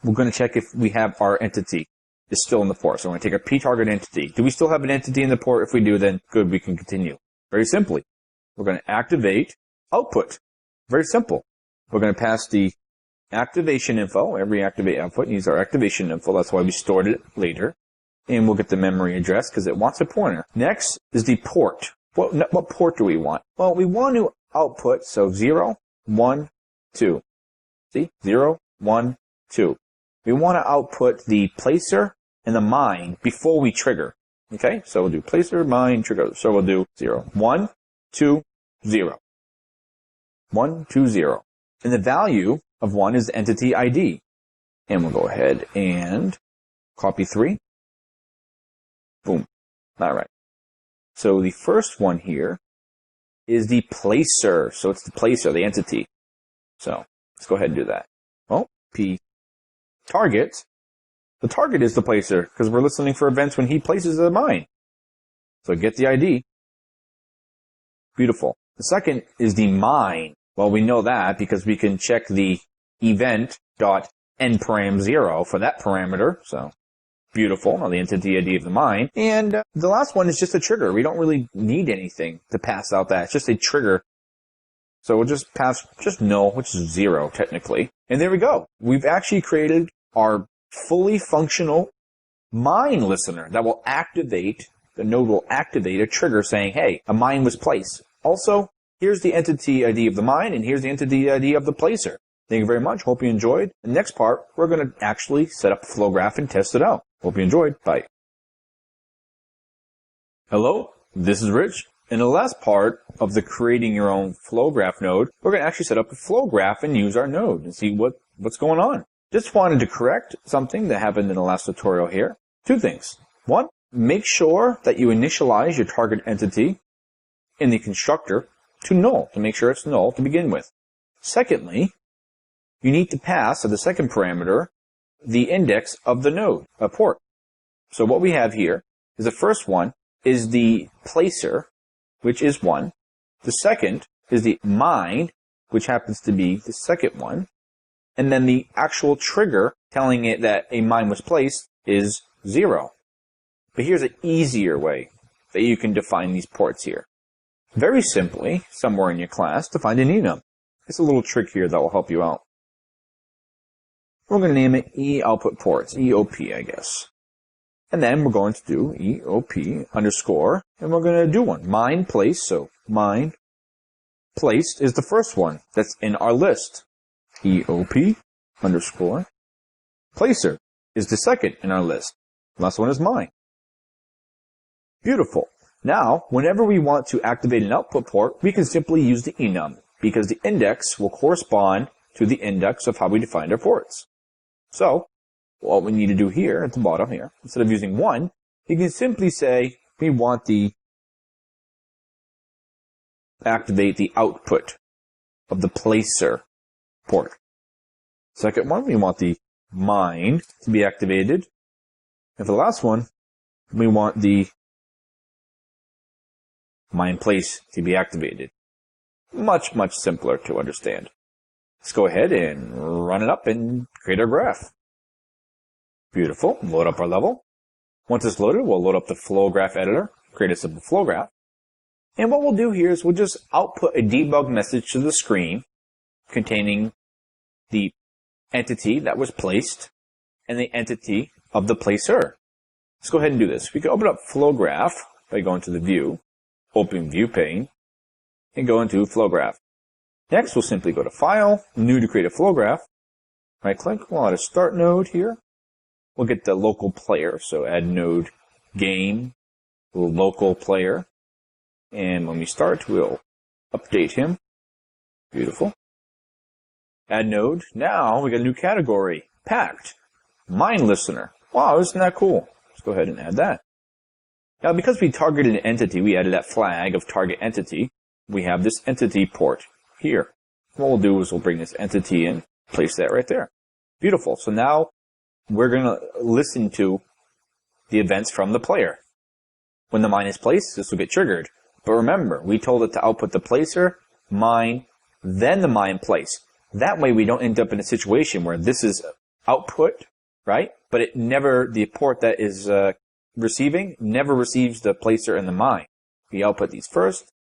Speaker 3: we're going to check if we have our entity is still in the port. So we're going to take our p-target entity. Do we still have an entity in the port? If we do, then good, we can continue. Very simply, we're going to activate output. Very simple. We're going to pass the activation info. Every activate output needs our activation info. That's why we stored it later. And we'll get the memory address because it wants a pointer. Next is the port. What port do we want? Well, we want to output, so 0, 1, 2. See? 0, 1, 2. We want to output the placer and the mine before we trigger. Okay, so we'll do placer, mine, trigger. So we'll do 0. 1, 2, 0. 1, 2, 0. And the value of 1 is the entity ID. And we'll go ahead and copy 3. Boom. All right. So the first one here is the placer. So it's the placer, the entity. So let's go ahead and do that. Well, P target. The target is the placer because we're listening for events when he places a mine. So get the ID. Beautiful. The second is the mine. Well, we know that because we can check the event.endParam0 for that parameter. So beautiful. Now the entity ID of the mine. And the last one is just a trigger. We don't really need anything to pass out that. It's just a trigger. So we'll just pass just null, which is 0 technically. And there we go. We've actually created our fully functional mine listener that will activate, the node will activate a trigger saying, hey, a mine was placed. Also, here's the entity ID of the mine, and here's the entity ID of the placer. Thank you very much. Hope you enjoyed. The next part, we're going to actually set up a flow graph and test it out. Hope you enjoyed. Bye. Hello, this is Rich. In the last part of the creating your own flow graph node, we're going to actually set up a flow graph and use our node and see what's going on. Just wanted to correct something that happened in the last tutorial here. 2 things. 1, make sure that you initialize your target entity in the constructor to null, to make sure it's null to begin with. Secondly, you need to pass, as the second parameter, the index of the node, a port. So what we have here is the first one is the placer, which is 1. The second is the mine, which happens to be the second one. And then the actual trigger telling it that a mine was placed is 0. But here's an easier way that you can define these ports here. Very simply, somewhere in your class, define an enum. It's a little trick here that will help you out. We're going to name it E output ports, EOP, I guess. And then we're going to do EOP underscore, and we're going to do one. Mine placed, so mine placed is the first one that's in our list. EOP underscore placer is the second in our list. Last one is mine. Beautiful. Now, whenever we want to activate an output port, we can simply use the enum because the index will correspond to the index of how we defined our ports. So, what we need to do here at the bottom here, instead of using 1, you can simply say we want the activate the output of the placer port. Second one, we want the mine to be activated. And for the last one, we want the mine place to be activated. Much, much simpler to understand. Let's go ahead and run it up and create our graph. Beautiful. Load up our level. Once it's loaded, we'll load up the flow graph editor, create a simple flow graph. And what we'll do here is we'll just output a debug message to the screen containing the entity that was placed and the entity of the placer. Let's go ahead and do this. We can open up flow graph by going to the view, open view pane, and go into flow graph. Next, we'll simply go to File, New to create a flow graph. Right click, we'll add a start node here. We'll get the local player, so add node game, local player. And when we start, we'll update him. Beautiful. Add node. Now we got a new category, packed, mine listener. Wow, isn't that cool? Let's go ahead and add that. Now, because we targeted an entity, we added that flag of target entity. We have this entity port here. What we'll do is we'll bring this entity in, place that right there. Beautiful. So now we're going to listen to the events from the player. When the mine is placed, this will get triggered. But remember, we told it to output the placer, mine, then the mine place. That way we don't end up in a situation where this is output, right? But it never, the port that is receiving never receives the placer and the mine. We output these first,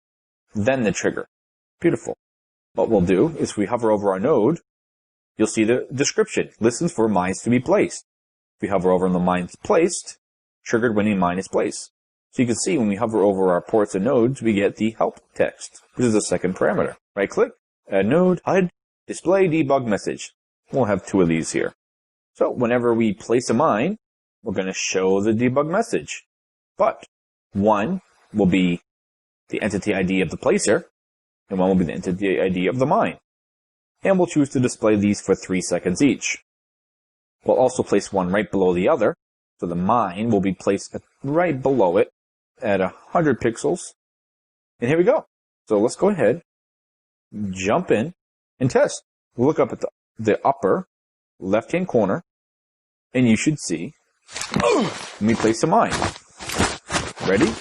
Speaker 3: then the trigger. Beautiful. What we'll do is if we hover over our node, you'll see the description. Listens for mines to be placed. If we hover over on the mines placed, triggered when a mine is placed. So you can see when we hover over our ports and nodes, we get the help text, which is the second parameter. Right click, add node, HUD, display debug message. We'll have 2 of these here. So whenever we place a mine, we're going to show the debug message. But one will be the entity ID of the placer, and one will be the entity ID of the mine. And we'll choose to display these for 3 seconds each. We'll also place one right below the other, so the mine will be placed right below it at 100 pixels. And here we go. So let's go ahead, jump in, and test. We'll look up at the upper left-hand corner, and you should see, let me place a mine. Ready?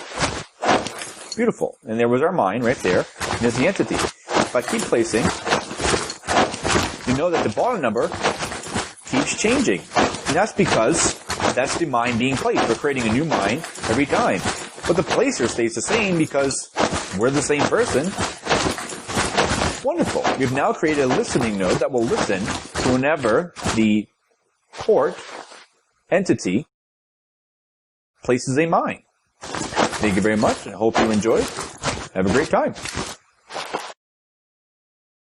Speaker 3: Beautiful. And there was our mine right there. And there's the entity. If I keep placing, you know that the bottom number keeps changing. And that's because that's the mine being placed. We're creating a new mine every time. But the placer stays the same because we're the same person. Wonderful. We've now created a listening node that will listen to whenever the port entity places a mine. Thank you very much, and I hope you enjoyed. Have a great time.